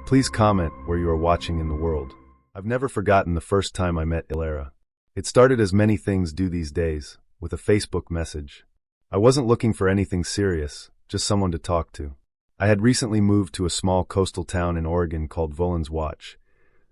Please comment where you are watching in the world. I've never forgotten the first time I met Ilera. It started as many things do these days, with a Facebook message. I wasn't looking for anything serious, just someone to talk to. I had recently moved to a small coastal town in Oregon called Volan's Watch,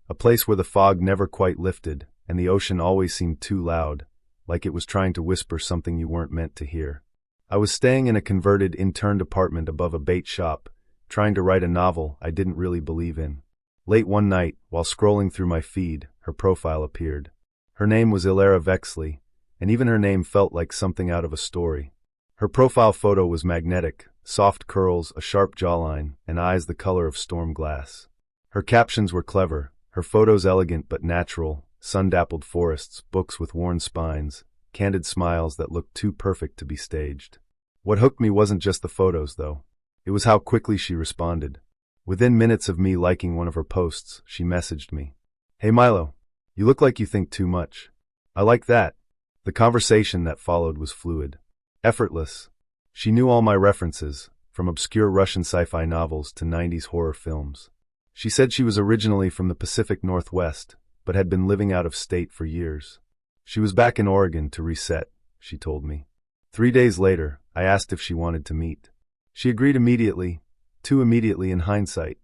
a place where the fog never quite lifted and the ocean always seemed too loud, like it was trying to whisper something you weren't meant to hear. I was staying in a converted interned apartment above a bait shop, trying to write a novel I didn't really believe in. Late one night, while scrolling through my feed, her profile appeared. Her name was Ilera Vexley, and even her name felt like something out of a story. Her profile photo was magnetic, soft curls, a sharp jawline, and eyes the color of storm glass. Her captions were clever, her photos elegant but natural, sun-dappled forests, books with worn spines, candid smiles that looked too perfect to be staged. What hooked me wasn't just the photos, though. It was how quickly she responded. Within minutes of me liking one of her posts, she messaged me. "Hey Milo, you look like you think too much." I like that. The conversation that followed was fluid. Effortless. She knew all my references, from obscure Russian sci-fi novels to 90s horror films. She said she was originally from the Pacific Northwest, but had been living out of state for years. She was back in Oregon to reset, she told me. 3 days later, I asked if she wanted to meet. She agreed immediately, too immediately in hindsight.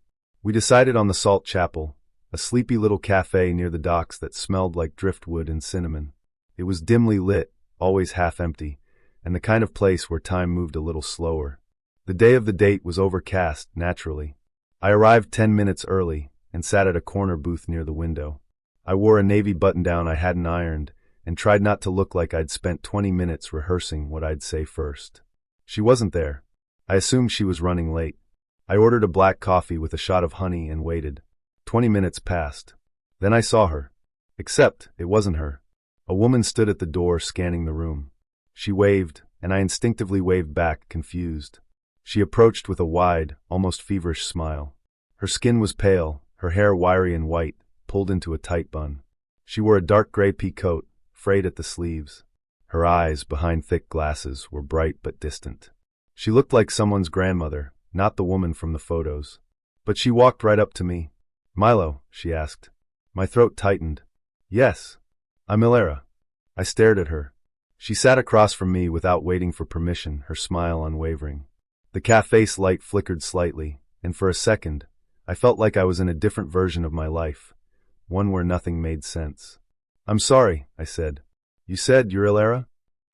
We decided on the Salt Chapel, a sleepy little cafe near the docks that smelled like driftwood and cinnamon. It was dimly lit, always half empty, and the kind of place where time moved a little slower. The day of the date was overcast, naturally. I arrived 10 minutes early and sat at a corner booth near the window. I wore a navy button-down I hadn't ironed and tried not to look like I'd spent 20 minutes rehearsing what I'd say first. She wasn't there. I assumed she was running late. I ordered a black coffee with a shot of honey and waited. 20 minutes passed. Then I saw her. Except it wasn't her. A woman stood at the door scanning the room. She waved, and I instinctively waved back, confused. She approached with a wide, almost feverish smile. Her skin was pale, her hair wiry and white, pulled into a tight bun. She wore a dark gray pea coat, frayed at the sleeves. Her eyes, behind thick glasses, were bright but distant. She looked like someone's grandmother, not the woman from the photos. But she walked right up to me. "Milo," she asked. My throat tightened. "Yes, I'm Ilera." I stared at her. She sat across from me without waiting for permission, her smile unwavering. The cafe's light flickered slightly, and for a second, I felt like I was in a different version of my life, one where nothing made sense. "I'm sorry," I said. "You said you're Ilera?"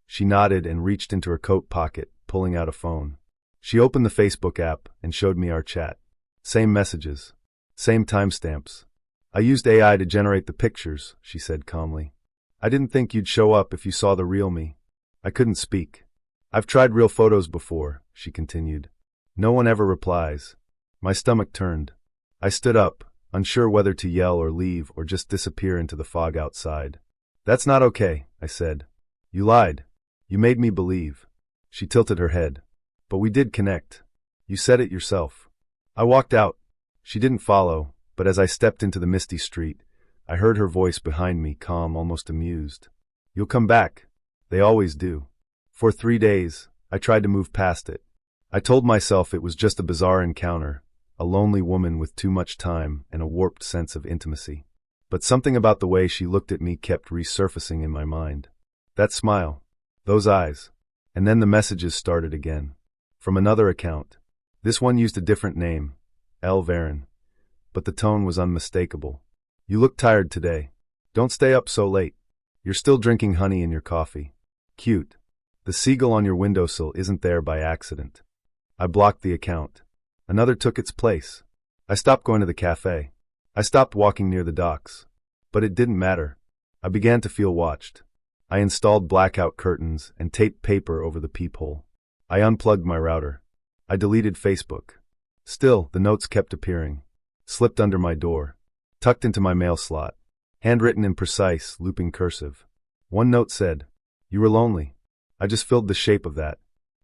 She nodded and reached into her coat pocket, pulling out a phone. She opened the Facebook app and showed me our chat. Same messages. Same timestamps. "I used AI to generate the pictures," she said calmly. "I didn't think you'd show up if you saw the real me." I couldn't speak. "I've tried real photos before," she continued. "No one ever replies." My stomach turned. I stood up, unsure whether to yell or leave or just disappear into the fog outside. "That's not okay," I said. "You lied. You made me believe." She tilted her head. "But we did connect. You said it yourself." I walked out. She didn't follow, but as I stepped into the misty street, I heard her voice behind me, calm, almost amused. "You'll come back. They always do." For 3 days, I tried to move past it. I told myself it was just a bizarre encounter, a lonely woman with too much time and a warped sense of intimacy. But something about the way she looked at me kept resurfacing in my mind. That smile. Those eyes. And then the messages started again. From another account. This one used a different name, L. Varen. But the tone was unmistakable. "You look tired today. Don't stay up so late. You're still drinking honey in your coffee. Cute. The seagull on your windowsill isn't there by accident." I blocked the account. Another took its place. I stopped going to the cafe. I stopped walking near the docks. But it didn't matter. I began to feel watched. I installed blackout curtains and taped paper over the peephole. I unplugged my router. I deleted Facebook. Still, the notes kept appearing. Slipped under my door. Tucked into my mail slot. Handwritten in precise, looping cursive. One note said, "You were lonely." I just filled the shape of that.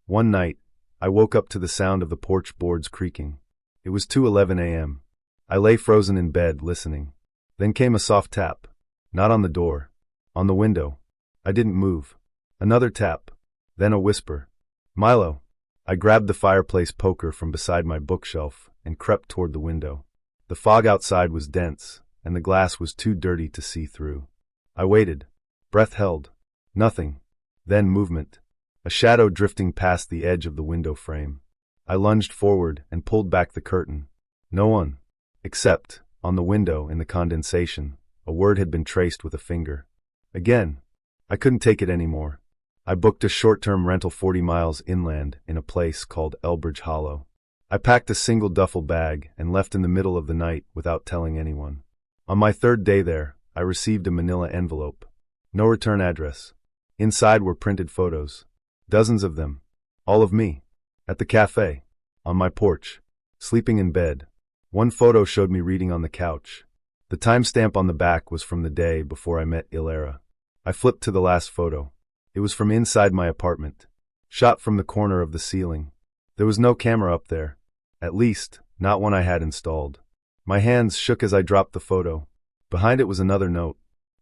One night, I woke up to the sound of the porch boards creaking. It was 2:11 a.m. I lay frozen in bed, listening. Then came a soft tap. Not on the door. On the window. I didn't move. Another tap. Then a whisper. "Milo." I grabbed the fireplace poker from beside my bookshelf and crept toward the window. The fog outside was dense, and the glass was too dirty to see through. I waited. Breath held. Nothing. Then movement. A shadow drifting past the edge of the window frame. I lunged forward and pulled back the curtain. No one. Except, on the window in the condensation, a word had been traced with a finger. Again. I couldn't take it anymore. I booked a short-term rental 40 miles inland in a place called Elbridge Hollow. I packed a single duffel bag and left in the middle of the night without telling anyone. On my third day there, I received a manila envelope. No return address. Inside were printed photos. Dozens of them. All of me. At the cafe. On my porch. Sleeping in bed. One photo showed me reading on the couch. The timestamp on the back was from the day before I met Ilera. I flipped to the last photo. It was from inside my apartment. Shot from the corner of the ceiling. There was no camera up there. At least, not one I had installed. My hands shook as I dropped the photo. Behind it was another note.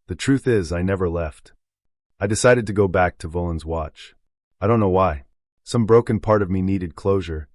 The truth is, I never left. I decided to go back to Volan's watch. I don't know why. Some broken part of me needed closure.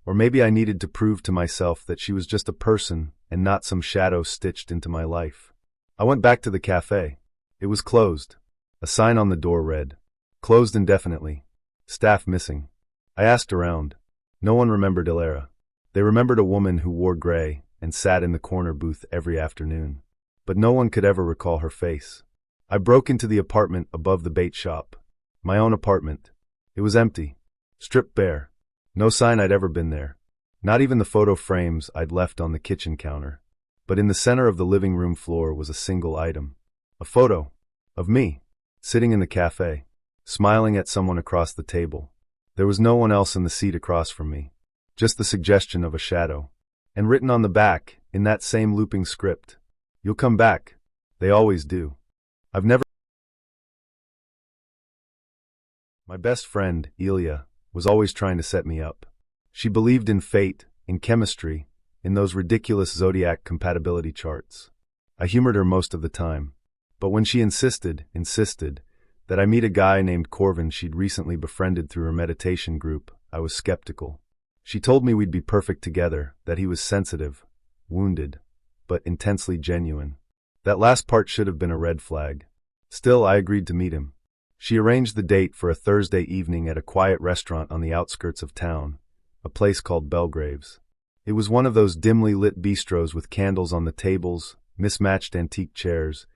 Or maybe I needed to prove to myself that she was just a person and not some shadow stitched into my life. I went back to the cafe. It was closed. A sign on the door read, "Closed indefinitely. Staff missing." I asked around. No one remembered Ilera. They remembered a woman who wore gray and sat in the corner booth every afternoon. But no one could ever recall her face. I broke into the apartment above the bait shop. My own apartment. It was empty. Stripped bare. No sign I'd ever been there. Not even the photo frames I'd left on the kitchen counter. But in the center of the living room floor was a single item. A photo. Of me. Sitting in the cafe. Smiling at someone across the table. There was no one else in the seat across from me. Just the suggestion of a shadow. And written on the back, in that same looping script, "You'll come back. They always do." I've never... My best friend, Ilya, was always trying to set me up. She believed in fate, in chemistry, in those ridiculous zodiac compatibility charts. I humored her most of the time. But when she insisted, that I meet a guy named Corvin she'd recently befriended through her meditation group, I was skeptical. She told me we'd be perfect together, that he was sensitive, wounded, but intensely genuine. That last part should have been a red flag. Still, I agreed to meet him. She arranged the date for a Thursday evening at a quiet restaurant on the outskirts of town, a place called Belgrave's. It was one of those dimly lit bistros with candles on the tables, mismatched antique chairs,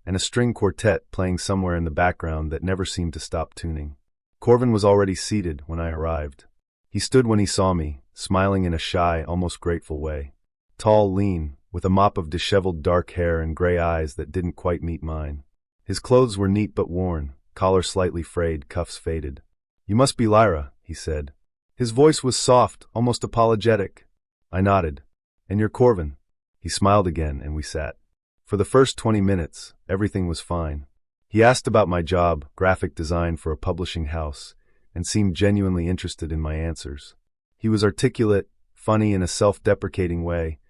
and a string quartet playing somewhere in the background that never seemed to stop tuning. Corvin was already seated when I arrived. He stood when he saw me, smiling in a shy, almost grateful way. Tall, lean, with a mop of disheveled dark hair and gray eyes that didn't quite meet mine. His clothes were neat but worn, collar slightly frayed, cuffs faded. "You must be Lyra," he said. His voice was soft, almost apologetic. I nodded. "And you're Corvin." He smiled again, and we sat. For the first 20 minutes, everything was fine. He asked about my job, graphic design for a publishing house, and seemed genuinely interested in my answers. He was articulate, funny in a self-deprecating way,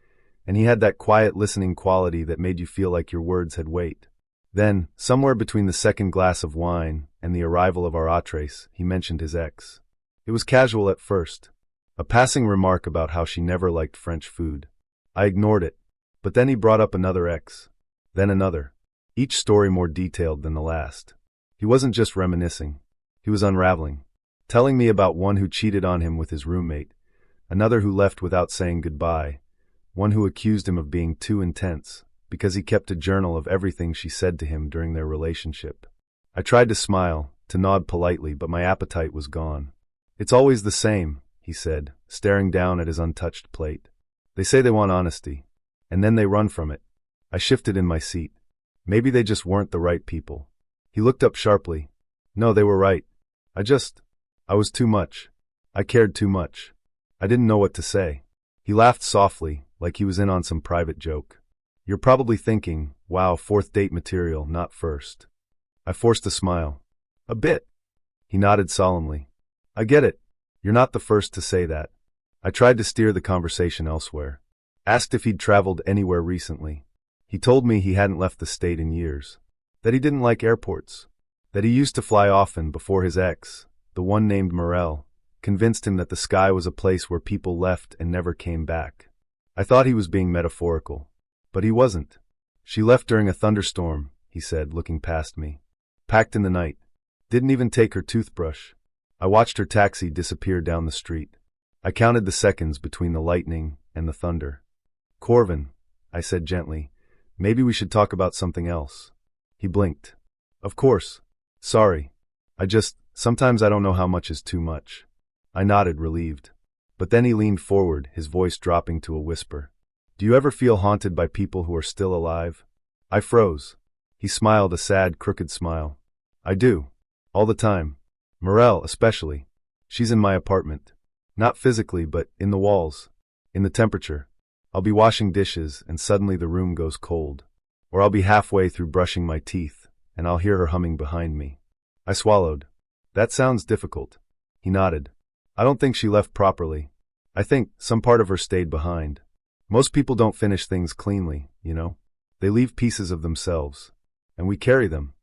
and he had that quiet listening quality that made you feel like your words had weight. Then, somewhere between the second glass of wine and the arrival of our atres, he mentioned his ex. It was casual at first, a passing remark about how she never liked French food. I ignored it, but then he brought up another ex, then another, each story more detailed than the last. He wasn't just reminiscing, he was unraveling, telling me about one who cheated on him with his roommate, another who left without saying goodbye, one who accused him of being too intense, because he kept a journal of everything she said to him during their relationship. I tried to smile, to nod politely, but my appetite was gone. "It's always the same," he said, staring down at his untouched plate. "They say they want honesty, and then they run from it." I shifted in my seat. Maybe they just weren't the right people. He looked up sharply. "No, they were right. I was too much. I cared too much. I didn't know what to say." He laughed softly, like he was in on some private joke. "You're probably thinking, wow, fourth date material, not first." I forced a smile. "A bit." He nodded solemnly. "I get it. You're not the first to say that." I tried to steer the conversation elsewhere. Asked if he'd traveled anywhere recently. He told me he hadn't left the state in years. That he didn't like airports. That he used to fly often before his ex, the one named Morel, convinced him that the sky was a place where people left and never came back. I thought he was being metaphorical. But he wasn't. She left during a thunderstorm, he said, looking past me. Packed in the night. Didn't even take her toothbrush. I watched her taxi disappear down the street. I counted the seconds between the lightning and the thunder. Corvin, I said gently, maybe we should talk about something else. He blinked. Of course. Sorry. Sometimes I don't know how much is too much. I nodded, relieved. But then he leaned forward, his voice dropping to a whisper. Do you ever feel haunted by people who are still alive? I froze. He smiled a sad, crooked smile. I do. All the time. Morel, especially. She's in my apartment. Not physically, but in the walls. In the temperature. I'll be washing dishes, and suddenly the room goes cold. Or I'll be halfway through brushing my teeth, and I'll hear her humming behind me. I swallowed. That sounds difficult. He nodded. I don't think she left properly. I think some part of her stayed behind. Most people don't finish things cleanly, you know? They leave pieces of themselves. And we carry them.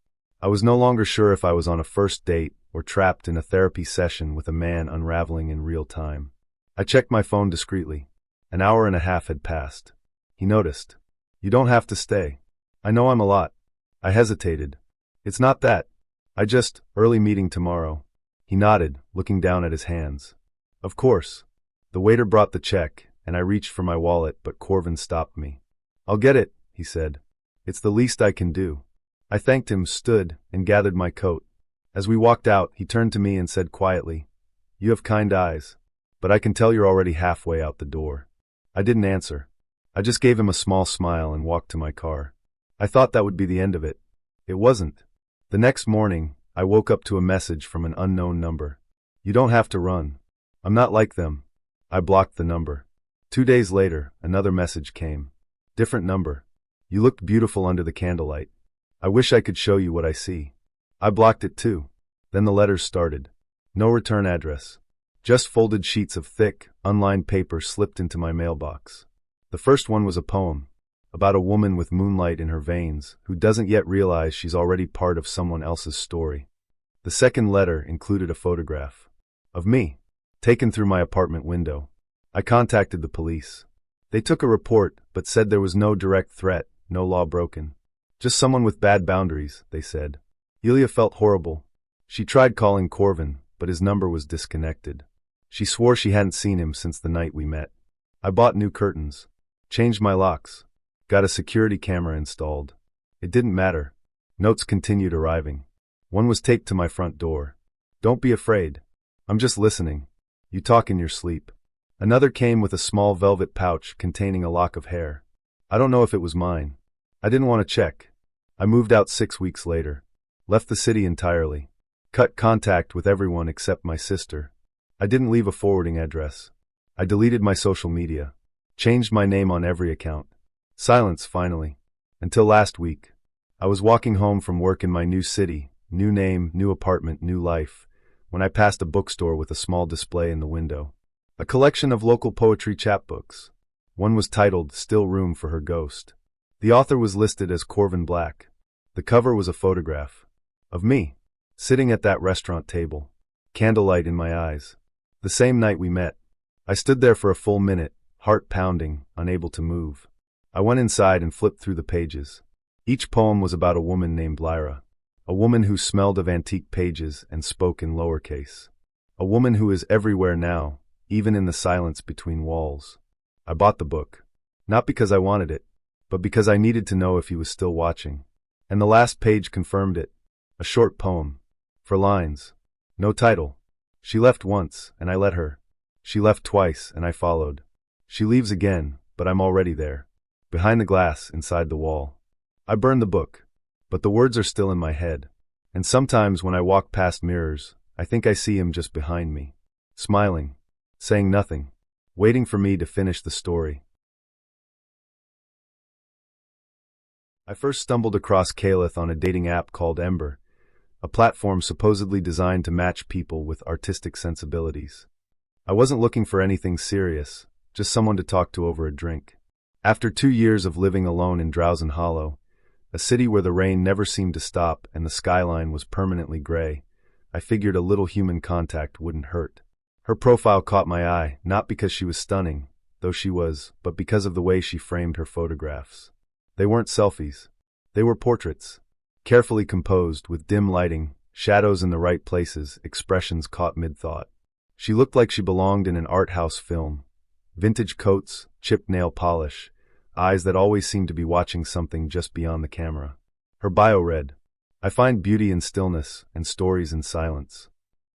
I was no longer sure if I was on a first date or trapped in a therapy session with a man unraveling in real time. I checked my phone discreetly. An hour and a half had passed. He noticed. You don't have to stay. I know I'm a lot. I hesitated. It's not that. Early meeting tomorrow. He nodded, looking down at his hands. Of course. The waiter brought the check, and I reached for my wallet, but Corvin stopped me. I'll get it, he said. It's the least I can do. I thanked him, stood, and gathered my coat. As we walked out, he turned to me and said quietly, You have kind eyes, but I can tell you're already halfway out the door. I didn't answer. I just gave him a small smile and walked to my car. I thought that would be the end of it. It wasn't. The next morning, I woke up to a message from an unknown number. You don't have to run. I'm not like them. I blocked the number. 2 days later, another message came. Different number. You looked beautiful under the candlelight. I wish I could show you what I see. I blocked it too. Then the letters started. No return address. Just folded sheets of thick, unlined paper slipped into my mailbox. The first one was a poem. About a woman with moonlight in her veins who doesn't yet realize she's already part of someone else's story. The second letter included a photograph. Of me. Taken through my apartment window. I contacted the police. They took a report, but said there was no direct threat, no law broken. Just someone with bad boundaries, they said. Ilya felt horrible. She tried calling Corvin, but his number was disconnected. She swore she hadn't seen him since the night we met. I bought new curtains. Changed my locks. Got a security camera installed. It didn't matter. Notes continued arriving. One was taped to my front door. Don't be afraid. I'm just listening. You talk in your sleep. Another came with a small velvet pouch containing a lock of hair. I don't know if it was mine. I didn't want to check. I moved out 6 weeks later. Left the city entirely. Cut contact with everyone except my sister. I didn't leave a forwarding address. I deleted my social media. Changed my name on every account. Silence, finally. Until last week. I was walking home from work in my new city, new name, new apartment, new life, when I passed a bookstore with a small display in the window. A collection of local poetry chapbooks. One was titled Still Room for Her Ghost. The author was listed as Corvin Black. The cover was a photograph. Of me. Sitting at that restaurant table. Candlelight in my eyes. The same night we met. I stood there for a full minute, heart pounding, unable to move. I went inside and flipped through the pages. Each poem was about a woman named Lyra. A woman who smelled of antique pages and spoke in lowercase. A woman who is everywhere now, even in the silence between walls. I bought the book. Not because I wanted it, but because I needed to know if he was still watching. And the last page confirmed it. A short poem. 4 lines. No title. She left once, and I let her. She left twice, and I followed. She leaves again, but I'm already there. Behind the glass, inside the wall. I burned the book, but the words are still in my head. And sometimes when I walk past mirrors, I think I see him just behind me. Smiling. Saying nothing. Waiting for me to finish the story. I first stumbled across Caliph on a dating app called Ember, a platform supposedly designed to match people with artistic sensibilities. I wasn't looking for anything serious, just someone to talk to over a drink. After 2 years of living alone in Drowsen Hollow, a city where the rain never seemed to stop and the skyline was permanently gray, I figured a little human contact wouldn't hurt. Her profile caught my eye, not because she was stunning, though she was, but because of the way she framed her photographs. They weren't selfies. They were portraits, carefully composed, with dim lighting, shadows in the right places, expressions caught mid-thought. She looked like she belonged in an art house film. Vintage coats, chipped nail polish, eyes that always seemed to be watching something just beyond the camera. Her bio read, "I find beauty in stillness and stories in silence."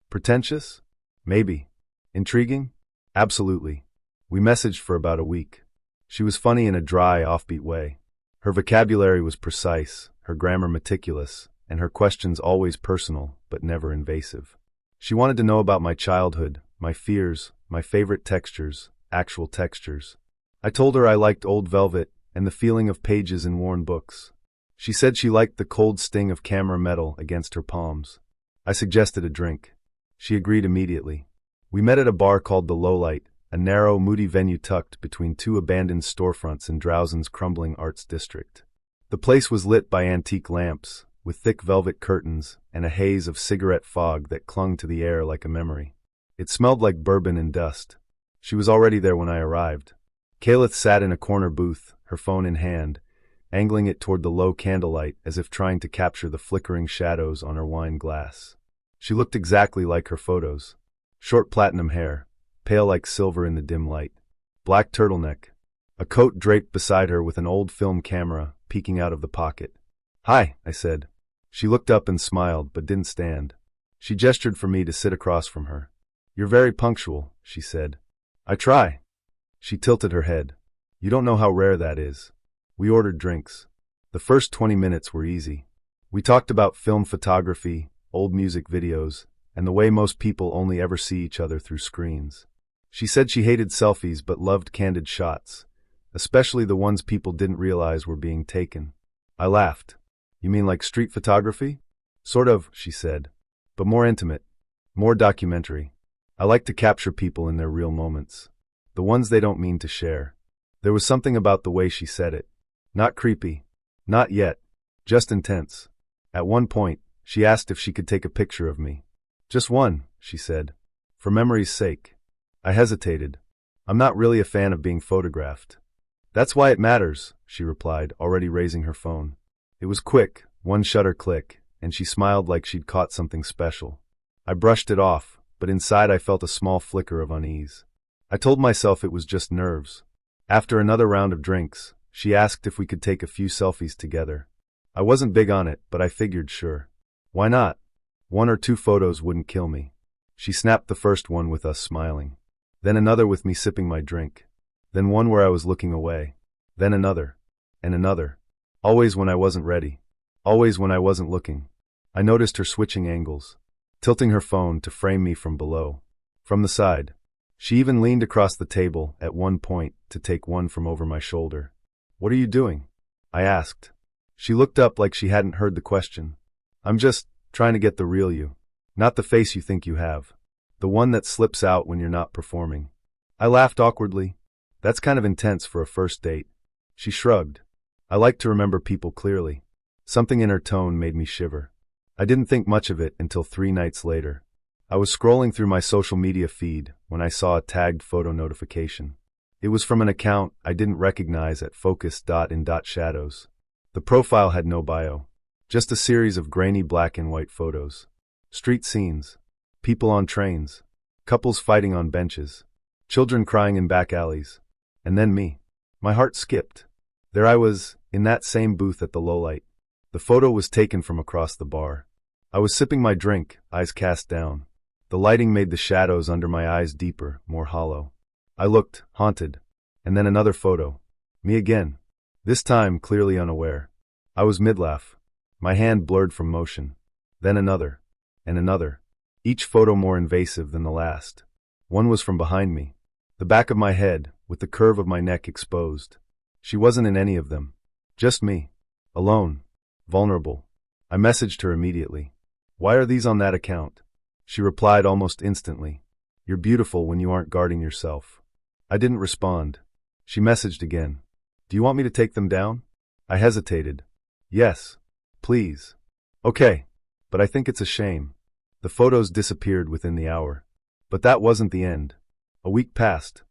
Pretentious? Maybe. Intriguing? Absolutely. We messaged for about a week. She was funny in a dry, offbeat way. Her vocabulary was precise, her grammar meticulous, and her questions always personal, but never invasive. She wanted to know about my childhood, my fears, my favorite textures, actual textures. I told her I liked old velvet and the feeling of pages in worn books. She said she liked the cold sting of camera metal against her palms. I suggested a drink. She agreed immediately. We met at a bar called The Lowlight, a narrow, moody venue tucked between two abandoned storefronts in Drowson's crumbling arts district. The place was lit by antique lamps, with thick velvet curtains and a haze of cigarette fog that clung to the air like a memory. It smelled like bourbon and dust. She was already there when I arrived. Kalith sat in a corner booth, her phone in hand, angling it toward the low candlelight as if trying to capture the flickering shadows on her wine glass. She looked exactly like her photos. Short platinum hair, pale like silver in the dim light. Black turtleneck. A coat draped beside her with an old film camera peeking out of the pocket. "Hi," I said. She looked up and smiled, but didn't stand. She gestured for me to sit across from her. "You're very punctual," she said. "I try." She tilted her head. "You don't know how rare that is." We ordered drinks. The first 20 minutes were easy. We talked about film photography, old music videos, and the way most people only ever see each other through screens. She said she hated selfies but loved candid shots, especially the ones people didn't realize were being taken. I laughed. "You mean like street photography?" "Sort of," she said, "but more intimate, more documentary. I like to capture people in their real moments, the ones they don't mean to share." There was something about the way she said it. Not creepy. Not yet. Just intense. At one point, she asked if she could take a picture of me. "Just one," she said. "For memory's sake." I hesitated. "I'm not really a fan of being photographed." "That's why it matters," she replied, already raising her phone. It was quick, one shutter click, and she smiled like she'd caught something special. I brushed it off, but inside I felt a small flicker of unease. I told myself it was just nerves. After another round of drinks, she asked if we could take a few selfies together. I wasn't big on it, but I figured sure. Why not? 1 or 2 photos wouldn't kill me. She snapped the first one with us smiling. Then another with me sipping my drink. Then one where I was looking away. Then another. And another. Always when I wasn't ready. Always when I wasn't looking. I noticed her switching angles, tilting her phone to frame me from below. From the side. She even leaned across the table at one point to take one from over my shoulder. "What are you doing?" I asked. She looked up like she hadn't heard the question. "I'm just trying to get the real you. Not the face you think you have. The one that slips out when you're not performing." I laughed awkwardly. "That's kind of intense for a first date." She shrugged. I like to remember people clearly. Something in her tone made me shiver. I didn't think much of it until 3 nights later. I was scrolling through my social media feed when I saw a tagged photo notification. It was from an account I didn't recognize at focus.in.shadows. The profile had no bio, just a series of grainy black and white photos. Street scenes, people on trains, couples fighting on benches, children crying in back alleys, and then me. My heart skipped. There I was, in that same booth at the Lowlight. The photo was taken from across the bar. I was sipping my drink, eyes cast down. The lighting made the shadows under my eyes deeper, more hollow. I looked, haunted. And then another photo. Me again. This time clearly unaware. I was mid-laugh. My hand blurred from motion. Then another. And another. Each photo more invasive than the last. One was from behind me. The back of my head, with the curve of my neck exposed. She wasn't in any of them. Just me. Alone. Vulnerable. I messaged her immediately. "Why are these on that account?" She replied almost instantly. "You're beautiful when you aren't guarding yourself." I didn't respond. She messaged again. "Do you want me to take them down?" I hesitated. "Yes. Please." "Okay. But I think it's a shame." The photos disappeared within the hour. But that wasn't the end. A week passed.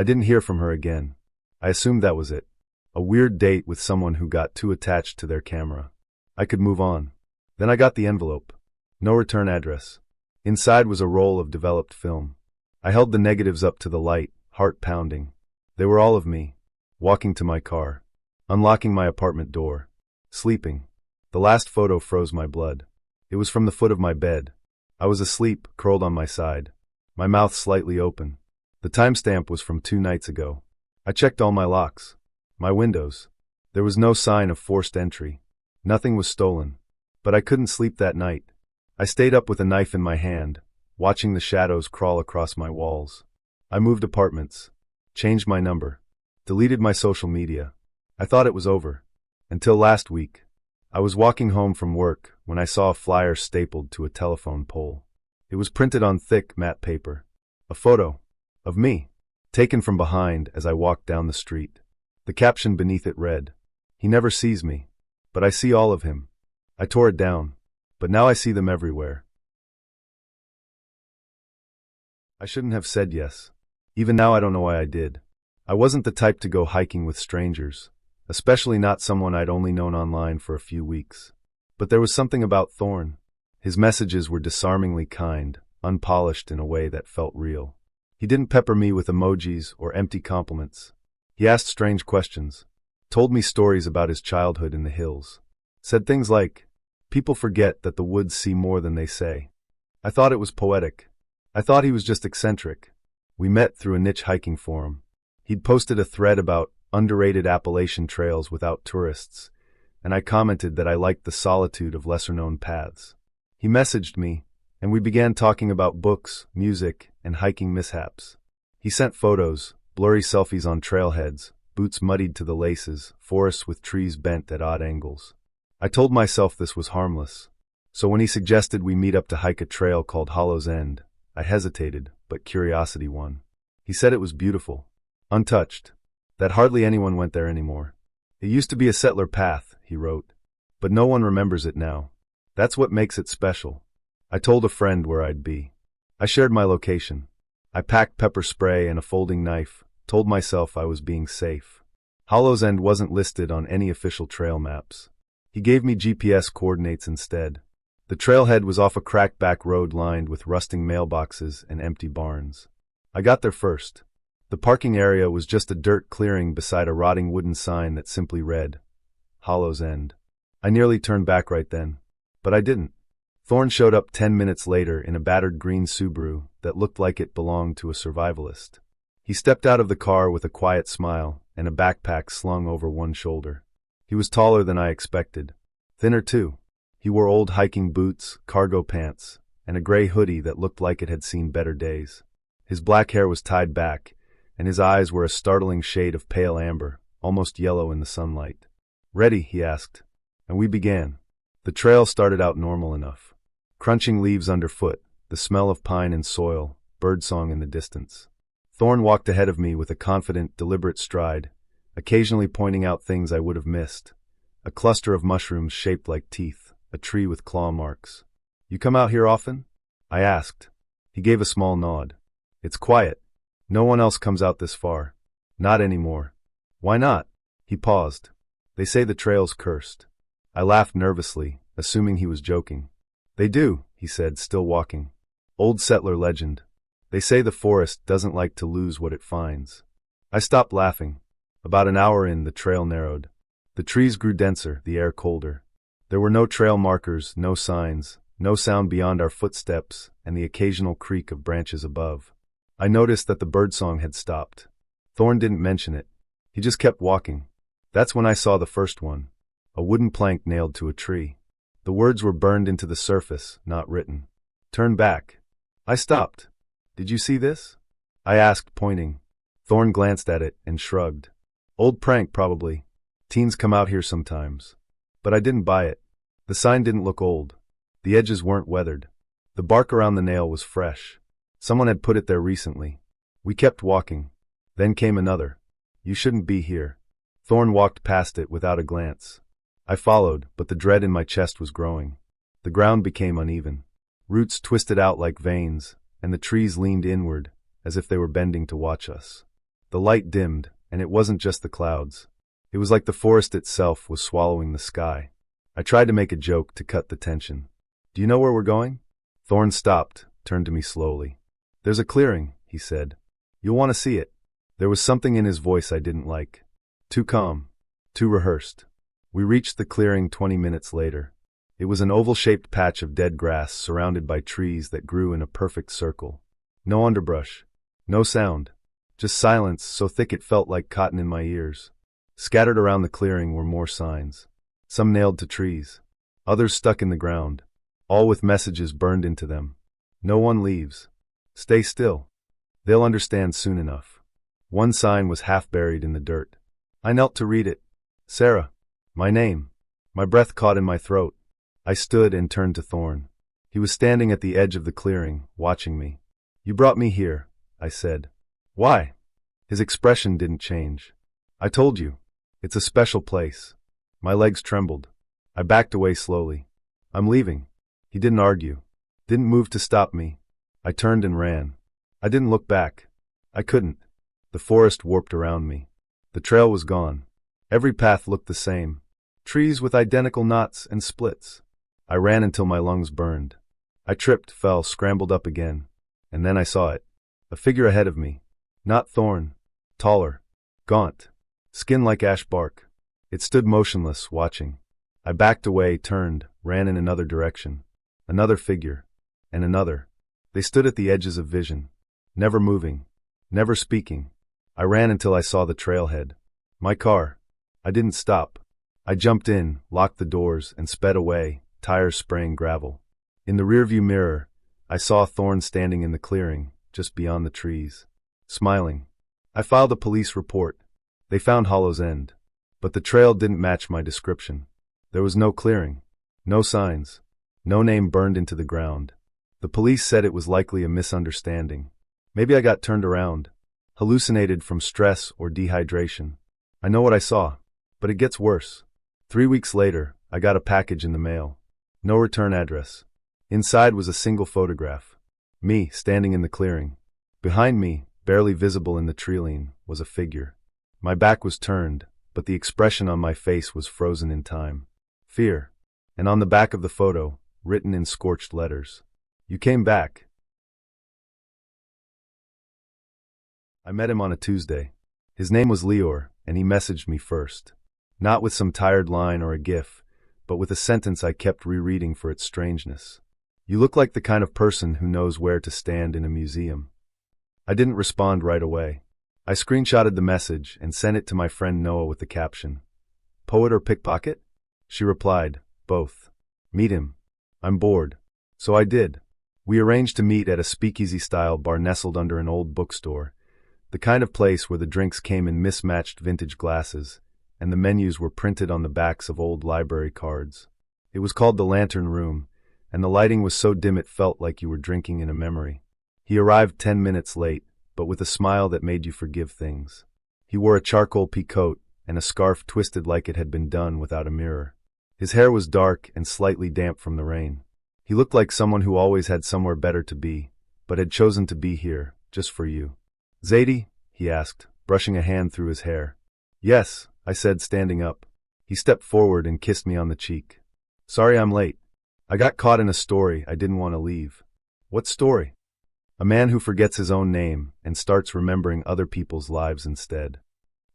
I didn't hear from her again. I assumed that was it. A weird date with someone who got too attached to their camera. I could move on. Then I got the envelope. No return address. Inside was a roll of developed film. I held the negatives up to the light, heart pounding. They were all of me. Walking to my car. Unlocking my apartment door. Sleeping. The last photo froze my blood. It was from the foot of my bed. I was asleep, curled on my side. My mouth slightly open. The timestamp was from 2 nights ago. I checked all my locks. My windows. There was no sign of forced entry. Nothing was stolen. But I couldn't sleep that night. I stayed up with a knife in my hand, watching the shadows crawl across my walls. I moved apartments. Changed my number. Deleted my social media. I thought it was over. Until last week. I was walking home from work when I saw a flyer stapled to a telephone pole. It was printed on thick, matte paper. A photo. Of me. Taken from behind as I walked down the street. The caption beneath it read, "He never sees me, but I see all of him." I tore it down, but now I see them everywhere. I shouldn't have said yes. Even now I don't know why I did. I wasn't the type to go hiking with strangers, especially not someone I'd only known online for a few weeks. But there was something about Thorn. His messages were disarmingly kind, unpolished in a way that felt real. He didn't pepper me with emojis or empty compliments. He asked strange questions, told me stories about his childhood in the hills, said things like, "People forget that the woods see more than they say." I thought it was poetic. I thought he was just eccentric. We met through a niche hiking forum. He'd posted a thread about underrated Appalachian trails without tourists, and I commented that I liked the solitude of lesser-known paths. He messaged me, and we began talking about books, music, and hiking mishaps. He sent photos, blurry selfies on trailheads, boots muddied to the laces, forests with trees bent at odd angles. I told myself this was harmless. So when he suggested we meet up to hike a trail called Hollow's End, I hesitated, but curiosity won. He said it was beautiful, untouched, that hardly anyone went there anymore. It used to be a settler path, he wrote, but no one remembers it now. That's what makes it special. I told a friend where I'd be. I shared my location. I packed pepper spray and a folding knife, told myself I was being safe. Hollow's End wasn't listed on any official trail maps. He gave me GPS coordinates instead. The trailhead was off a cracked back road lined with rusting mailboxes and empty barns. I got there first. The parking area was just a dirt clearing beside a rotting wooden sign that simply read, Hollow's End. I nearly turned back right then, but I didn't. Thorn showed up 10 minutes later in a battered green Subaru that looked like it belonged to a survivalist. He stepped out of the car with a quiet smile and a backpack slung over one shoulder. He was taller than I expected. Thinner too. He wore old hiking boots, cargo pants, and a gray hoodie that looked like it had seen better days. His black hair was tied back, and his eyes were a startling shade of pale amber, almost yellow in the sunlight. "Ready?" he asked, and we began. The trail started out normal enough. Crunching leaves underfoot, the smell of pine and soil, birdsong in the distance. Thorn walked ahead of me with a confident, deliberate stride, occasionally pointing out things I would have missed. A cluster of mushrooms shaped like teeth, a tree with claw marks. "You come out here often?" I asked. He gave a small nod. "It's quiet. No one else comes out this far." "Not anymore." "Why not?" He paused. "They say the trail's cursed." I laughed nervously, assuming he was joking. "They do," he said, still walking. "Old settler legend. They say the forest doesn't like to lose what it finds." I stopped laughing. About an hour in, the trail narrowed. The trees grew denser, the air colder. There were no trail markers, no signs, no sound beyond our footsteps and the occasional creak of branches above. I noticed that the birdsong had stopped. Thorn didn't mention it. He just kept walking. That's when I saw the first one. A wooden plank nailed to a tree. The words were burned into the surface, not written. "Turn back." I stopped. "Did you see this?" I asked, pointing. Thorn glanced at it and shrugged. "Old prank, probably. Teens come out here sometimes." But I didn't buy it. The sign didn't look old. The edges weren't weathered. The bark around the nail was fresh. Someone had put it there recently. We kept walking. Then came another. "You shouldn't be here." Thorn walked past it without a glance. I followed, but the dread in my chest was growing. The ground became uneven. Roots twisted out like veins, and the trees leaned inward, as if they were bending to watch us. The light dimmed, and it wasn't just the clouds. It was like the forest itself was swallowing the sky. I tried to make a joke to cut the tension. Do you know where we're going? Thorne stopped, turned to me slowly. There's a clearing, he said. You'll want to see it. There was something in his voice I didn't like. Too calm. Too rehearsed. We reached the clearing 20 minutes later. It was an oval-shaped patch of dead grass surrounded by trees that grew in a perfect circle. No underbrush. No sound. Just silence so thick it felt like cotton in my ears. Scattered around the clearing were more signs. Some nailed to trees. Others stuck in the ground. All with messages burned into them. No one leaves. Stay still. They'll understand soon enough. One sign was half buried in the dirt. I knelt to read it. Sarah. My name. My breath caught in my throat. I stood and turned to Thorne. He was standing at the edge of the clearing, watching me. You brought me here, I said. Why? His expression didn't change. I told you. It's a special place. My legs trembled. I backed away slowly. I'm leaving. He didn't argue. Didn't move to stop me. I turned and ran. I didn't look back. I couldn't. The forest warped around me. The trail was gone. Every path looked the same. Trees with identical knots and splits. I ran until my lungs burned. I tripped, fell, scrambled up again. And then I saw it. A figure ahead of me. Not Thorne. Taller. Gaunt. Skin like ash bark. It stood motionless, watching. I backed away, turned, ran in another direction. Another figure. And another. They stood at the edges of vision. Never moving. Never speaking. I ran until I saw the trailhead. My car. I didn't stop. I jumped in, locked the doors, and sped away, tires spraying gravel. In the rearview mirror, I saw Thorne standing in the clearing, just beyond the trees. Smiling. I filed a police report. They found Hollow's End. But the trail didn't match my description. There was no clearing. No signs. No name burned into the ground. The police said it was likely a misunderstanding. Maybe I got turned around. Hallucinated from stress or dehydration. I know what I saw. But it gets worse. 3 weeks later, I got a package in the mail. No return address. Inside was a single photograph. Me, standing in the clearing. Behind me, barely visible in the treeline, was a figure. My back was turned, but the expression on my face was frozen in time. Fear. And on the back of the photo, written in scorched letters. You came back. I met him on a Tuesday. His name was Leor, and he messaged me first. Not with some tired line or a gif, but with a sentence I kept rereading for its strangeness. You look like the kind of person who knows where to stand in a museum. I didn't respond right away. I screenshotted the message and sent it to my friend Noah with the caption, "Poet or pickpocket?" She replied, "Both. Meet him. I'm bored." So I did. We arranged to meet at a speakeasy-style bar nestled under an old bookstore, the kind of place where the drinks came in mismatched vintage glasses, and the menus were printed on the backs of old library cards. It was called the Lantern Room, and the lighting was so dim it felt like you were drinking in a memory. He arrived 10 minutes late, but with a smile that made you forgive things. He wore a charcoal pea coat and a scarf twisted like it had been done without a mirror. His hair was dark and slightly damp from the rain. He looked like someone who always had somewhere better to be, but had chosen to be here, just for you. "Zadie?" he asked, brushing a hand through his hair. "Yes," I said, standing up. He stepped forward and kissed me on the cheek. "Sorry I'm late. I got caught in a story I didn't want to leave." "What story?" "A man who forgets his own name and starts remembering other people's lives instead."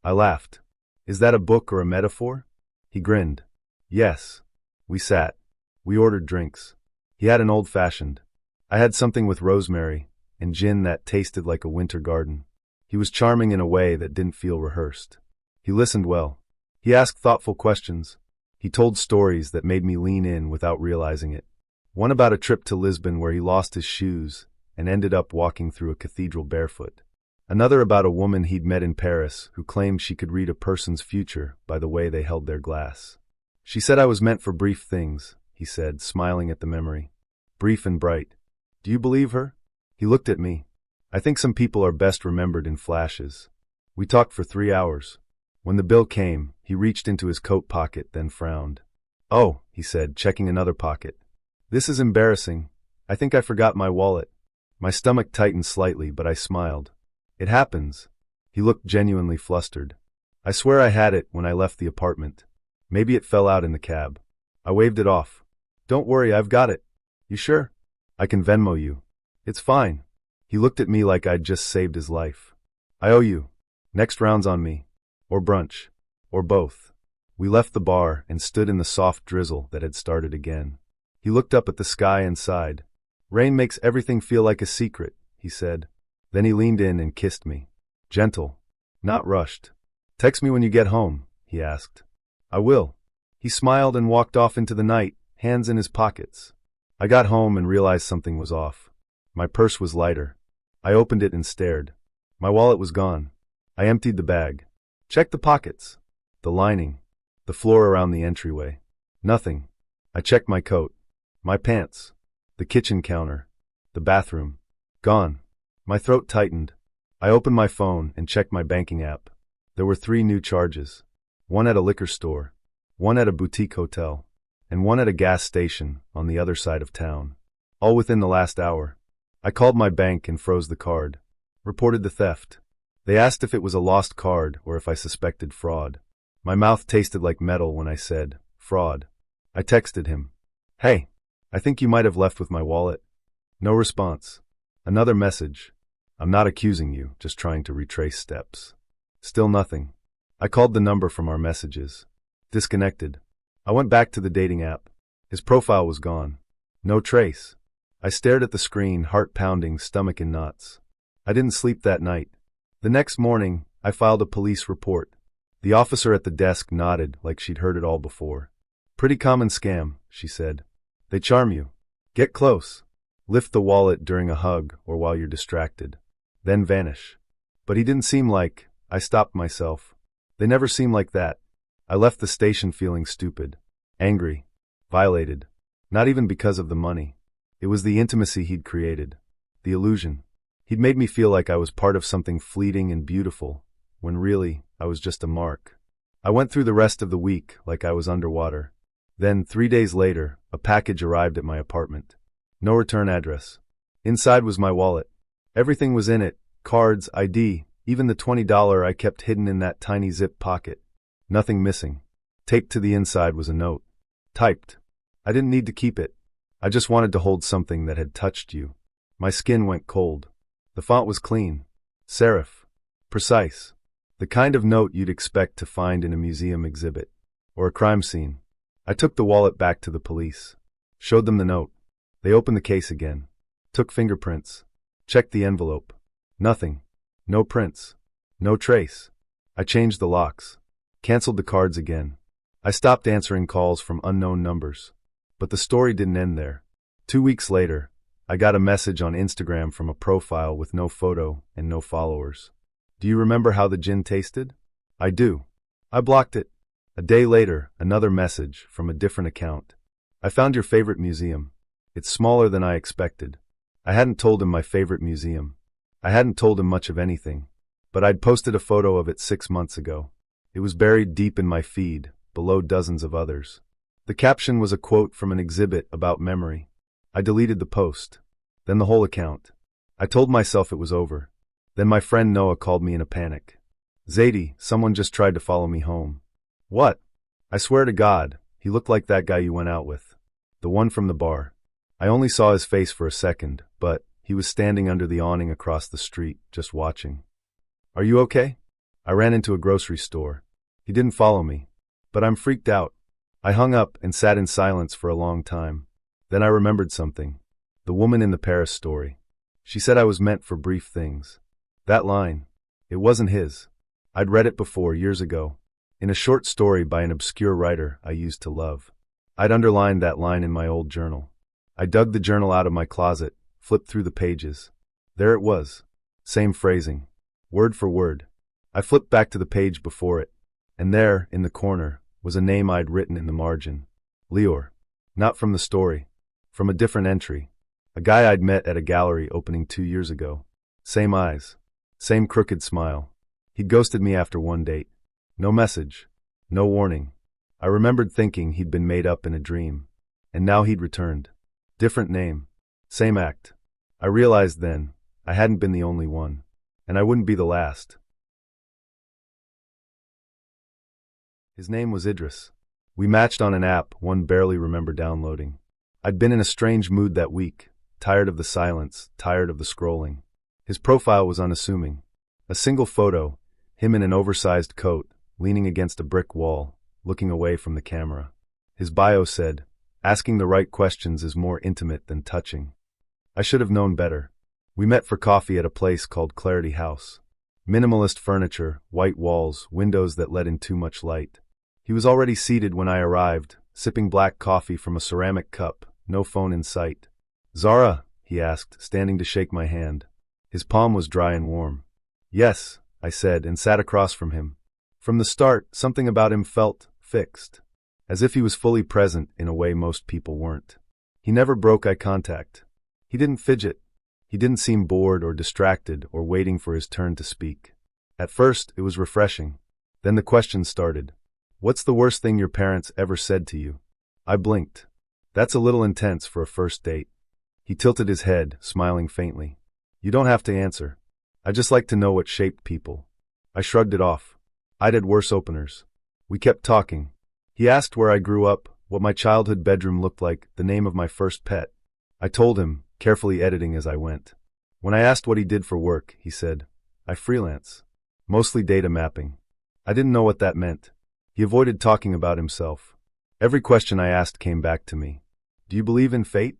I laughed. "Is that a book or a metaphor?" He grinned. "Yes." We sat. We ordered drinks. He had an old-fashioned. I had something with rosemary and gin that tasted like a winter garden. He was charming in a way that didn't feel rehearsed. He listened well. He asked thoughtful questions. He told stories that made me lean in without realizing it. One about a trip to Lisbon where he lost his shoes and ended up walking through a cathedral barefoot. Another about a woman he'd met in Paris who claimed she could read a person's future by the way they held their glass. "She said I was meant for brief things," he said, smiling at the memory. "Brief and bright. Do you believe her?" He looked at me. "I think some people are best remembered in flashes." We talked for 3 hours. When the bill came, he reached into his coat pocket, then frowned. "Oh," he said, checking another pocket. "This is embarrassing. I think I forgot my wallet." My stomach tightened slightly, but I smiled. "It happens." He looked genuinely flustered. I swear I had it when I left the apartment. Maybe it fell out in the cab. I waved it off. Don't worry, I've got it. You sure? I can Venmo you. It's fine. He looked at me like I'd just saved his life. I owe you. Next round's on me. Or brunch. Or both. We left the bar and stood in the soft drizzle that had started again. He looked up at the sky and sighed. Rain makes everything feel like a secret, he said. Then he leaned in and kissed me. Gentle. Not rushed. Text me when you get home, he asked. I will. He smiled and walked off into the night, hands in his pockets. I got home and realized something was off. My purse was lighter. I opened it and stared. My wallet was gone. I emptied the bag. Checked the pockets. The lining. The floor around the entryway. Nothing. I checked my coat. My pants. The kitchen counter. The bathroom. Gone. My throat tightened. I opened my phone and checked my banking app. There were 3 new charges. One at a liquor store, one at a boutique hotel, and one at a gas station on the other side of town. All within the last hour. I called my bank and froze the card. Reported the theft. They asked if it was a lost card or if I suspected fraud. My mouth tasted like metal when I said, fraud. I texted him. Hey, I think you might have left with my wallet. No response. Another message. I'm not accusing you, just trying to retrace steps. Still nothing. I called the number from our messages. Disconnected. I went back to the dating app. His profile was gone. No trace. I stared at the screen, heart pounding, stomach in knots. I didn't sleep that night. The next morning, I filed a police report. The officer at the desk nodded like she'd heard it all before. Pretty common scam, she said. They charm you. Get close. Lift the wallet during a hug or while you're distracted. Then vanish. But he didn't seem like... I stopped myself. They never seem like that. I left the station feeling stupid, angry, violated. Not even because of the money. It was the intimacy he'd created. The illusion. He'd made me feel like I was part of something fleeting and beautiful, when really, I was just a mark. I went through the rest of the week like I was underwater. Then, 3 days later, a package arrived at my apartment. No return address. Inside was my wallet. Everything was in it, cards, ID, even the $20 I kept hidden in that tiny zip pocket. Nothing missing. Taped to the inside was a note. Typed. I didn't need to keep it. I just wanted to hold something that had touched you. My skin went cold. The font was clean. Serif. Precise. The kind of note you'd expect to find in a museum exhibit. Or a crime scene. I took the wallet back to the police. Showed them the note. They opened the case again. Took fingerprints. Checked the envelope. Nothing. No prints. No trace. I changed the locks. Canceled the cards again. I stopped answering calls from unknown numbers. But the story didn't end there. 2 weeks later, I got a message on Instagram from a profile with no photo and no followers. Do you remember how the gin tasted? I do. I blocked it. A day later, another message from a different account. I found your favorite museum. It's smaller than I expected. I hadn't told him my favorite museum. I hadn't told him much of anything, but I'd posted a photo of it 6 months ago. It was buried deep in my feed, below dozens of others. The caption was a quote from an exhibit about memory. I deleted the post, then the whole account. I told myself it was over. Then my friend Noah called me in a panic. Zadie, someone just tried to follow me home. What? I swear to God, he looked like that guy you went out with. The one from the bar. I only saw his face for a second, but he was standing under the awning across the street, just watching. Are you okay? I ran into a grocery store. He didn't follow me, but I'm freaked out. I hung up and sat in silence for a long time. Then I remembered something. The woman in the Paris story. She said I was meant for brief things. That line. It wasn't his. I'd read it before, years ago, in a short story by an obscure writer I used to love. I'd underlined that line in my old journal. I dug the journal out of my closet, flipped through the pages. There it was. Same phrasing. Word for word. I flipped back to the page before it, and there, in the corner, was a name I'd written in the margin. Lior. Not from the story. From a different entry. A guy I'd met at a gallery opening 2 years ago. Same eyes. Same crooked smile. He'd ghosted me after one date. No message. No warning. I remembered thinking he'd been made up in a dream. And now he'd returned. Different name. Same act. I realized then, I hadn't been the only one. And I wouldn't be the last. His name was Idris. We matched on an app one barely remember downloading. I'd been in a strange mood that week, tired of the silence, tired of the scrolling. His profile was unassuming. A single photo, him in an oversized coat, leaning against a brick wall, looking away from the camera. His bio said, "Asking the right questions is more intimate than touching." I should have known better. We met for coffee at a place called Clarity House. Minimalist furniture, white walls, windows that let in too much light. He was already seated when I arrived, sipping black coffee from a ceramic cup, no phone in sight. "Zara?" he asked, standing to shake my hand. His palm was dry and warm. "Yes," I said, and sat across from him. From the start, something about him felt fixed, as if he was fully present in a way most people weren't. He never broke eye contact. He didn't fidget. He didn't seem bored or distracted or waiting for his turn to speak. At first, it was refreshing. Then the questions started. "What's the worst thing your parents ever said to you?" I blinked. "That's a little intense for a first date." He tilted his head, smiling faintly. "You don't have to answer. I just like to know what shaped people." I shrugged it off. I'd had worse openers. We kept talking. He asked where I grew up, what my childhood bedroom looked like, the name of my first pet. I told him, carefully editing as I went. When I asked what he did for work, he said, "I freelance. Mostly data mapping." I didn't know what that meant. He avoided talking about himself. Every question I asked came back to me. "Do you believe in fate?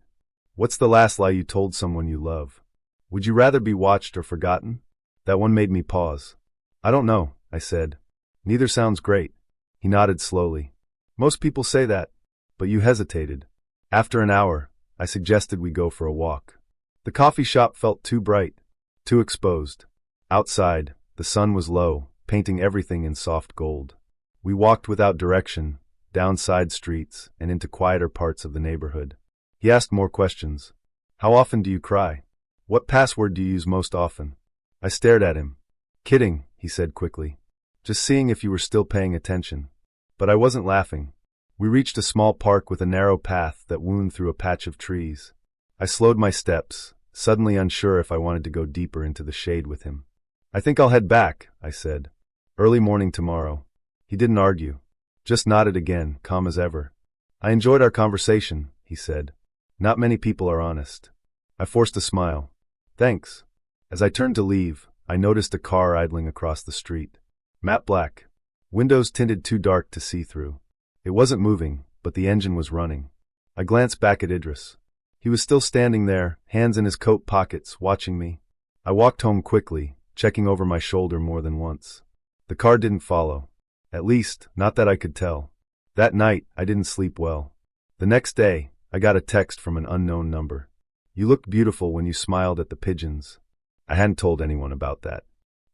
What's the last lie you told someone you love? Would you rather be watched or forgotten?" That one made me pause. "I don't know," I said. "Neither sounds great." He nodded slowly. "Most people say that, but you hesitated." After an hour, I suggested we go for a walk. The coffee shop felt too bright, too exposed. Outside, the sun was low, painting everything in soft gold. We walked without direction, down side streets and into quieter parts of the neighborhood. He asked more questions. "How often do you cry? What password do you use most often?" I stared at him. "Kidding," he said quickly. "Just seeing if you were still paying attention." But I wasn't laughing. We reached a small park with a narrow path that wound through a patch of trees. I slowed my steps, suddenly unsure if I wanted to go deeper into the shade with him. "I think I'll head back," I said. "Early morning tomorrow." He didn't argue. Just nodded again, calm as ever. "I enjoyed our conversation," he said. "Not many people are honest." I forced a smile. "Thanks." As I turned to leave, I noticed a car idling across the street. Matte black. Windows tinted too dark to see through. It wasn't moving, but the engine was running. I glanced back at Idris. He was still standing there, hands in his coat pockets, watching me. I walked home quickly, checking over my shoulder more than once. The car didn't follow. At least, not that I could tell. That night, I didn't sleep well. The next day, I got a text from an unknown number. "You looked beautiful when you smiled at the pigeons." I hadn't told anyone about that.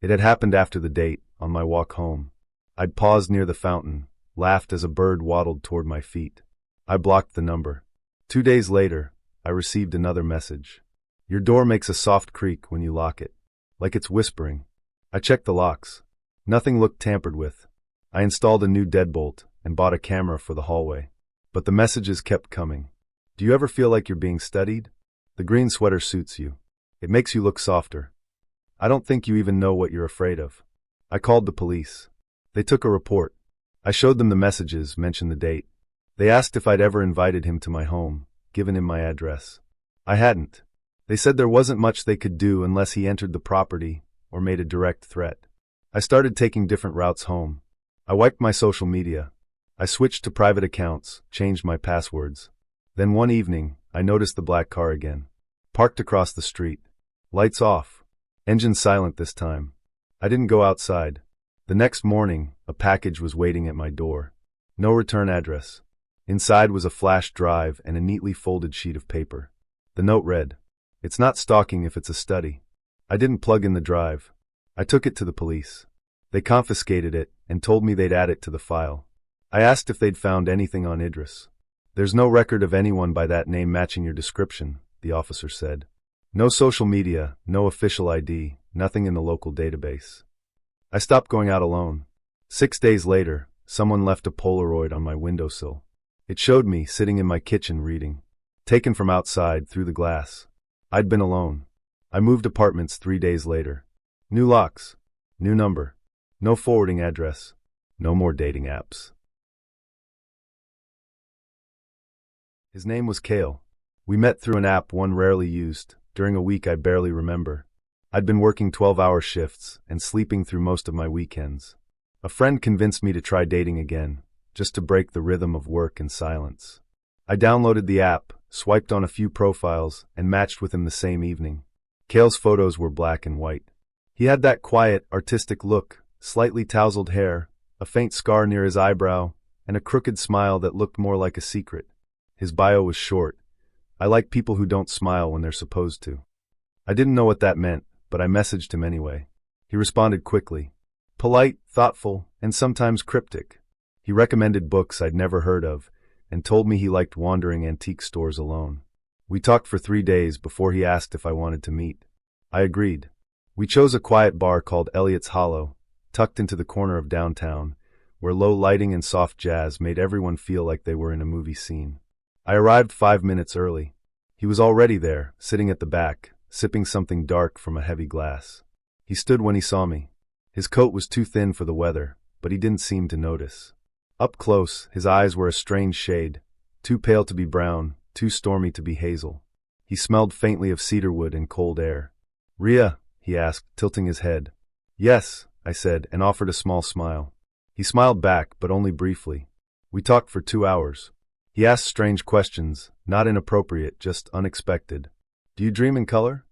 It had happened after the date, on my walk home. I'd paused near the fountain, laughed as a bird waddled toward my feet. I blocked the number. 2 days later, I received another message. "Your door makes a soft creak when you lock it, like it's whispering." I checked the locks. Nothing looked tampered with. I installed a new deadbolt and bought a camera for the hallway. But the messages kept coming. "Do you ever feel like you're being studied? The green sweater suits you. It makes you look softer. I don't think you even know what you're afraid of." I called the police. They took a report. I showed them the messages, mentioned the date. They asked if I'd ever invited him to my home, given him my address. I hadn't. They said there wasn't much they could do unless he entered the property or made a direct threat. I started taking different routes home. I wiped my social media. I switched to private accounts, changed my passwords. Then one evening, I noticed the black car again. Parked across the street. Lights off. Engine silent this time. I didn't go outside. The next morning, a package was waiting at my door. No return address. Inside was a flash drive and a neatly folded sheet of paper. The note read, "It's not stalking if it's a study." I didn't plug in the drive. I took it to the police. They confiscated it and told me they'd add it to the file. I asked if they'd found anything on Idris. "There's no record of anyone by that name matching your description," the officer said. "No social media, no official ID, nothing in the local database." I stopped going out alone. 6 days later, someone left a Polaroid on my windowsill. It showed me sitting in my kitchen reading. Taken from outside through the glass. I'd been alone. I moved apartments 3 days later. New locks. New number. No forwarding address. No more dating apps. His name was Kale. We met through an app one rarely used, during a week I barely remember. I'd been working 12-hour shifts and sleeping through most of my weekends. A friend convinced me to try dating again, just to break the rhythm of work and silence. I downloaded the app, swiped on a few profiles, and matched with him the same evening. Kale's photos were black and white. He had that quiet, artistic look, slightly tousled hair, a faint scar near his eyebrow, and a crooked smile that looked more like a secret. His bio was short. I like people who don't smile when they're supposed to. I didn't know what that meant, but I messaged him anyway. He responded quickly. Polite, thoughtful, and sometimes cryptic. He recommended books I'd never heard of, and told me he liked wandering antique stores alone. We talked for 3 days before he asked if I wanted to meet. I agreed. We chose a quiet bar called Elliot's Hollow, tucked into the corner of downtown, where low lighting and soft jazz made everyone feel like they were in a movie scene. I arrived 5 minutes early. He was already there, sitting at the back, sipping something dark from a heavy glass. He stood when he saw me. His coat was too thin for the weather, but he didn't seem to notice. Up close, his eyes were a strange shade, too pale to be brown, too stormy to be hazel. He smelled faintly of cedarwood and cold air. "Ria?" he asked, tilting his head. "Yes," I said, and offered a small smile. He smiled back, but only briefly. We talked for 2 hours. He asked strange questions, not inappropriate, just unexpected. "Do you dream in color?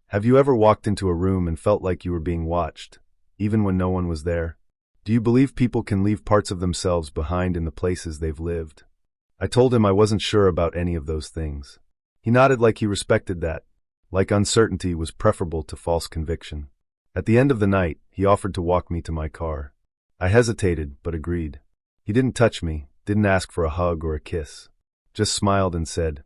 Have you ever walked into a room and felt like you were being watched, even when no one was there? Do you believe people can leave parts of themselves behind in the places they've lived?" I told him I wasn't sure about any of those things. He nodded like he respected that, like uncertainty was preferable to false conviction. At the end of the night, he offered to walk me to my car. I hesitated, but agreed. He didn't touch me, didn't ask for a hug or a kiss. Just smiled and said,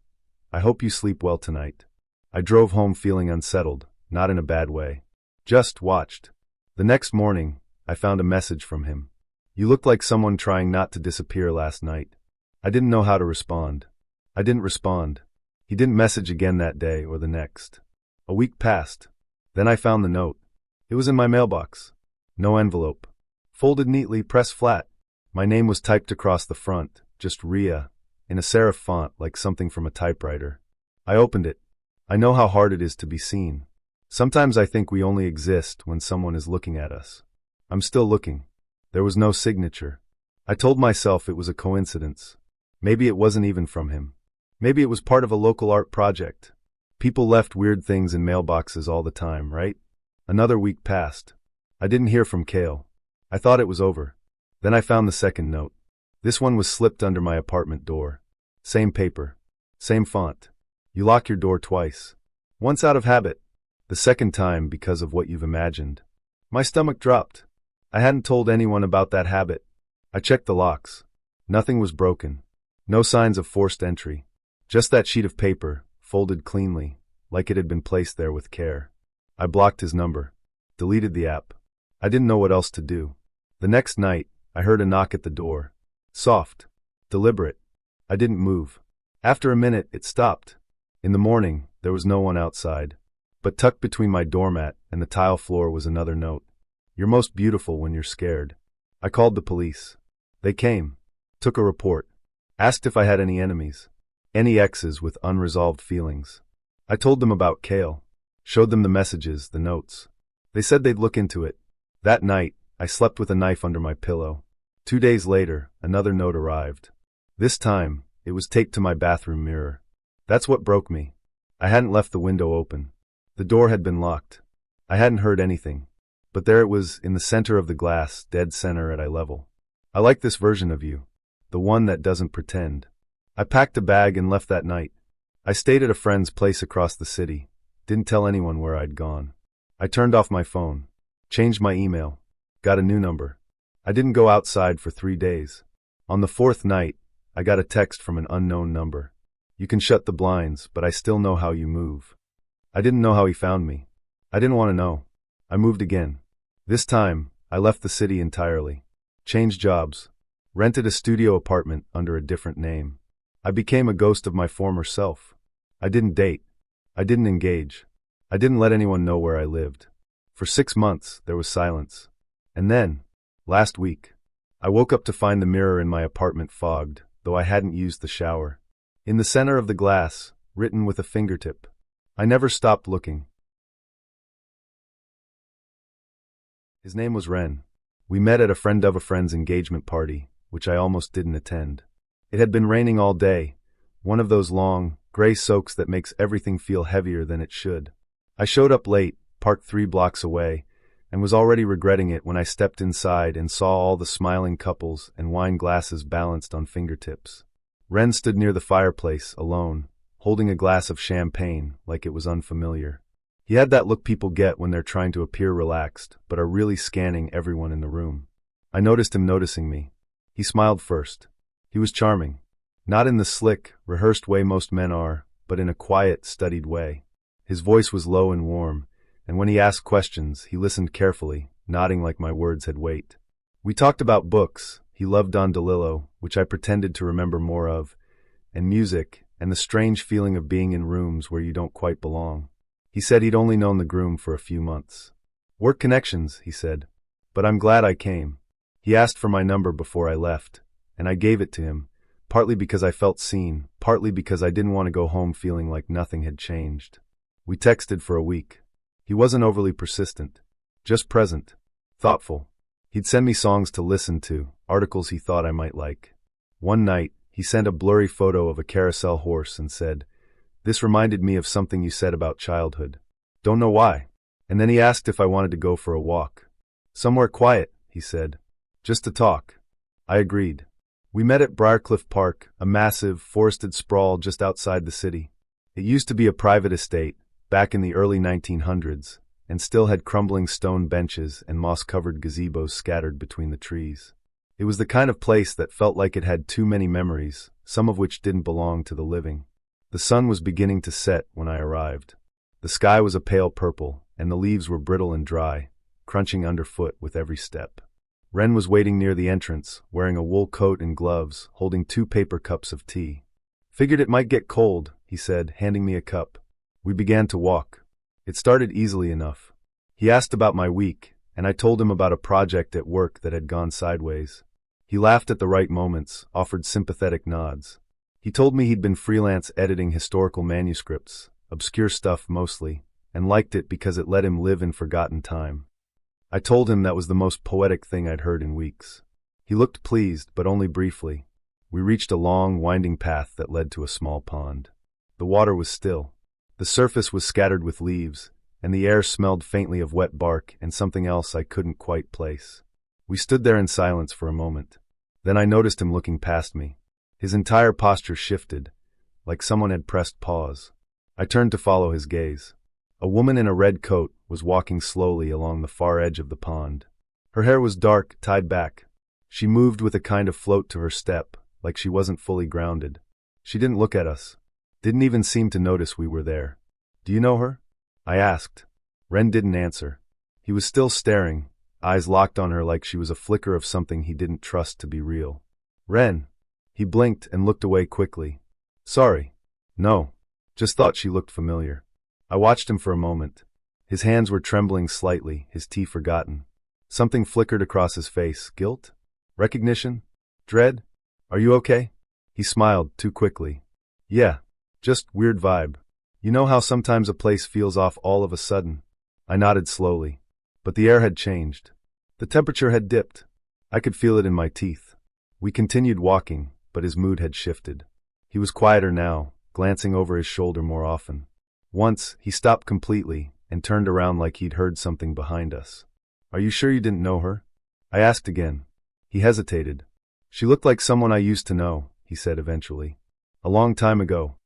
"I hope you sleep well tonight." I drove home feeling unsettled, not in a bad way. Just watched. The next morning, I found a message from him. "You looked like someone trying not to disappear last night." I didn't know how to respond. I didn't respond. He didn't message again that day or the next. A week passed. Then I found the note. It was in my mailbox. No envelope. Folded neatly, pressed flat. My name was typed across the front, just Ria, in a serif font like something from a typewriter. I opened it. I know how hard it is to be seen. Sometimes I think we only exist when someone is looking at us. I'm still looking. There was no signature. I told myself it was a coincidence. Maybe it wasn't even from him. Maybe it was part of a local art project. People left weird things in mailboxes all the time, right? Another week passed. I didn't hear from Kale. I thought it was over. Then I found the second note. This one was slipped under my apartment door. Same paper. Same font. You lock your door twice. Once out of habit. The second time because of what you've imagined. My stomach dropped. I hadn't told anyone about that habit. I checked the locks. Nothing was broken. No signs of forced entry. Just that sheet of paper, folded cleanly, like it had been placed there with care. I blocked his number. Deleted the app. I didn't know what else to do. The next night, I heard a knock at the door. Soft. Deliberate. I didn't move. After a minute, it stopped. In the morning, there was no one outside. But tucked between my doormat and the tile floor was another note. You're most beautiful when you're scared. I called the police. They came. Took a report. Asked if I had any enemies. Any exes with unresolved feelings. I told them about Kale. Showed them the messages, the notes. They said they'd look into it. That night, I slept with a knife under my pillow. 2 days later, another note arrived. This time, it was taped to my bathroom mirror. That's what broke me. I hadn't left the window open. The door had been locked. I hadn't heard anything. But there it was, in the center of the glass, dead center at eye level. I like this version of you. The one that doesn't pretend. I packed a bag and left that night. I stayed at a friend's place across the city. Didn't tell anyone where I'd gone. I turned off my phone. Changed my email. Got a new number. I didn't go outside for 3 days. On the 4th night, I got a text from an unknown number. You can shut the blinds, but I still know how you move. I didn't know how he found me. I didn't want to know. I moved again. This time, I left the city entirely. Changed jobs. Rented a studio apartment under a different name. I became a ghost of my former self. I didn't date. I didn't engage. I didn't let anyone know where I lived. For 6 months, there was silence. And then, last week, I woke up to find the mirror in my apartment fogged, though I hadn't used the shower. In the center of the glass, written with a fingertip. I never stopped looking. His name was Ren. We met at a friend of a friend's engagement party, which I almost didn't attend. It had been raining all day, one of those long, gray soaks that makes everything feel heavier than it should. I showed up late, parked 3 blocks away, and was already regretting it when I stepped inside and saw all the smiling couples and wine glasses balanced on fingertips. Ren stood near the fireplace, alone, holding a glass of champagne like it was unfamiliar. He had that look people get when they're trying to appear relaxed, but are really scanning everyone in the room. I noticed him noticing me. He smiled first. He was charming. Not in the slick, rehearsed way most men are, but in a quiet, studied way. His voice was low and warm, and when he asked questions, he listened carefully, nodding like my words had weight. We talked about books. He loved Don DeLillo, which I pretended to remember more of, and music, and the strange feeling of being in rooms where you don't quite belong. He said he'd only known the groom for a few months. Work connections, he said. But I'm glad I came. He asked for my number before I left, and I gave it to him, partly because I felt seen, partly because I didn't want to go home feeling like nothing had changed. We texted for a week. He wasn't overly persistent, just present, thoughtful. He'd send me songs to listen to, articles he thought I might like. One night, he sent a blurry photo of a carousel horse and said, "This reminded me of something you said about childhood. Don't know why." And then he asked if I wanted to go for a walk. "Somewhere quiet," he said. "Just to talk." I agreed. We met at Briarcliff Park, a massive, forested sprawl just outside the city. It used to be a private estate, back in the early 1900s, and still had crumbling stone benches and moss-covered gazebos scattered between the trees. It was the kind of place that felt like it had too many memories, some of which didn't belong to the living. The sun was beginning to set when I arrived. The sky was a pale purple, and the leaves were brittle and dry, crunching underfoot with every step. Ren was waiting near the entrance, wearing a wool coat and gloves, holding 2 paper cups of tea. "Figured it might get cold," he said, handing me a cup. We began to walk. It started easily enough. He asked about my week, and I told him about a project at work that had gone sideways. He laughed at the right moments, offered sympathetic nods. He told me he'd been freelance editing historical manuscripts, obscure stuff mostly, and liked it because it let him live in forgotten time. I told him that was the most poetic thing I'd heard in weeks. He looked pleased, but only briefly. We reached a long, winding path that led to a small pond. The water was still. The surface was scattered with leaves, and the air smelled faintly of wet bark and something else I couldn't quite place. We stood there in silence for a moment. Then I noticed him looking past me. His entire posture shifted, like someone had pressed pause. I turned to follow his gaze. A woman in a red coat was walking slowly along the far edge of the pond. Her hair was dark, tied back. She moved with a kind of float to her step, like she wasn't fully grounded. She didn't look at us. Didn't even seem to notice we were there. "Do you know her?" I asked. Ren didn't answer. He was still staring, eyes locked on her like she was a flicker of something he didn't trust to be real. "Ren." He blinked and looked away quickly. "Sorry. No. Just thought she looked familiar." I watched him for a moment. His hands were trembling slightly, his tea forgotten. Something flickered across his face. Guilt? Recognition? Dread? "Are you okay?" He smiled, too quickly. "Yeah. Just weird vibe. You know how sometimes a place feels off all of a sudden?" I nodded slowly. But the air had changed. The temperature had dipped. I could feel it in my teeth. We continued walking, but his mood had shifted. He was quieter now, glancing over his shoulder more often. Once, he stopped completely and turned around like he'd heard something behind us. "Are you sure you didn't know her?" I asked again. He hesitated. "She looked like someone I used to know," he said eventually. "A long time ago."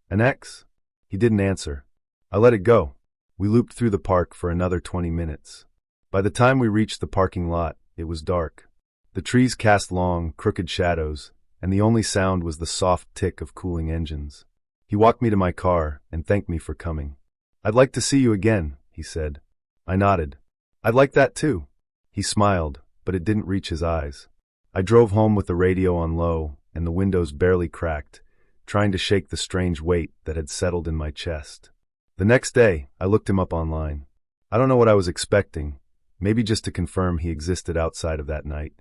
"An ex?" He didn't answer. I let it go. We looped through the park for another 20 minutes. By the time we reached the parking lot, it was dark. The trees cast long, crooked shadows, and the only sound was the soft tick of cooling engines. He walked me to my car and thanked me for coming. "I'd like to see you again," he said. I nodded. "I'd like that too." He smiled, but it didn't reach his eyes. I drove home with the radio on low and the windows barely cracked, trying to shake the strange weight that had settled in my chest. The next day, I looked him up online. I don't know what I was expecting, maybe just to confirm he existed outside of that night.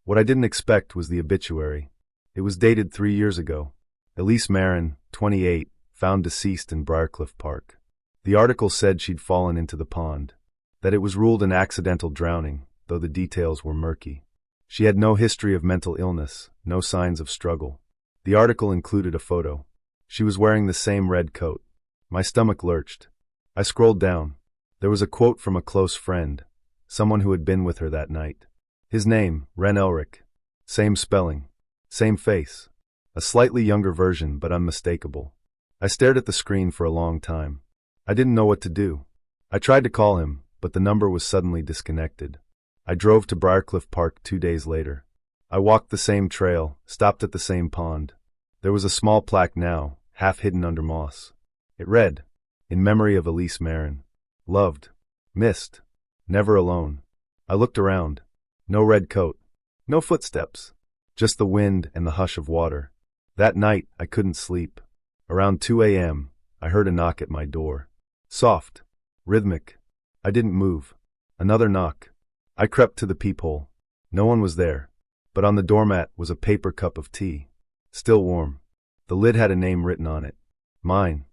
What I didn't expect was the obituary. It was dated 3 years ago. Elise Marin, 28, found deceased in Briarcliff Park. The article said she'd fallen into the pond, that it was ruled an accidental drowning, though the details were murky. She had no history of mental illness, no signs of struggle. The article included a photo. She was wearing the same red coat. My stomach lurched. I scrolled down. There was a quote from a close friend, someone who had been with her that night. His name, Ren Elric. Same spelling. Same face. A slightly younger version, but unmistakable. I stared at the screen for a long time. I didn't know what to do. I tried to call him, but the number was suddenly disconnected. I drove to Briarcliff Park 2 days later. I walked the same trail, stopped at the same pond. There was a small plaque now, half hidden under moss. It read, "In memory of Elise Marin. Loved. Missed. Never alone." I looked around. No red coat. No footsteps. Just the wind and the hush of water. That night, I couldn't sleep. Around 2 a.m., I heard a knock at my door. Soft. Rhythmic. I didn't move. Another knock. I crept to the peephole. No one was there. But on the doormat was a paper cup of tea. Still warm. The lid had a name written on it. Mine.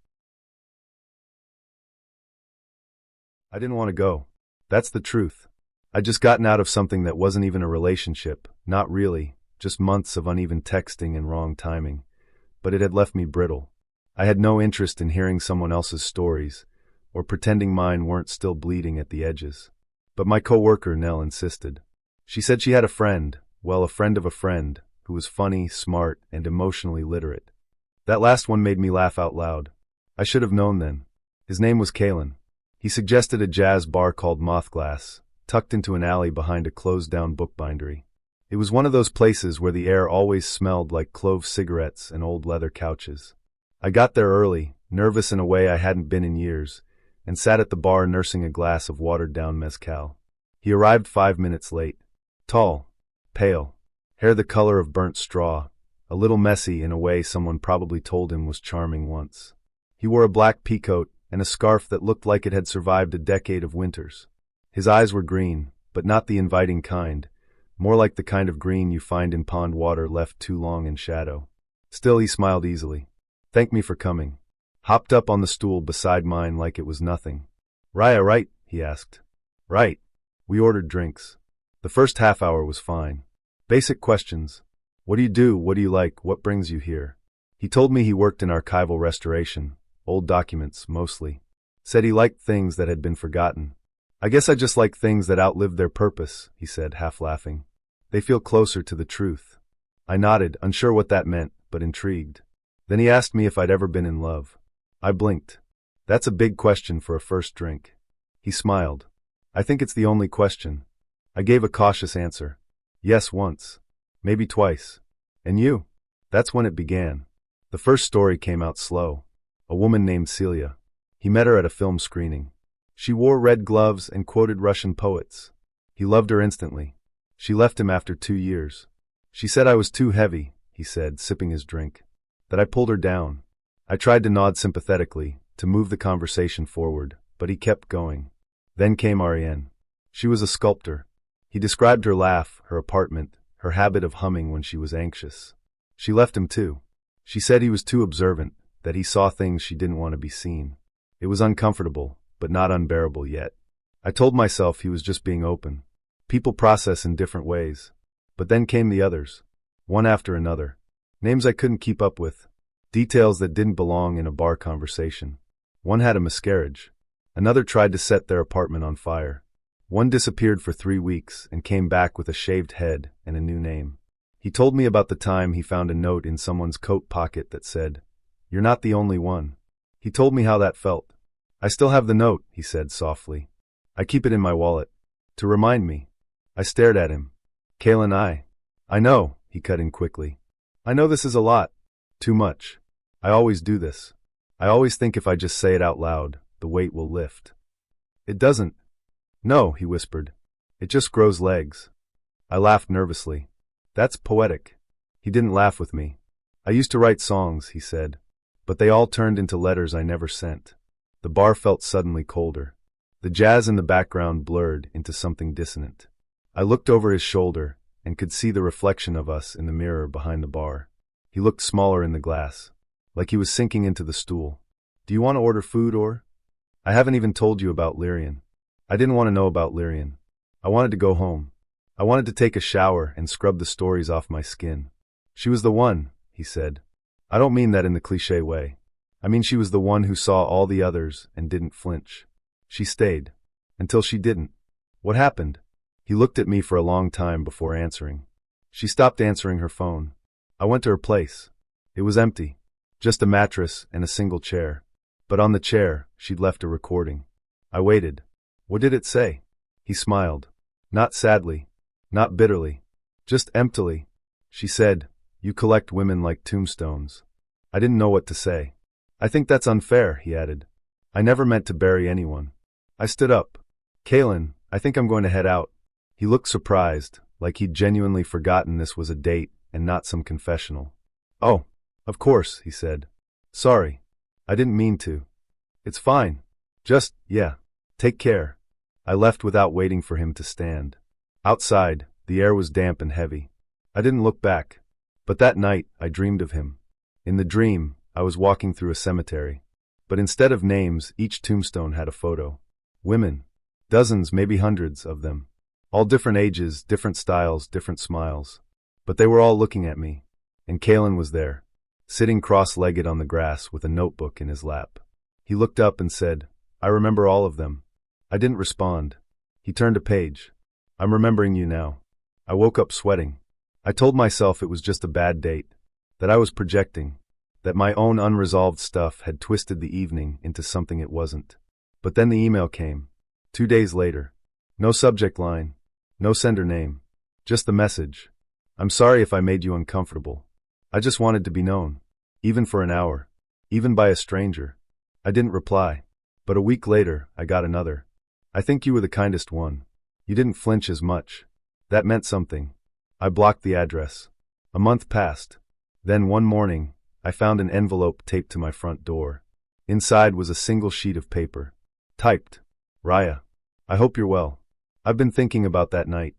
I didn't want to go. That's the truth. I'd just gotten out of something that wasn't even a relationship. Not really. Just months of uneven texting and wrong timing. But it had left me brittle. I had no interest in hearing someone else's stories, or pretending mine weren't still bleeding at the edges. But my coworker, Nell, insisted. She said she had a friend, well, a friend of a friend, who was funny, smart, and emotionally literate. That last one made me laugh out loud. I should have known then. His name was Kalen. He suggested a jazz bar called Mothglass, tucked into an alley behind a closed-down bookbindery. It was one of those places where the air always smelled like clove cigarettes and old leather couches. I got there early, nervous in a way I hadn't been in years, and sat at the bar nursing a glass of watered-down mezcal. He arrived 5 minutes late. Tall, pale, hair the color of burnt straw, a little messy in a way someone probably told him was charming once. He wore a black peacoat and a scarf that looked like it had survived a decade of winters. His eyes were green, but not the inviting kind, more like the kind of green you find in pond water left too long in shadow. Still, he smiled easily. Thanked me for coming. Hopped up on the stool beside mine like it was nothing. Raya, right? He asked. Right. We ordered drinks. The first half hour was fine. Basic questions. What do you do? What do you like? What brings you here? He told me he worked in archival restoration, old documents, mostly. Said he liked things that had been forgotten. I guess I just like things that outlived their purpose, he said, half laughing. They feel closer to the truth. I nodded, unsure what that meant, but intrigued. Then he asked me if I'd ever been in love. I blinked. That's a big question for a first drink. He smiled. I think it's the only question. I gave a cautious answer. Yes, once. Maybe twice. And you? That's when it began. The first story came out slow. A woman named Celia. He met her at a film screening. She wore red gloves and quoted Russian poets. He loved her instantly. She left him after 2 years. She said I was too heavy, he said, sipping his drink. That I pulled her down. I tried to nod sympathetically, to move the conversation forward, but he kept going. Then came Ariane. She was a sculptor. He described her laugh, her apartment, her habit of humming when she was anxious. She left him too. She said he was too observant, that he saw things she didn't want to be seen. It was uncomfortable, but not unbearable yet. I told myself he was just being open. People process in different ways. But then came the others. One after another. Names I couldn't keep up with. Details that didn't belong in a bar conversation. One had a miscarriage. Another tried to set their apartment on fire. One disappeared for 3 weeks and came back with a shaved head and a new name. He told me about the time he found a note in someone's coat pocket that said, "You're not the only one." He told me how that felt. I still have the note, he said softly. I keep it in my wallet. To remind me. I stared at him. Kalen, I know, he cut in quickly. I know this is a lot. Too much. I always do this. I always think if I just say it out loud, the weight will lift. It doesn't. No, he whispered. It just grows legs. I laughed nervously. That's poetic. He didn't laugh with me. I used to write songs, he said, but they all turned into letters I never sent. The bar felt suddenly colder. The jazz in the background blurred into something dissonant. I looked over his shoulder, and could see the reflection of us in the mirror behind the bar. He looked smaller in the glass, like he was sinking into the stool. Do you want to order food or? I haven't even told you about Lyrian. I didn't want to know about Lyrian. I wanted to go home. I wanted to take a shower and scrub the stories off my skin. She was the one, he said. I don't mean that in the cliché way. I mean she was the one who saw all the others and didn't flinch. She stayed. Until she didn't. What happened? He looked at me for a long time before answering. She stopped answering her phone. I went to her place. It was empty. Just a mattress and a single chair. But on the chair, she'd left a recording. I waited. What did it say? He smiled. Not sadly. Not bitterly. Just emptily. She said, "You collect women like tombstones." I didn't know what to say. I think that's unfair, he added. I never meant to bury anyone. I stood up. Kaylin, I think I'm going to head out. He looked surprised, like he'd genuinely forgotten this was a date and not some confessional. Oh, of course, he said. Sorry. I didn't mean to. It's fine. Just, yeah. Take care. I left without waiting for him to stand. Outside, the air was damp and heavy. I didn't look back. But that night, I dreamed of him. In the dream, I was walking through a cemetery. But instead of names, each tombstone had a photo. Women. Dozens, maybe hundreds of them. All different ages, different styles, different smiles. But they were all looking at me. And Kaylin was there, sitting cross-legged on the grass with a notebook in his lap. He looked up and said, I remember all of them. I didn't respond. He turned a page. I'm remembering you now. I woke up sweating. I told myself it was just a bad date, that I was projecting, that my own unresolved stuff had twisted the evening into something it wasn't. But then the email came. 2 days later. No subject line. No sender name. Just the message. I'm sorry if I made you uncomfortable. I just wanted to be known. Even for an hour. Even by a stranger. I didn't reply. But a week later, I got another. I think you were the kindest one. You didn't flinch as much. That meant something. I blocked the address. A month passed. Then one morning, I found an envelope taped to my front door. Inside was a single sheet of paper. Typed. Raya. I hope you're well. I've been thinking about that night.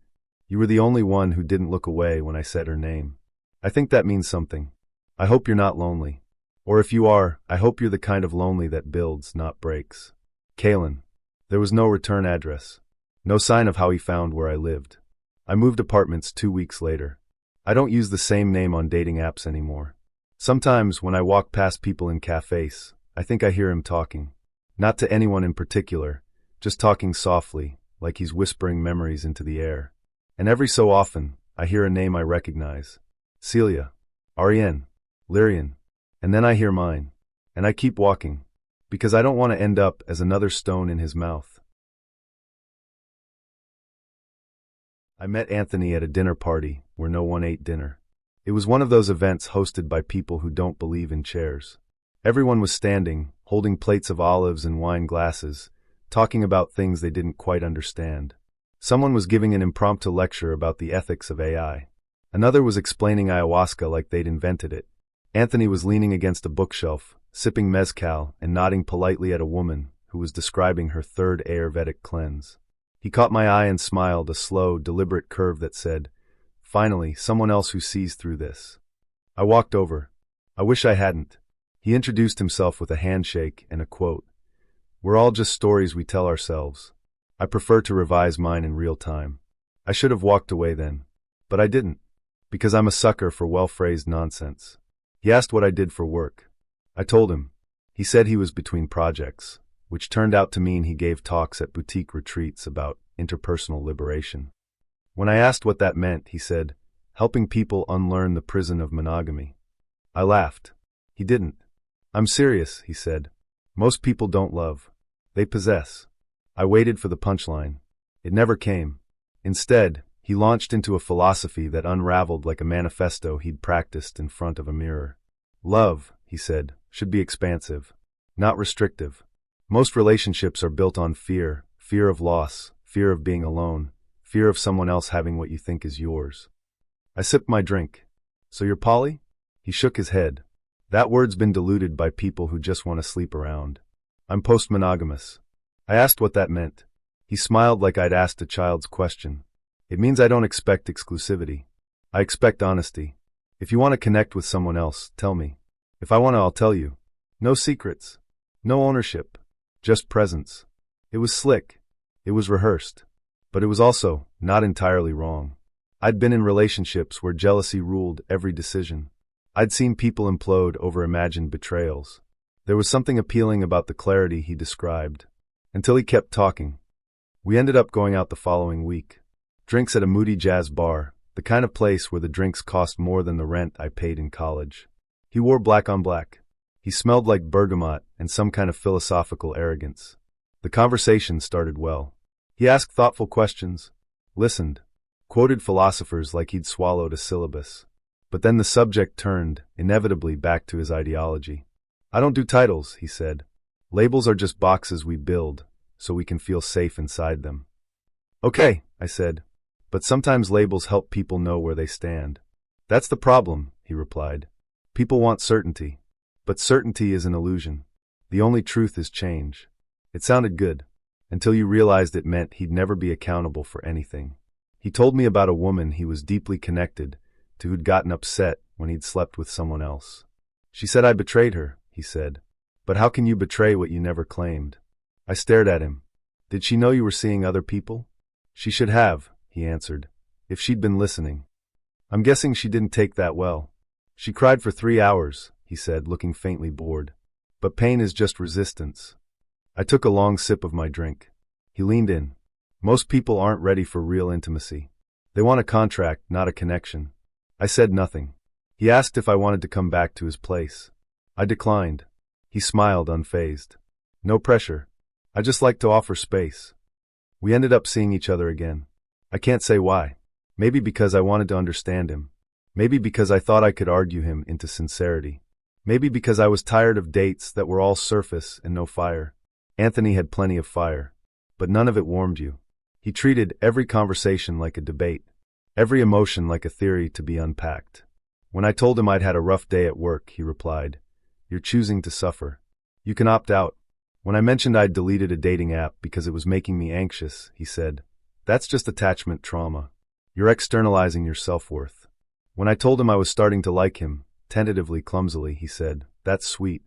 You were the only one who didn't look away when I said her name. I think that means something. I hope you're not lonely. Or if you are, I hope you're the kind of lonely that builds, not breaks. Kaylin. There was no return address. No sign of how he found where I lived. I moved apartments 2 weeks later. I don't use the same name on dating apps anymore. Sometimes when I walk past people in cafes, I think I hear him talking. Not to anyone in particular, just talking softly, like he's whispering memories into the air. And every so often, I hear a name I recognize. Celia. Ariane. Lyrian. And then I hear mine. And I keep walking. Because I don't want to end up as another stone in his mouth. I met Anthony at a dinner party where no one ate dinner. It was one of those events hosted by people who don't believe in chairs. Everyone was standing, holding plates of olives and wine glasses, talking about things they didn't quite understand. Someone was giving an impromptu lecture about the ethics of AI. Another was explaining ayahuasca like they'd invented it. Anthony was leaning against a bookshelf, sipping mezcal and nodding politely at a woman who was describing her third Ayurvedic cleanse. He caught my eye and smiled, a slow, deliberate curve that said, "Finally, someone else who sees through this." I walked over. I wish I hadn't. He introduced himself with a handshake and a quote. "We're all just stories we tell ourselves. I prefer to revise mine in real time." I should have walked away then. But I didn't. Because I'm a sucker for well-phrased nonsense. He asked what I did for work. I told him. He said he was between projects, which turned out to mean he gave talks at boutique retreats about interpersonal liberation. When I asked what that meant, he said, helping people unlearn the prison of monogamy. I laughed. He didn't. I'm serious, he said. Most people don't love. They possess. I waited for the punchline. It never came. Instead, he launched into a philosophy that unraveled like a manifesto he'd practiced in front of a mirror. Love, he said, should be expansive, not restrictive. Most relationships are built on fear, fear of loss, fear of being alone, fear of someone else having what you think is yours. I sipped my drink. So you're poly? He shook his head. That word's been diluted by people who just want to sleep around. I'm post-monogamous. I asked what that meant. He smiled like I'd asked a child's question. It means I don't expect exclusivity. I expect honesty. If you want to connect with someone else, tell me. If I want to, I'll tell you. No secrets. No ownership. Just presence. It was slick. It was rehearsed. But it was also not entirely wrong. I'd been in relationships where jealousy ruled every decision. I'd seen people implode over imagined betrayals. There was something appealing about the clarity he described. Until he kept talking. We ended up going out the following week. Drinks at a moody jazz bar, the kind of place where the drinks cost more than the rent I paid in college. He wore black on black. He smelled like bergamot and some kind of philosophical arrogance. The conversation started well. He asked thoughtful questions, listened, quoted philosophers like he'd swallowed a syllabus. But then the subject turned, inevitably, back to his ideology. I don't do titles, he said. Labels are just boxes we build, so we can feel safe inside them. Okay, I said, but sometimes labels help people know where they stand. That's the problem, he replied. People want certainty. But certainty is an illusion. The only truth is change. It sounded good, until you realized it meant he'd never be accountable for anything. He told me about a woman he was deeply connected to who'd gotten upset when he'd slept with someone else. She said I betrayed her, he said. But how can you betray what you never claimed? I stared at him. Did she know you were seeing other people? She should have, he answered, if she'd been listening. I'm guessing she didn't take that well. She cried for 3 hours, he said, looking faintly bored. But pain is just resistance. I took a long sip of my drink. He leaned in. Most people aren't ready for real intimacy. They want a contract, not a connection. I said nothing. He asked if I wanted to come back to his place. I declined. He smiled, unfazed. No pressure. I just like to offer space. We ended up seeing each other again. I can't say why. Maybe because I wanted to understand him. Maybe because I thought I could argue him into sincerity. Maybe because I was tired of dates that were all surface and no fire. Anthony had plenty of fire, but none of it warmed you. He treated every conversation like a debate, every emotion like a theory to be unpacked. When I told him I'd had a rough day at work, he replied, "You're choosing to suffer. You can opt out." When I mentioned I'd deleted a dating app because it was making me anxious, he said, "That's just attachment trauma. You're externalizing your self-worth." When I told him I was starting to like him, tentatively, clumsily, he said, "That's sweet.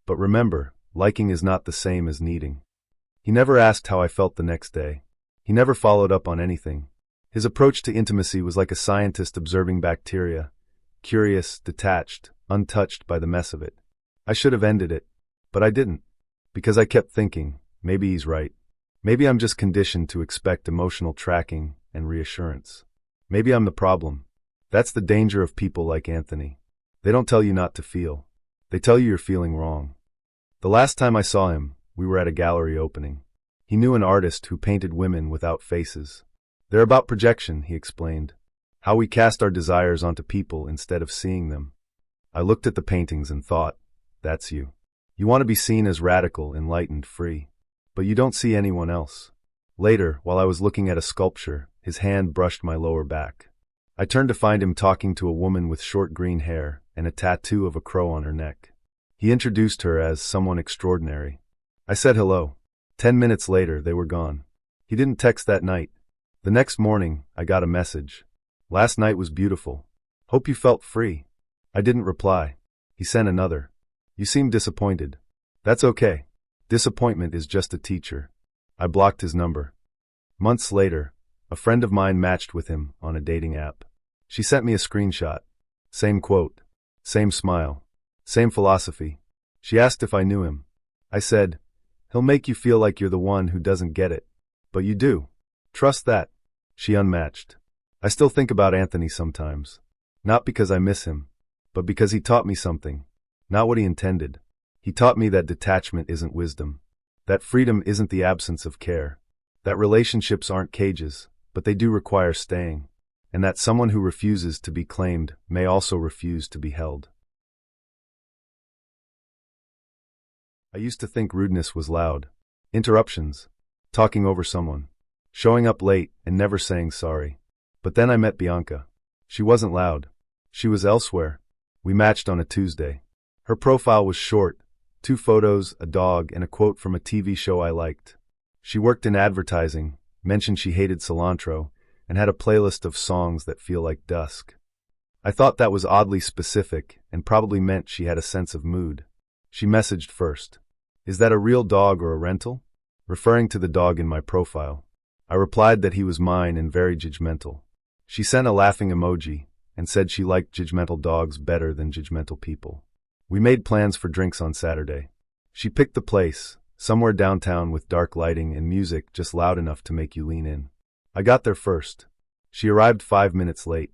But remember, liking is not the same as needing." He never asked how I felt the next day. He never followed up on anything. His approach to intimacy was like a scientist observing bacteria, curious, detached, untouched by the mess of it. I should have ended it, but I didn't. Because I kept thinking, maybe he's right. Maybe I'm just conditioned to expect emotional tracking and reassurance. Maybe I'm the problem. That's the danger of people like Anthony. They don't tell you not to feel. They tell you you're feeling wrong. The last time I saw him, we were at a gallery opening. He knew an artist who painted women without faces. They're about projection, he explained. How we cast our desires onto people instead of seeing them. I looked at the paintings and thought, that's you. You want to be seen as radical, enlightened, free. But you don't see anyone else. Later, while I was looking at a sculpture, his hand brushed my lower back. I turned to find him talking to a woman with short green hair and a tattoo of a crow on her neck. He introduced her as someone extraordinary. I said hello. 10 minutes later, they were gone. He didn't text that night. The next morning, I got a message. "Last night was beautiful. Hope you felt free." I didn't reply. He sent another. "You seem disappointed." That's okay. Disappointment is just a teacher. I blocked his number. Months later, a friend of mine matched with him on a dating app. She sent me a screenshot. Same quote. Same smile. Same philosophy. She asked if I knew him. I said, "He'll make you feel like you're the one who doesn't get it. But you do. Trust that." She unmatched. I still think about Anthony sometimes. Not because I miss him, but because he taught me something. Not what he intended. He taught me that detachment isn't wisdom. That freedom isn't the absence of care. That relationships aren't cages, but they do require staying. And that someone who refuses to be claimed may also refuse to be held. I used to think rudeness was loud. Interruptions. Talking over someone. Showing up late and never saying sorry. But then I met Bianca. She wasn't loud. She was elsewhere. We matched on a Tuesday. Her profile was short. 2 photos, a dog, and a quote from a TV show I liked. She worked in advertising, mentioned she hated cilantro, and had a playlist of songs that feel like dusk. I thought that was oddly specific and probably meant she had a sense of mood. She messaged first. "Is that a real dog or a rental?" referring to the dog in my profile. I replied that he was mine and very judgmental. She sent a laughing emoji and said she liked judgmental dogs better than judgmental people. We made plans for drinks on Saturday. She picked the place, somewhere downtown with dark lighting and music just loud enough to make you lean in. I got there first. She arrived 5 minutes late.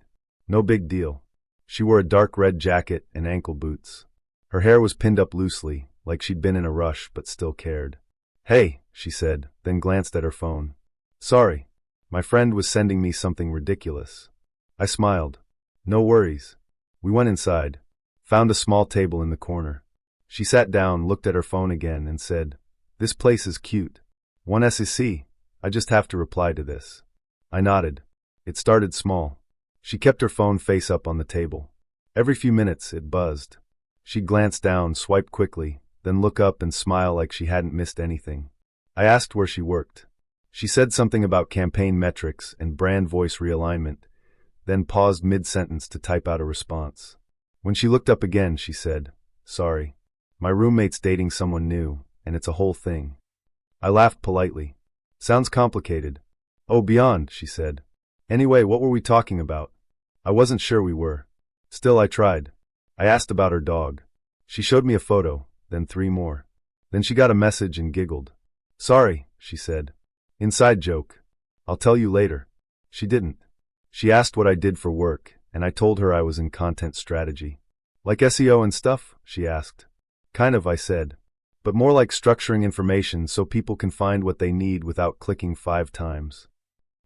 No big deal. She wore a dark red jacket and ankle boots. Her hair was pinned up loosely, like she'd been in a rush but still cared. "Hey," she said, then glanced at her phone. "Sorry. My friend was sending me something ridiculous." I smiled. "No worries." We went inside, found a small table in the corner. She sat down, looked at her phone again, and said, "This place is cute. One SEC. I just have to reply to this." I nodded. It started small. She kept her phone face up on the table. Every few minutes, it buzzed. She'd glance down, swipe quickly, then look up and smile like she hadn't missed anything. I asked where she worked. She said something about campaign metrics and brand voice realignment, then paused mid-sentence to type out a response. When she looked up again, she said, "Sorry. My roommate's dating someone new, and it's a whole thing." I laughed politely. "Sounds complicated." "Oh, beyond," she said. "Anyway, what were we talking about?" I wasn't sure we were. Still, I tried. I asked about her dog. She showed me a photo, then 3 more. Then she got a message and giggled. "Sorry," she said. "Inside joke. I'll tell you later." She didn't. She asked what I did for work, and I told her I was in content strategy. "Like SEO and stuff?" she asked. "Kind of," I said. "But more like structuring information so people can find what they need without clicking 5 times."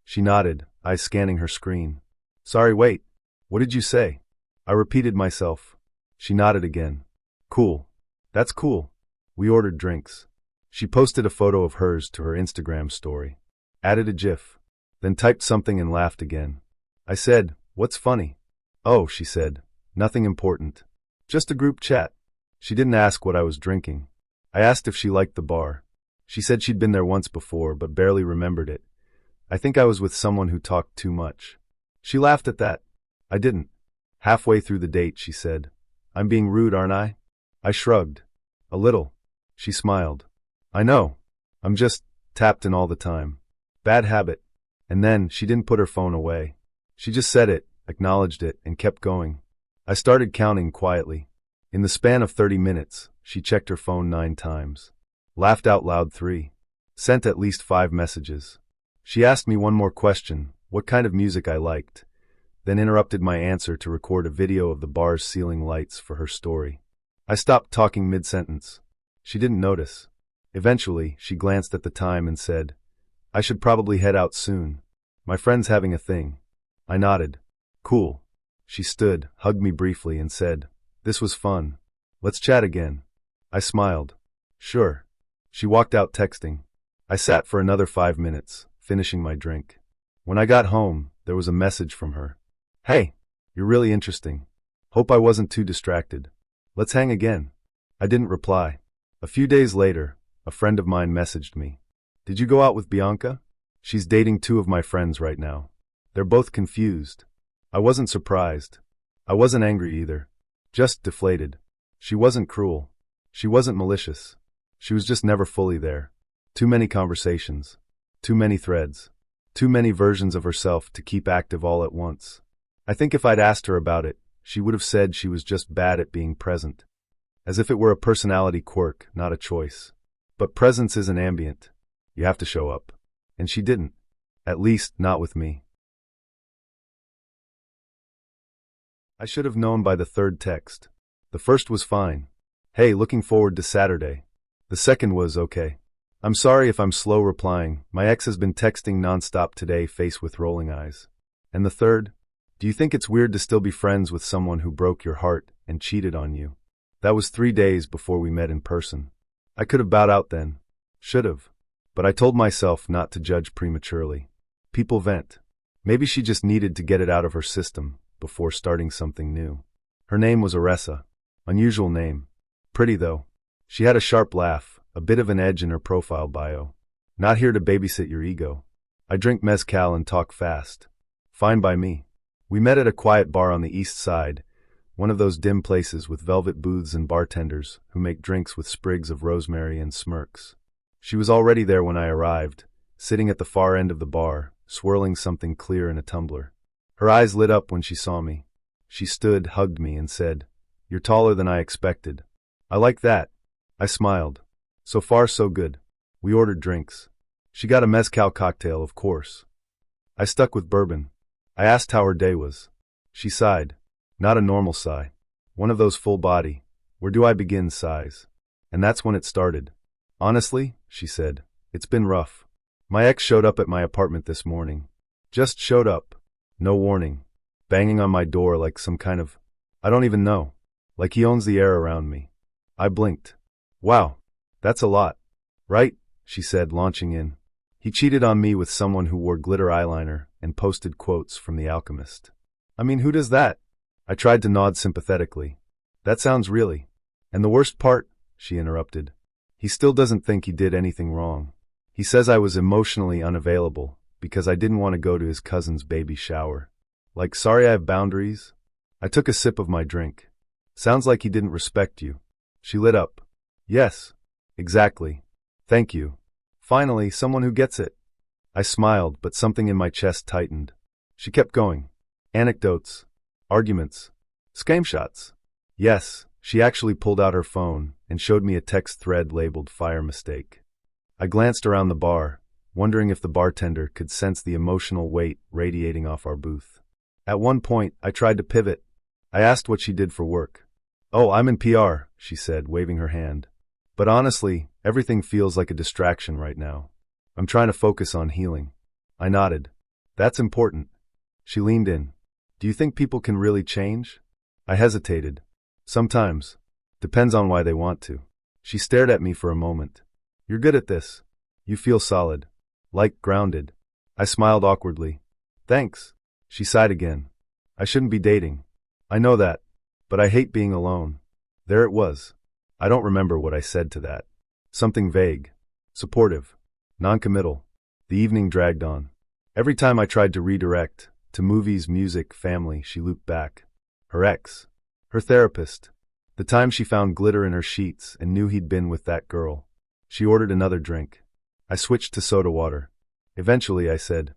She nodded, eyes scanning her screen. "Sorry, wait. What did you say?" I repeated myself. She nodded again. "Cool. That's cool." We ordered drinks. She posted a photo of hers to her Instagram story. Added a GIF. Then typed something and laughed again. I said, "What's funny?" "Oh," she said, "nothing important. Just a group chat." She didn't ask what I was drinking. I asked if she liked the bar. She said she'd been there once before but barely remembered it. I think I was with someone who talked too much. She laughed at that. I didn't. Halfway through the date, she said, "I'm being rude, aren't I?" I shrugged. "A little." She smiled. "I know. I'm just tapped in all the time. Bad habit." And then she didn't put her phone away. She just said it, acknowledged it, and kept going. I started counting quietly. In the span of 30 minutes, she checked her phone 9 times. Laughed out loud 3. Sent at least 5 messages. She asked me one more question, what kind of music I liked, then interrupted my answer to record a video of the bar's ceiling lights for her story. I stopped talking mid-sentence. She didn't notice. Eventually, she glanced at the time and said, "I should probably head out soon. My friend's having a thing." I nodded. "Cool." She stood, hugged me briefly, and said, "This was fun. Let's chat again." I smiled. "Sure." She walked out texting. I sat for another 5 minutes, finishing my drink. When I got home, there was a message from her. "Hey, you're really interesting. Hope I wasn't too distracted. Let's hang again." I didn't reply. A few days later, a friend of mine messaged me. "Did you go out with Bianca? She's dating 2 of my friends right now. They're both confused." I wasn't surprised. I wasn't angry either. Just deflated. She wasn't cruel. She wasn't malicious. She was just never fully there. Too many conversations. Too many threads. Too many versions of herself to keep active all at once. I think if I'd asked her about it, she would have said she was just bad at being present. As if it were a personality quirk, not a choice. But presence isn't ambient. You have to show up. And she didn't. At least, not with me. I should have known by the 3rd text. The first was fine. "Hey, looking forward to Saturday." The second was okay. "I'm sorry if I'm slow replying. My ex has been texting nonstop today, face with rolling eyes." And the third? "Do you think it's weird to still be friends with someone who broke your heart and cheated on you?" That was 3 days before we met in person. I could have bowed out then. Should have. But I told myself not to judge prematurely. People vent. Maybe she just needed to get it out of her system before starting something new. Her name was Aressa. Unusual name. Pretty though. She had a sharp laugh, a bit of an edge in her profile bio. "Not here to babysit your ego. I drink mezcal and talk fast." Fine by me. We met at a quiet bar on the east side, one of those dim places with velvet booths and bartenders who make drinks with sprigs of rosemary and smirks. She was already there when I arrived, sitting at the far end of the bar, swirling something clear in a tumbler. Her eyes lit up when she saw me. She stood, hugged me, and said, "You're taller than I expected." "I like that." I smiled. So far, so good. We ordered drinks. She got a mezcal cocktail, of course. I stuck with bourbon. I asked how her day was. She sighed. Not a normal sigh. One of those full body, where do I begin sighs. And that's when it started. "Honestly," she said, "it's been rough. My ex showed up at my apartment this morning. Just showed up. No warning. Banging on my door like some kind of, I don't even know. Like he owns the air around me." I blinked. "Wow. That's a lot. Right?" she said, launching in. "He cheated on me with someone who wore glitter eyeliner and posted quotes from The Alchemist." "I mean, who does that?" I tried to nod sympathetically. "That sounds really. And the worst part," she interrupted, "he still doesn't think he did anything wrong. He says I was emotionally unavailable because I didn't want to go to his cousin's baby shower. Like, sorry, I have boundaries?" I took a sip of my drink. "Sounds like he didn't respect you." She lit up. "Yes. Exactly. Thank you. Finally, someone who gets it." I smiled, but something in my chest tightened. She kept going. "Anecdotes. Arguments. Scamshots." Yes, she actually pulled out her phone and showed me a text thread labeled "fire mistake." I glanced around the bar, wondering if the bartender could sense the emotional weight radiating off our booth. At one point, I tried to pivot. I asked what she did for work. "Oh, I'm in PR," she said, waving her hand. "But honestly, everything feels like a distraction right now. I'm trying to focus on healing." I nodded. "That's important." She leaned in. "Do you think people can really change?" I hesitated. "Sometimes. Depends on why they want to." She stared at me for a moment. "You're good at this. You feel solid. Like grounded." I smiled awkwardly. "Thanks." She sighed again. "I shouldn't be dating. I know that. But I hate being alone." There it was. I don't remember what I said to that. Something vague. Supportive. Non-committal. The evening dragged on. Every time I tried to redirect, to movies, music, family, she looped back. Her ex. Her therapist. The time she found glitter in her sheets and knew he'd been with that girl. She ordered another drink. I switched to soda water. Eventually, I said,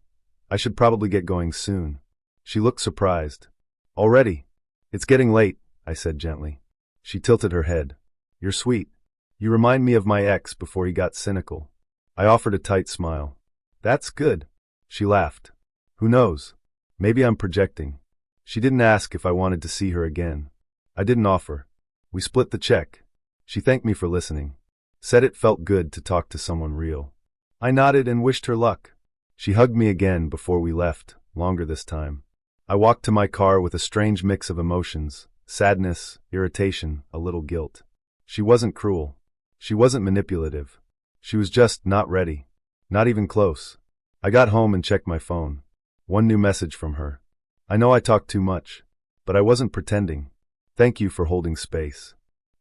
"I should probably get going soon." She looked surprised. "Already?" "It's getting late," I said gently. She tilted her head. "You're sweet. You remind me of my ex before he got cynical." I offered a tight smile. "That's good." She laughed. "Who knows? Maybe I'm projecting." She didn't ask if I wanted to see her again. I didn't offer. We split the check. She thanked me for listening. Said it felt good to talk to someone real. I nodded and wished her luck. She hugged me again before we left, longer this time. I walked to my car with a strange mix of emotions, sadness, irritation, a little guilt. She wasn't cruel. She wasn't manipulative. She was just not ready. Not even close. I got home and checked my phone. One new message from her. "I know I talk too much, but I wasn't pretending. Thank you for holding space."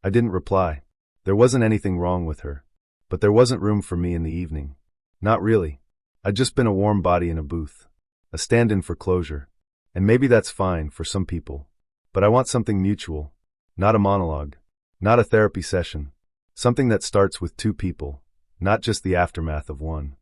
I didn't reply. There wasn't anything wrong with her. But there wasn't room for me in the evening. Not really. I'd just been a warm body in a booth. A stand-in for closure. And maybe that's fine for some people. But I want something mutual. Not a monologue. Not a therapy session. Something that starts with two people, not just the aftermath of one.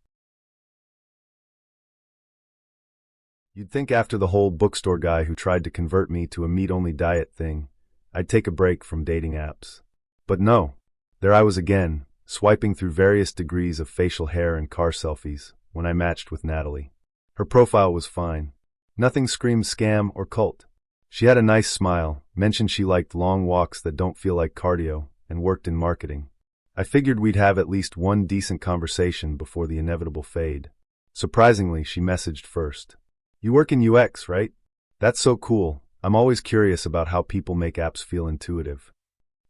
You'd think after the whole bookstore guy who tried to convert me to a meat-only diet thing, I'd take a break from dating apps. But no. There I was again, swiping through various degrees of facial hair and car selfies, when I matched with Natalie. Her profile was fine. Nothing screamed scam or cult. She had a nice smile, mentioned she liked long walks that don't feel like cardio, and worked in marketing. I figured we'd have at least one decent conversation before the inevitable fade. Surprisingly, she messaged first. "You work in UX, right? That's so cool. I'm always curious about how people make apps feel intuitive."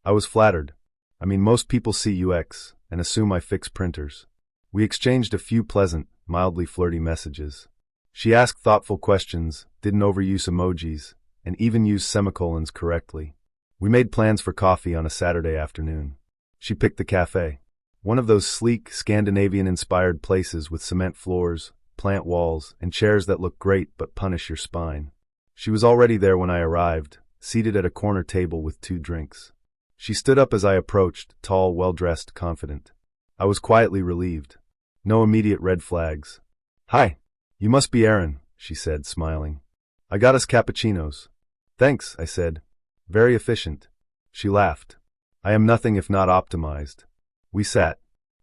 I was flattered. I mean, most people see UX and assume I fix printers. We exchanged a few pleasant, mildly flirty messages. She asked thoughtful questions, didn't overuse emojis, and even used semicolons correctly. We made plans for coffee on a Saturday afternoon. She picked the cafe. One of those sleek, Scandinavian-inspired places with cement floors, plant walls, and chairs that look great but punish your spine. She was already there when I arrived, seated at a corner table with 2 drinks. She stood up as I approached, tall, well-dressed, confident. I was quietly relieved. No immediate red flags. "Hi. You must be Aaron," she said, smiling. "I got us cappuccinos." "Thanks," I said. "Very efficient." She laughed. "I am nothing if not optimized." We sat.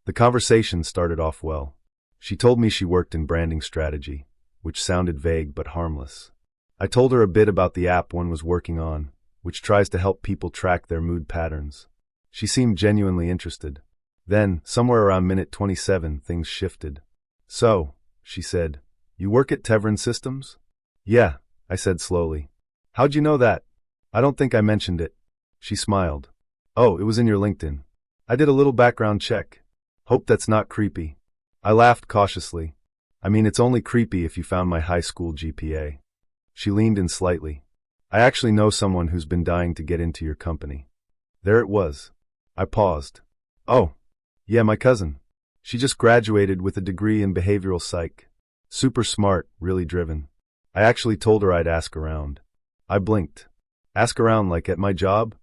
The conversation started off well. She told me she worked in branding strategy, which sounded vague but harmless. I told her a bit about the app one was working on, which tries to help people track their mood patterns. She seemed genuinely interested. Then, somewhere around minute 27, things shifted. "So," she said, "you work at Tevran Systems?" "Yeah," I said slowly. "How'd you know that?" "I don't think I mentioned it." She smiled. "Oh, it was in your LinkedIn. I did a little background check. Hope that's not creepy." I laughed cautiously. "I mean, it's only creepy if you found my high school GPA." She leaned in slightly. "I actually know someone who's been dying to get into your company." There it was. I paused. "Oh, yeah, my cousin. She just graduated with a degree in behavioral psych. Super smart, really driven." I actually told her I'd ask around. I blinked. "Ask around like at my job?"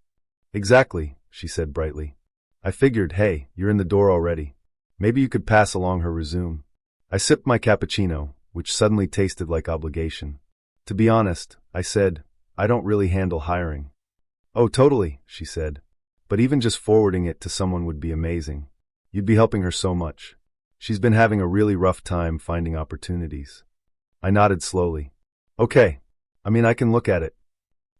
"Exactly," she said brightly. I figured, hey, you're in the door already. Maybe you could pass along her resume. I sipped my cappuccino, which suddenly tasted like obligation. "To be honest," I said, "I don't really handle hiring." "Oh, totally," she said. "But even just forwarding it to someone would be amazing. You'd be helping her so much. She's been having a really rough time finding opportunities." I nodded slowly. "Okay. I mean, I can look at it."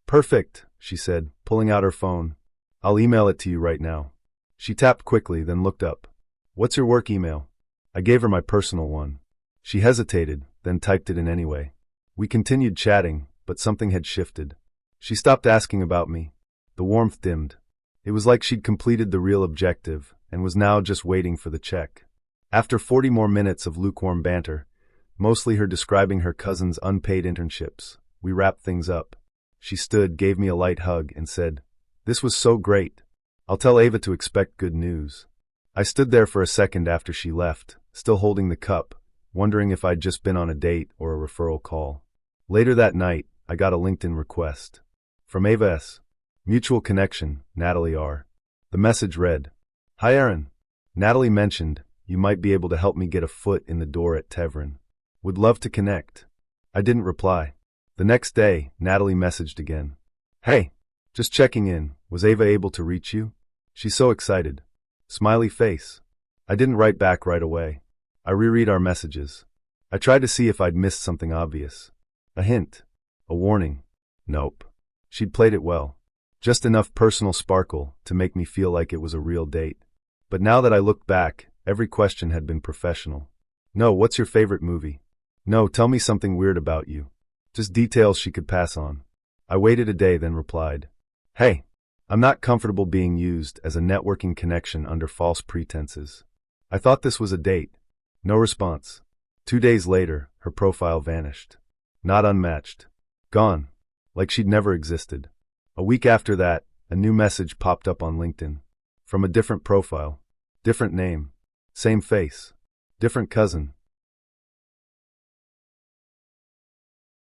"Perfect," she said, pulling out her phone. "I'll email it to you right now." She tapped quickly, then looked up. "What's your work email?" I gave her my personal one. She hesitated, then typed it in anyway. We continued chatting, but something had shifted. She stopped asking about me. The warmth dimmed. It was like she'd completed the real objective and was now just waiting for the check. After 40 more minutes of lukewarm banter, mostly her describing her cousin's unpaid internships, we wrapped things up. She stood, gave me a light hug, and said, "This was so great. I'll tell Ava to expect good news." I stood there for a second after she left, still holding the cup, wondering if I'd just been on a date or a referral call. Later that night, I got a LinkedIn request. From Ava S. Mutual connection, Natalie R. The message read, "Hi Aaron. Natalie mentioned you might be able to help me get a foot in the door at Tevran. Would love to connect." I didn't reply. The next day, Natalie messaged again. "Hey, just checking in. Was Ava able to reach you? She's so excited." Smiley face. I didn't write back right away. I reread our messages. I tried to see if I'd missed something obvious. A hint. A warning. Nope. She'd played it well. Just enough personal sparkle to make me feel like it was a real date. But now that I looked back, every question had been professional. "No, what's your favorite movie?" "No, tell me something weird about you." Just details she could pass on. I waited a day, then replied, "Hey, I'm not comfortable being used as a networking connection under false pretenses. I thought this was a date." No response. 2 days later, her profile vanished. Not unmatched. Gone. Like she'd never existed. A week after that, a new message popped up on LinkedIn. From a different profile. Different name. Same face. Different cousin.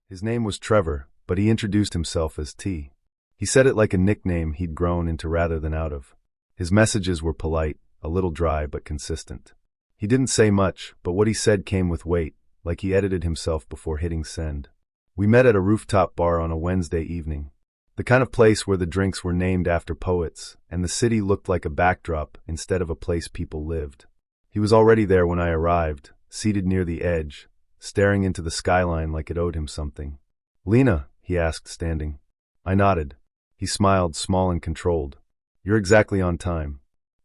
His name was Trevor, but he introduced himself as T. He said it like a nickname he'd grown into rather than out of. His messages were polite, a little dry but consistent. He didn't say much, but what he said came with weight, like he edited himself before hitting send. We met at a rooftop bar on a Wednesday evening. The kind of place where the drinks were named after poets, and the city looked like a backdrop instead of a place people lived. He was already there when I arrived, seated near the edge, staring into the skyline like it owed him something. "Lena?" he asked, standing. I nodded. He smiled, small and controlled. "You're exactly on time."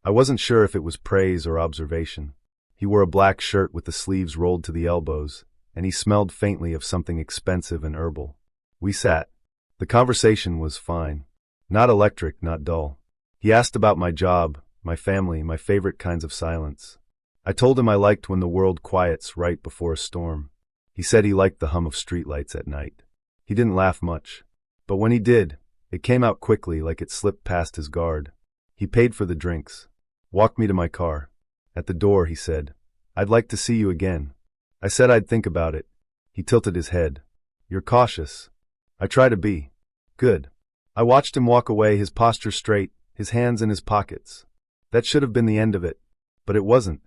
I wasn't sure if it was praise or observation. He wore a black shirt with the sleeves rolled to the elbows, and he smelled faintly of something expensive and herbal. We sat. The conversation was fine. Not electric, not dull. He asked about my job, my family, my favorite kinds of silence. I told him I liked when the world quiets right before a storm. He said he liked the hum of streetlights at night. He didn't laugh much. But when he did, it came out quickly like it slipped past his guard. He paid for the drinks. Walked me to my car. At the door, he said, "I'd like to see you again." I said I'd think about it. He tilted his head. You're cautious. I try to be. Good. I watched him walk away, his posture straight, his hands in his pockets. That should have been the end of it. But it wasn't.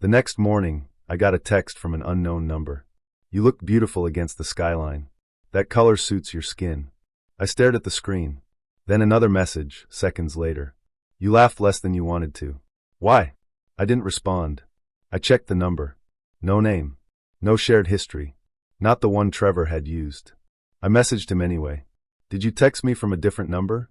The next morning, I got a text from an unknown number. You look beautiful against the skyline. That color suits your skin. I stared at the screen. Then another message, seconds later. You laughed less than you wanted to. Why? I didn't respond. I checked the number. No name. No shared history. Not the one Trevor had used. I messaged him anyway. Did you text me from a different number?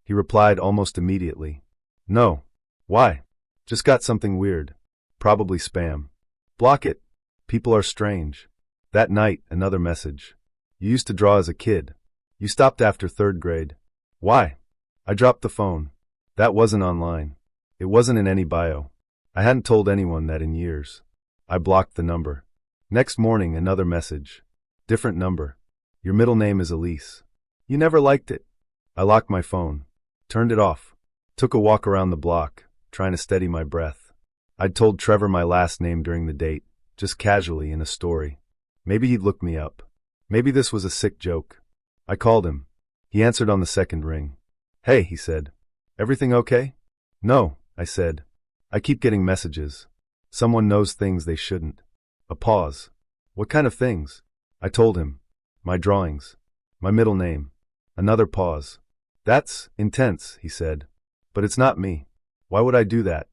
He replied almost immediately. No. Why? Just got something weird. Probably spam. Block it. People are strange. That night, another message. You used to draw as a kid. You stopped after 3rd grade. Why? I dropped the phone. That wasn't online. It wasn't in any bio. I hadn't told anyone that in years. I blocked the number. Next morning, another message. Different number. Your middle name is Elise. You never liked it. I locked my phone. Turned it off. Took a walk around the block, trying to steady my breath. I'd told Trevor my last name during the date, just casually in a story. Maybe he'd look me up. Maybe this was a sick joke. I called him. He answered on the 2nd ring. Hey, he said. Everything okay? No, I said. I keep getting messages. Someone knows things they shouldn't. A pause. What kind of things? I told him. My drawings. My middle name. Another pause. That's intense, he said. But it's not me. Why would I do that?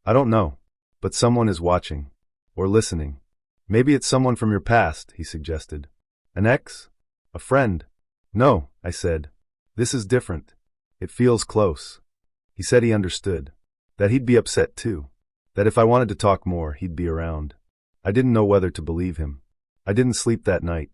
I don't know. But someone is watching. Or listening. Maybe it's someone from your past, he suggested. An ex? A friend? No, I said. This is different. It feels close. He said he understood. That he'd be upset too. That if I wanted to talk more, he'd be around. I didn't know whether to believe him. I didn't sleep that night.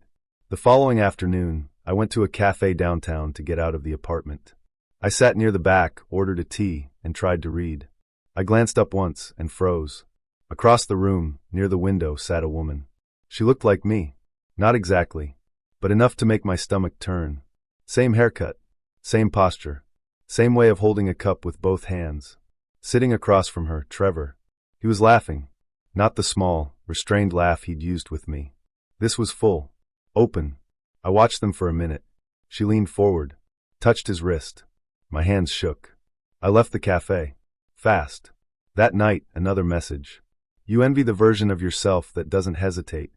The following afternoon, I went to a cafe downtown to get out of the apartment. I sat near the back, ordered a tea, and tried to read. I glanced up once and froze. Across the room, near the window, sat a woman. She looked like me. Not exactly, but enough to make my stomach turn. Same haircut, same posture, same way of holding a cup with both hands. Sitting across from her, Trevor. He was laughing. Not the small, restrained laugh he'd used with me. This was full. Open. I watched them for a minute. She leaned forward, touched his wrist. My hands shook. I left the cafe. Fast. That night, another message. You envy the version of yourself that doesn't hesitate.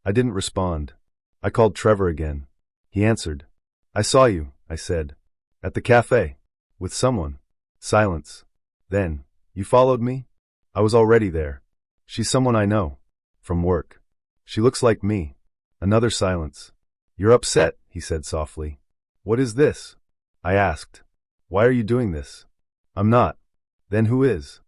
I didn't respond. I called Trevor again. He answered. I saw you, I said. At the cafe. With someone. Silence. Then, you followed me? I was already there. She's someone I know. From work. She looks like me. Another silence. You're upset, he said softly. What is this? I asked. Why are you doing this? I'm not. Then who is?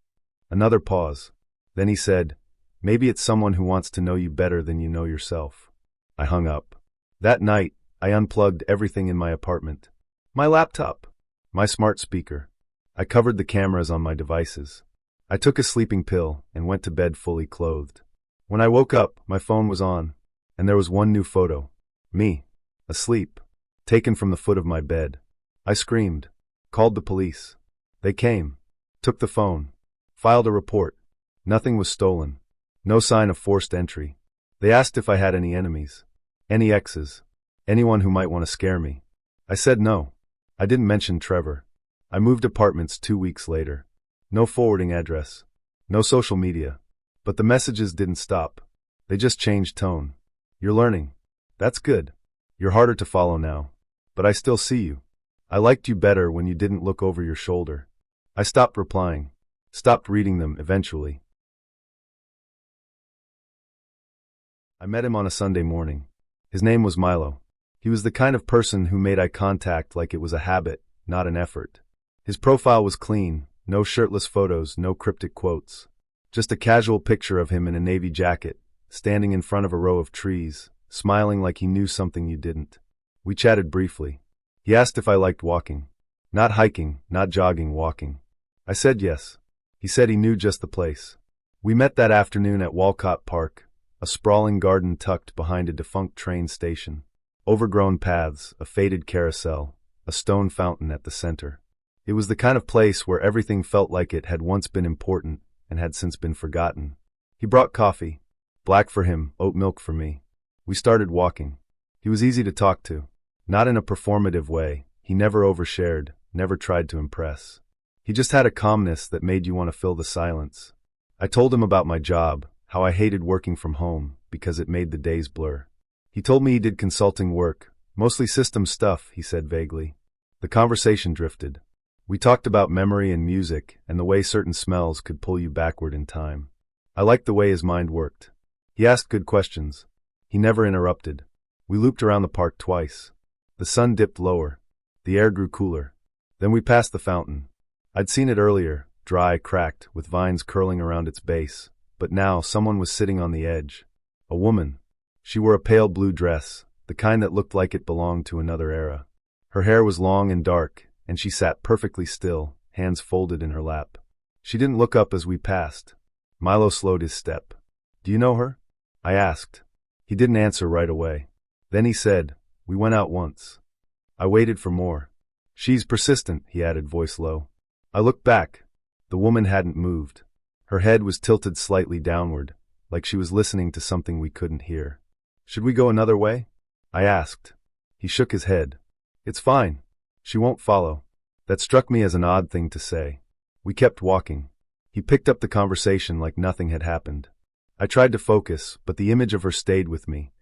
Another pause. Then he said, maybe it's someone who wants to know you better than you know yourself. I hung up. That night, I unplugged everything in my apartment. My laptop. My smart speaker. I covered the cameras on my devices. I took a sleeping pill and went to bed fully clothed. When I woke up, my phone was on, and there was one new photo. Me. Asleep. Taken from the foot of my bed. I screamed. Called the police. They came. Took the phone. Filed a report. Nothing was stolen. No sign of forced entry. They asked if I had any enemies. Any exes. Anyone who might want to scare me. I said no. I didn't mention Trevor. I moved apartments 2 weeks later. No forwarding address. No social media. But the messages didn't stop. They just changed tone. You're learning. That's good. You're harder to follow now. But I still see you. I liked you better when you didn't look over your shoulder. I stopped replying. Stopped reading them eventually. I met him on a Sunday morning. His name was Milo. He was the kind of person who made eye contact like it was a habit, not an effort. His profile was clean, no shirtless photos, no cryptic quotes. Just a casual picture of him in a navy jacket, standing in front of a row of trees, smiling like he knew something you didn't. We chatted briefly. He asked if I liked walking. Not hiking, not jogging, walking. I said yes. He said he knew just the place. We met that afternoon at Walcott Park, a sprawling garden tucked behind a defunct train station. Overgrown paths, a faded carousel, a stone fountain at the center. It was the kind of place where everything felt like it had once been important and had since been forgotten. He brought coffee. Black for him, oat milk for me. We started walking. He was easy to talk to. Not in a performative way. He never overshared, never tried to impress. He just had a calmness that made you want to fill the silence. I told him about my job, how I hated working from home because it made the days blur. He told me he did consulting work, mostly system stuff, he said vaguely. The conversation drifted. We talked about memory and music and the way certain smells could pull you backward in time. I liked the way his mind worked. He asked good questions. He never interrupted. We looped around the park twice. The sun dipped lower. The air grew cooler. Then we passed the fountain. I'd seen it earlier, dry, cracked, with vines curling around its base, but now someone was sitting on the edge. A woman. She wore a pale blue dress, the kind that looked like it belonged to another era. Her hair was long and dark, and she sat perfectly still, hands folded in her lap. She didn't look up as we passed. Milo slowed his step. "Do you know her?" I asked. He didn't answer right away. Then he said, "We went out once." I waited for more. "She's persistent," he added, voice low. I looked back. The woman hadn't moved. Her head was tilted slightly downward, like she was listening to something we couldn't hear. "Should we go another way?" I asked. He shook his head. "It's fine. She won't follow." That struck me as an odd thing to say. We kept walking. He picked up the conversation like nothing had happened. I tried to focus, but the image of her stayed with me.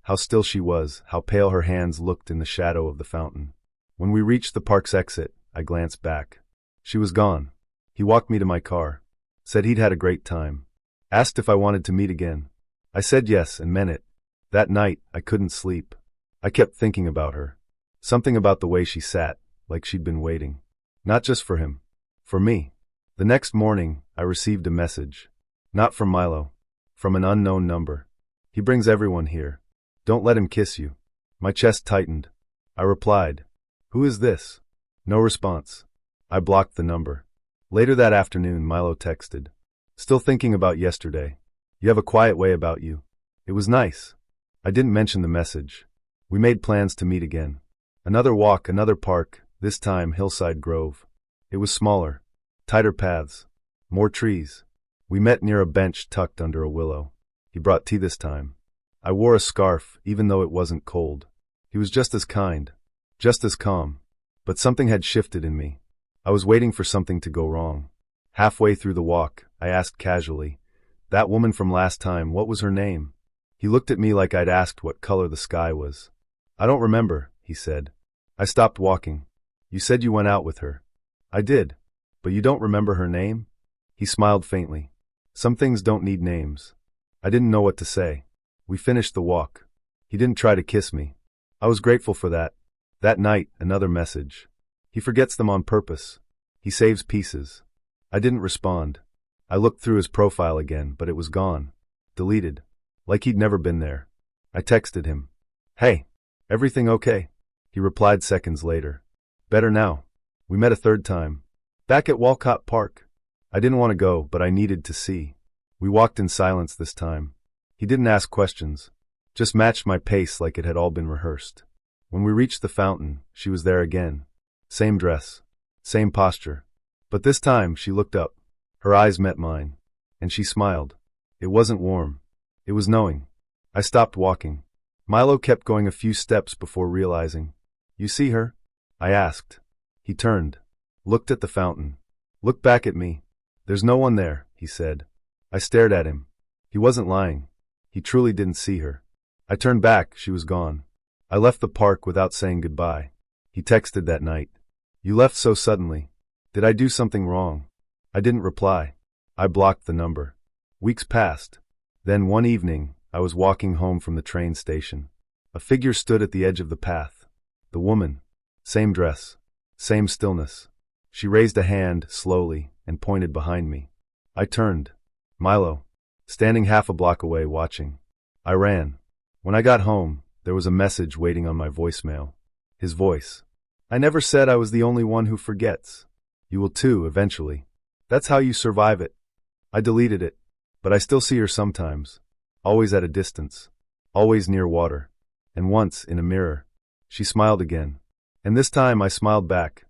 How still she was, how pale her hands looked in the shadow of the fountain. When we reached the park's exit, I glanced back. She was gone. He walked me to my car. Said he'd had a great time. Asked if I wanted to meet again. I said yes and meant it. That night, I couldn't sleep. I kept thinking about her. Something about the way she sat, like she'd been waiting. Not just for him. For me. The next morning, I received a message. Not from Milo. From an unknown number. "He brings everyone here. Don't let him kiss you." My chest tightened. I replied, "Who is this?" No response. I blocked the number. Later that afternoon, Milo texted. "Still thinking about yesterday. You have a quiet way about you." It was nice. I didn't mention the message. We made plans to meet again. Another walk, another park, this time Hillside Grove. It was smaller. Tighter paths. More trees. We met near a bench tucked under a willow. He brought tea this time. I wore a scarf, even though it wasn't cold. He was just as kind. Just as calm. But something had shifted in me. I was waiting for something to go wrong. Halfway through the walk, I asked casually, "That woman from last time, what was her name?" He looked at me like I'd asked what color the sky was. "I don't remember," he said. I stopped walking. "You said you went out with her." "I did. But you don't remember her name?" He smiled faintly. "Some things don't need names." I didn't know what to say. We finished the walk. He didn't try to kiss me. I was grateful for that. That night, another message. He forgets them on purpose. He saves pieces. I didn't respond. I looked through his profile again, but it was gone. Deleted. Like he'd never been there. I texted him. "Hey, everything okay?" He replied seconds later. "Better now." We met a third time. Back at Walcott Park. I didn't want to go, but I needed to see. We walked in silence this time. He didn't ask questions. Just matched my pace like it had all been rehearsed. When we reached the fountain, she was there again. Same dress. Same posture. But this time, she looked up. Her eyes met mine. And she smiled. It wasn't warm. It was knowing. I stopped walking. Milo kept going a few steps before realizing. "You see her?" I asked. He turned. Looked at the fountain. Looked back at me. "There's no one there," he said. I stared at him. He wasn't lying. He truly didn't see her. I turned back, she was gone. I left the park without saying goodbye. He texted that night. "You left so suddenly. Did I do something wrong?" I didn't reply. I blocked the number. Weeks passed. Then one evening, I was walking home from the train station. A figure stood at the edge of the path. The woman. Same dress. Same stillness. She raised a hand, slowly, and pointed behind me. I turned. Milo. Standing half a block away, watching. I ran. When I got home, there was a message waiting on my voicemail. His voice. "I never said I was the only one who forgets. You will too, eventually. That's how you survive it." I deleted it. But I still see her sometimes. Always at a distance. Always near water. And once, in a mirror. She smiled again. And this time I smiled back.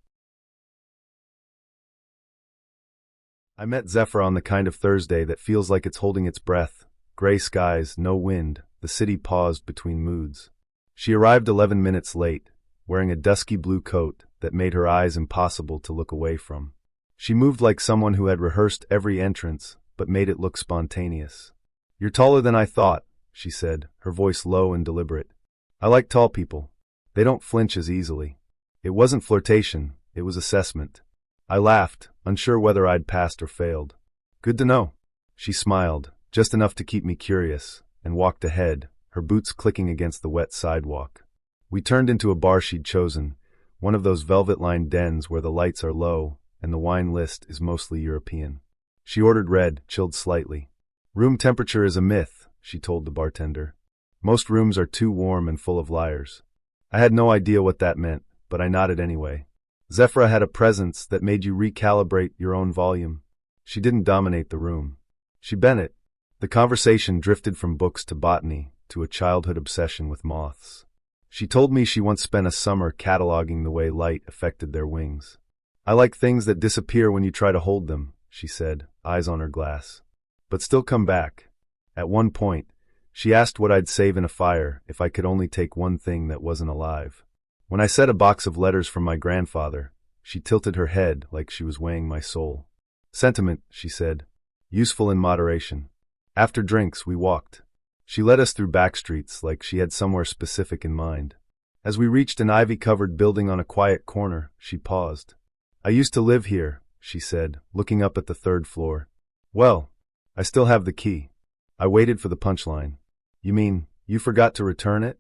I met Zephyr on the kind of Thursday that feels like it's holding its breath, Gray skies, no wind, the city paused between moods. She arrived 11 minutes late, wearing a dusky blue coat that made her eyes impossible to look away from. She moved like someone who had rehearsed every entrance, but made it look spontaneous. "You're taller than I thought," she said, her voice low and deliberate. "I like tall people. They don't flinch as easily." It wasn't flirtation, it was assessment. I laughed, unsure whether I'd passed or failed. "Good to know." She smiled, just enough to keep me curious, and walked ahead, her boots clicking against the wet sidewalk. We turned into a bar she'd chosen, one of those velvet-lined dens where the lights are low and the wine list is mostly European. She ordered red, chilled slightly. "Room temperature is a myth," she told the bartender. "Most rooms are too warm and full of liars." I had no idea what that meant, but I nodded anyway. Zephyra had a presence that made you recalibrate your own volume. She didn't dominate the room. She bent it. The conversation drifted from books to botany, to a childhood obsession with moths. She told me she once spent a summer cataloging the way light affected their wings. "I like things that disappear when you try to hold them," she said, eyes on her glass. "But still come back." At one point, she asked what I'd save in a fire if I could only take one thing that wasn't alive. When I said a box of letters from my grandfather, she tilted her head like she was weighing my soul. "Sentiment," she said. "Useful in moderation." After drinks, we walked. She led us through back streets like she had somewhere specific in mind. As we reached an ivy-covered building on a quiet corner, she paused. "I used to live here," she said, looking up at the third floor. "Well, I still have the key." I waited for the punchline. "You mean, you forgot to return it?"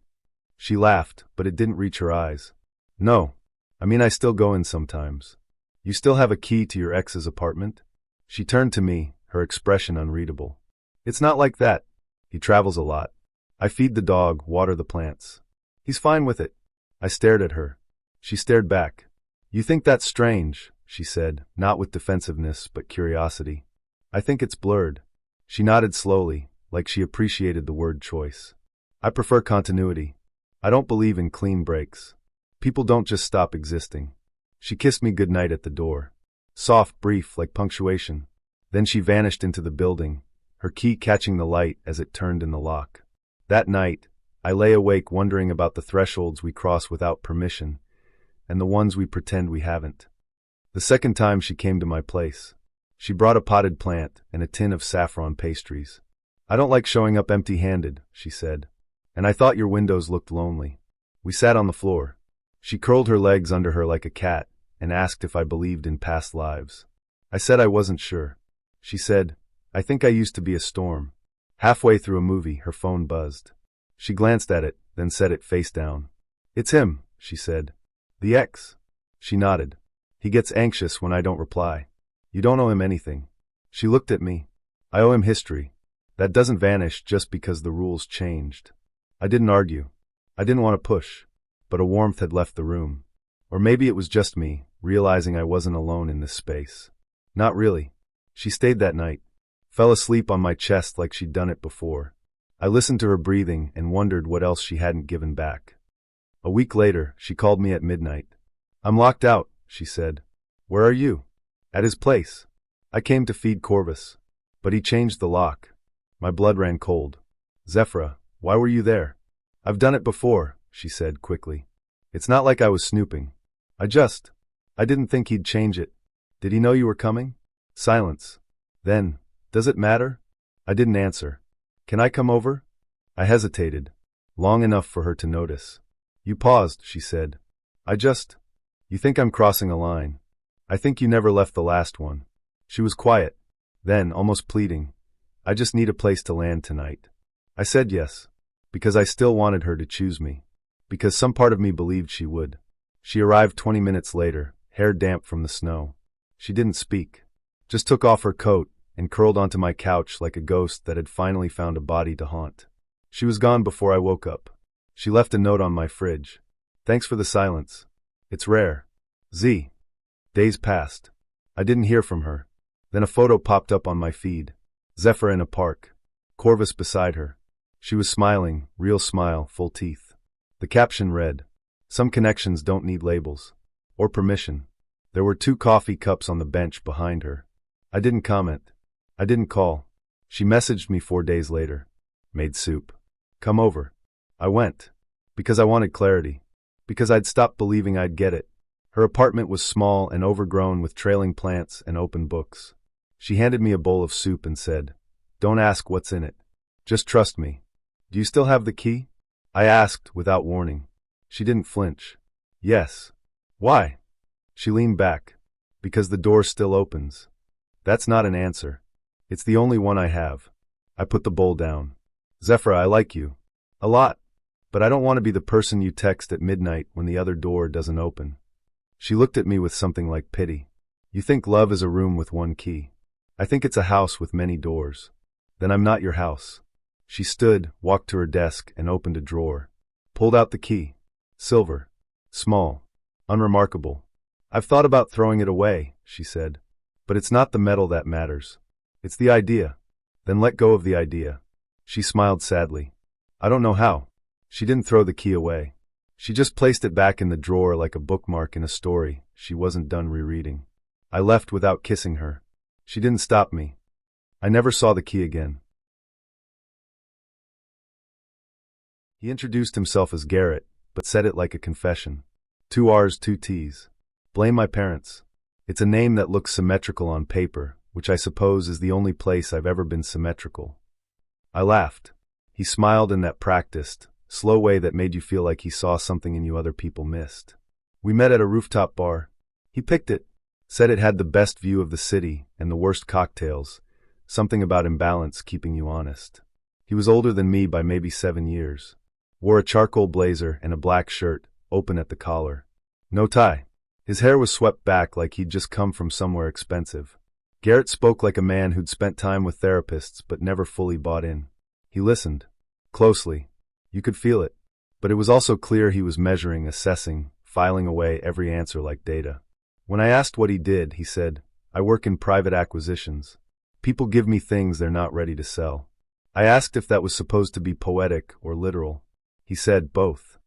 She laughed, but it didn't reach her eyes. "No, I mean I still go in sometimes." "You still have a key to your ex's apartment?" She turned to me, her expression unreadable. "It's not like that. He travels a lot. I feed the dog, water the plants. He's fine with it." I stared at her. She stared back. "You think that's strange," she said, not with defensiveness but curiosity. "I think it's blurred." She nodded slowly, like she appreciated the word choice. "I prefer continuity. I don't believe in clean breaks. People don't just stop existing." She kissed me goodnight at the door. Soft, brief, like punctuation. Then she vanished into the building, her key catching the light as it turned in the lock. That night, I lay awake wondering about the thresholds we cross without permission, and the ones we pretend we haven't. The second time she came to my place, she brought a potted plant and a tin of saffron pastries. "I don't like showing up empty-handed," she said. "And I thought your windows looked lonely." We sat on the floor. She curled her legs under her like a cat and asked if I believed in past lives. I said I wasn't sure. She said, "I think I used to be a storm." Halfway through a movie, her phone buzzed. She glanced at it, then set it face down. "It's him," she said. "The ex." She nodded. "He gets anxious when I don't reply." "You don't owe him anything." She looked at me. "I owe him history. That doesn't vanish just because the rules changed." I didn't argue. I didn't want to push, but a warmth had left the room. Or maybe it was just me, realizing I wasn't alone in this space. Not really. She stayed that night, fell asleep on my chest like she'd done it before. I listened to her breathing and wondered what else she hadn't given back. A week later, she called me at midnight. "I'm locked out," she said. "Where are you?" "At his place. I came to feed Corvus. But he changed the lock." My blood ran cold. "Zephyra, why were you there?" "I've done it before," she said quickly. "It's not like I was snooping. I didn't think he'd change it." "Did he know you were coming?" Silence. Then, "Does it matter?" I didn't answer. "Can I come over?" I hesitated, long enough for her to notice. "You paused," she said. You think I'm crossing a line. I think you never left the last one." She was quiet. Then, almost pleading, "I just need a place to land tonight." I said yes, because I still wanted her to choose me, because some part of me believed she would. She arrived 20 minutes later, hair damp from the snow. She didn't speak, just took off her coat and curled onto my couch like a ghost that had finally found a body to haunt. She was gone before I woke up. She left a note on my fridge. "Thanks for the silence. It's rare. Z." Days passed. I didn't hear from her. Then a photo popped up on my feed. Zephyra in a park. Corvus beside her. She was smiling, real smile, full teeth. The caption read, "Some connections don't need labels. Or permission." There were 2 coffee cups on the bench behind her. I didn't comment. I didn't call. She messaged me 4 days later. Made soup. Come over. I went. Because I wanted clarity. Because I'd stopped believing I'd get it. Her apartment was small and overgrown with trailing plants and open books. She handed me a bowl of soup and said, "Don't ask what's in it. Just trust me. Do you still have the key?" I asked without warning. She didn't flinch. Yes. Why? She leaned back. Because the door still opens. That's not an answer. It's the only one I have. I put the bowl down. Zephyra, I like you. A lot. But I don't want to be the person you text at midnight when the other door doesn't open. She looked at me with something like pity. You think love is a room with one key. I think it's a house with many doors. Then I'm not your house. She stood, walked to her desk, and opened a drawer. Pulled out the key. Silver. Small. Unremarkable. I've thought about throwing it away, she said. But it's not the metal that matters. It's the idea. Then let go of the idea. She smiled sadly. I don't know how. She didn't throw the key away. She just placed it back in the drawer like a bookmark in a story she wasn't done rereading. I left without kissing her. She didn't stop me. I never saw the key again. He introduced himself as Garrett, but said it like a confession. 2 R's, 2 T's. Blame my parents. It's a name that looks symmetrical on paper, which I suppose is the only place I've ever been symmetrical. I laughed. He smiled in that practiced, slow way that made you feel like he saw something in you other people missed. We met at a rooftop bar. He picked it, said it had the best view of the city and the worst cocktails, something about imbalance keeping you honest. He was older than me by maybe 7 years. Wore a charcoal blazer and a black shirt, open at the collar. No tie. His hair was swept back like he'd just come from somewhere expensive. Garrett spoke like a man who'd spent time with therapists but never fully bought in. He listened. Closely. You could feel it. But it was also clear he was measuring, assessing, filing away every answer like data. When I asked what he did, he said, I work in private acquisitions. People give me things they're not ready to sell. I asked if that was supposed to be poetic or literal. He said both.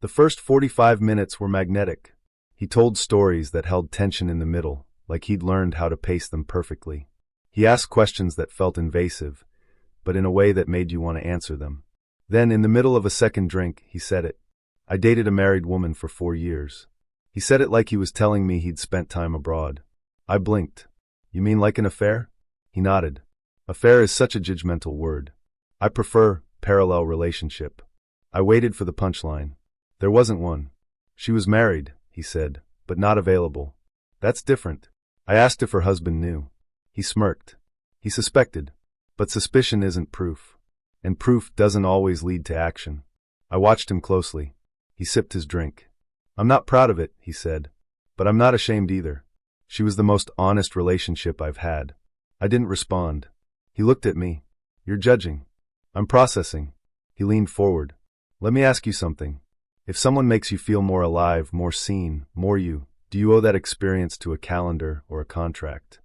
The first 45 minutes were magnetic. He told stories that held tension in the middle, like he'd learned how to pace them perfectly. He asked questions that felt invasive, but in a way that made you want to answer them. Then, in the middle of a second drink, he said it. I dated a married woman for 4 years. He said it like he was telling me he'd spent time abroad. I blinked. You mean like an affair? He nodded. Affair is such a judgmental word. I prefer parallel relationship. I waited for the punchline. There wasn't one. She was married, he said, but not available. That's different. I asked if her husband knew. He smirked. He suspected. But suspicion isn't proof. And proof doesn't always lead to action. I watched him closely. He sipped his drink. I'm not proud of it, he said. But I'm not ashamed either. She was the most honest relationship I've had. I didn't respond. He looked at me. You're judging. I'm processing. He leaned forward. Let me ask you something. If someone makes you feel more alive, more seen, more you, do you owe that experience to a calendar or a contract?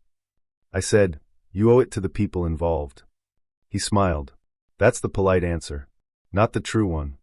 I said, you owe it to the people involved. He smiled. That's the polite answer, not the true one.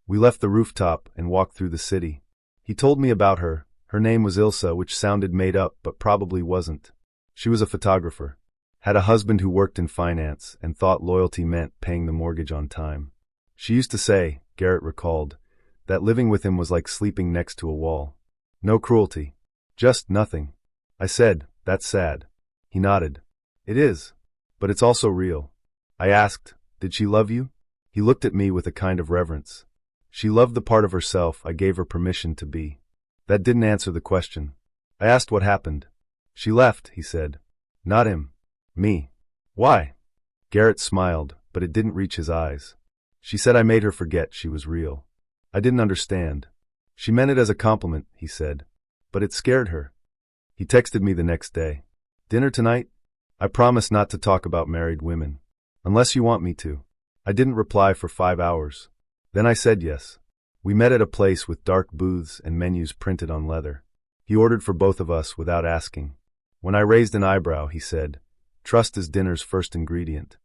We left the rooftop and walked through the city. He told me about her. Her name was Ilsa, which sounded made up but probably wasn't. She was a photographer. Had a husband who worked in finance and thought loyalty meant paying the mortgage on time. She used to say, Garrett recalled, that living with him was like sleeping next to a wall. No cruelty. Just nothing. I said, that's sad. He nodded. It is. But it's also real. I asked, did she love you? He looked at me with a kind of reverence. She loved the part of herself I gave her permission to be. That didn't answer the question. I asked what happened. She left, he said. Not him. Me. Why? Garrett smiled, but it didn't reach his eyes. She said I made her forget she was real. I didn't understand. She meant it as a compliment, he said. But it scared her. He texted me the next day. Dinner tonight? I promise not to talk about married women. Unless you want me to. I didn't reply for 5 hours. Then I said yes. We met at a place with dark booths and menus printed on leather. He ordered for both of us without asking. When I raised an eyebrow, he said, trust is dinner's first ingredient.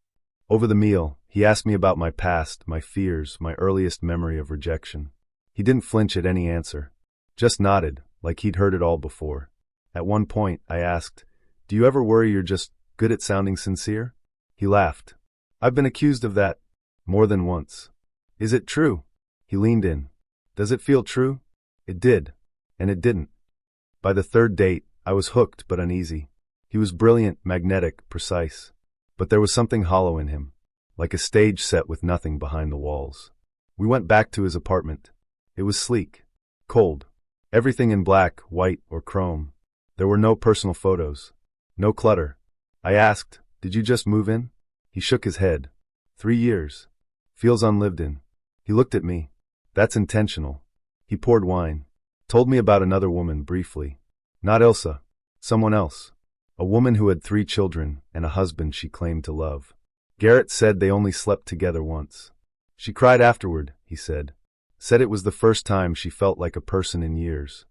Over the meal, he asked me about my past, my fears, my earliest memory of rejection. He didn't flinch at any answer. Just nodded, like he'd heard it all before. At one point, I asked, do you ever worry you're just good at sounding sincere? He laughed. I've been accused of that. More than once. Is it true? He leaned in. Does it feel true? It did. And it didn't. By the third date, I was hooked but uneasy. He was brilliant, magnetic, precise. But there was something hollow in him, like a stage set with nothing behind the walls. We went back to his apartment. It was sleek, cold, everything in black, white, or chrome. There were no personal photos, no clutter. I asked, did you just move in? He shook his head. 3 years. Feels unlived in. He looked at me. That's intentional. He poured wine. Told me about another woman briefly. Not Ilsa. Someone else. A woman who had 3 children and a husband she claimed to love. Garrett said they only slept together once. She cried afterward, he said. Said it was the first time she felt like a person in years.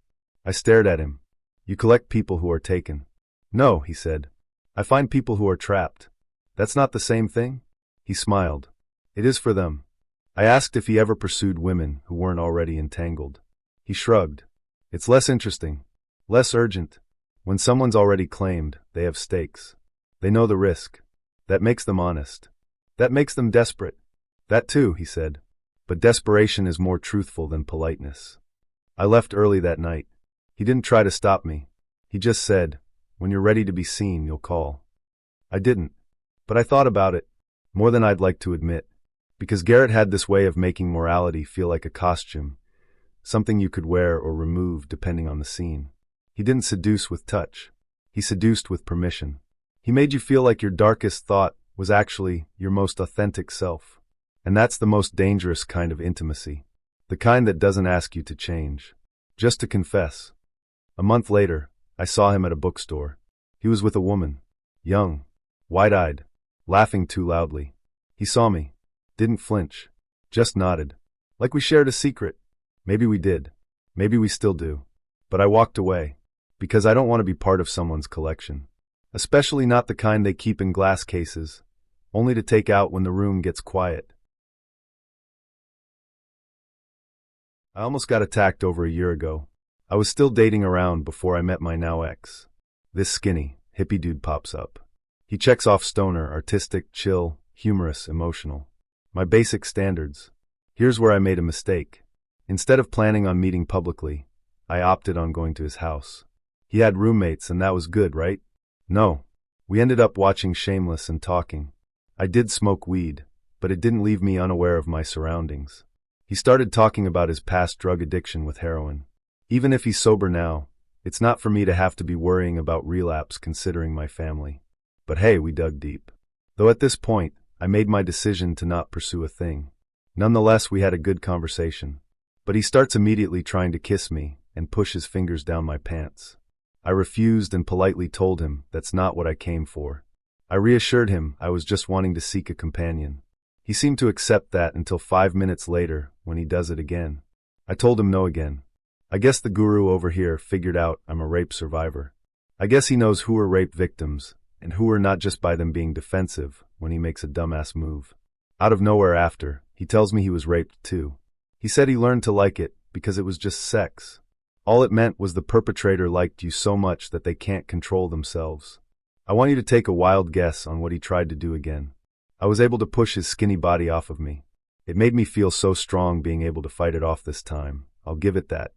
I stared at him. You collect people who are taken. No, he said. I find people who are trapped. That's not the same thing? He smiled. It is for them. I asked if he ever pursued women who weren't already entangled. He shrugged. It's less interesting. Less urgent. When someone's already claimed, they have stakes. They know the risk. That makes them honest. That makes them desperate. That too, he said. But desperation is more truthful than politeness. I left early that night. He didn't try to stop me. He just said, when you're ready to be seen, you'll call. I didn't. But I thought about it. More than I'd like to admit. Because Garrett had this way of making morality feel like a costume. Something you could wear or remove depending on the scene. He didn't seduce with touch. He seduced with permission. He made you feel like your darkest thought was actually your most authentic self. And that's the most dangerous kind of intimacy. The kind that doesn't ask you to change. Just to confess. A month later, I saw him at a bookstore. He was with a woman. Young. Wide-eyed. Laughing too loudly. He saw me. Didn't flinch. Just nodded. Like we shared a secret. Maybe we did. Maybe we still do. But I walked away. Because I don't want to be part of someone's collection. Especially not the kind they keep in glass cases. Only to take out when the room gets quiet. I almost got attacked over a year ago. I was still dating around before I met my now ex. This skinny, hippie dude pops up. He checks off stoner, artistic, chill, humorous, emotional. My basic standards. Here's where I made a mistake. Instead of planning on meeting publicly, I opted on going to his house. He had roommates and that was good, right? No. We ended up watching Shameless and talking. I did smoke weed, but it didn't leave me unaware of my surroundings. He started talking about his past drug addiction with heroin. Even if he's sober now, it's not for me to have to be worrying about relapse considering my family. But hey, we dug deep. Though at this point, I made my decision to not pursue a thing. Nonetheless, we had a good conversation. But he starts immediately trying to kiss me and push his fingers down my pants. I refused and politely told him that's not what I came for. I reassured him I was just wanting to seek a companion. He seemed to accept that until 5 minutes later when he does it again. I told him no again. I guess the guru over here figured out I'm a rape survivor. I guess he knows who are rape victims and who are not just by them being defensive when he makes a dumbass move. Out of nowhere after, he tells me he was raped too. He said he learned to like it because it was just sex. All it meant was the perpetrator liked you so much that they can't control themselves. I want you to take a wild guess on what he tried to do again. I was able to push his skinny body off of me. It made me feel so strong being able to fight it off this time. I'll give it that.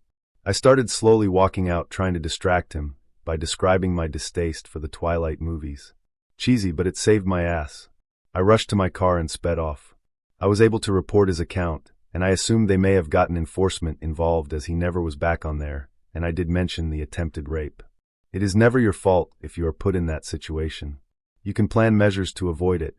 I started slowly walking out trying to distract him by describing my distaste for the Twilight movies. Cheesy, but it saved my ass. I rushed to my car and sped off. I was able to report his account, and I assumed they may have gotten enforcement involved as he never was back on there, and I did mention the attempted rape. It is never your fault if you are put in that situation. You can plan measures to avoid it,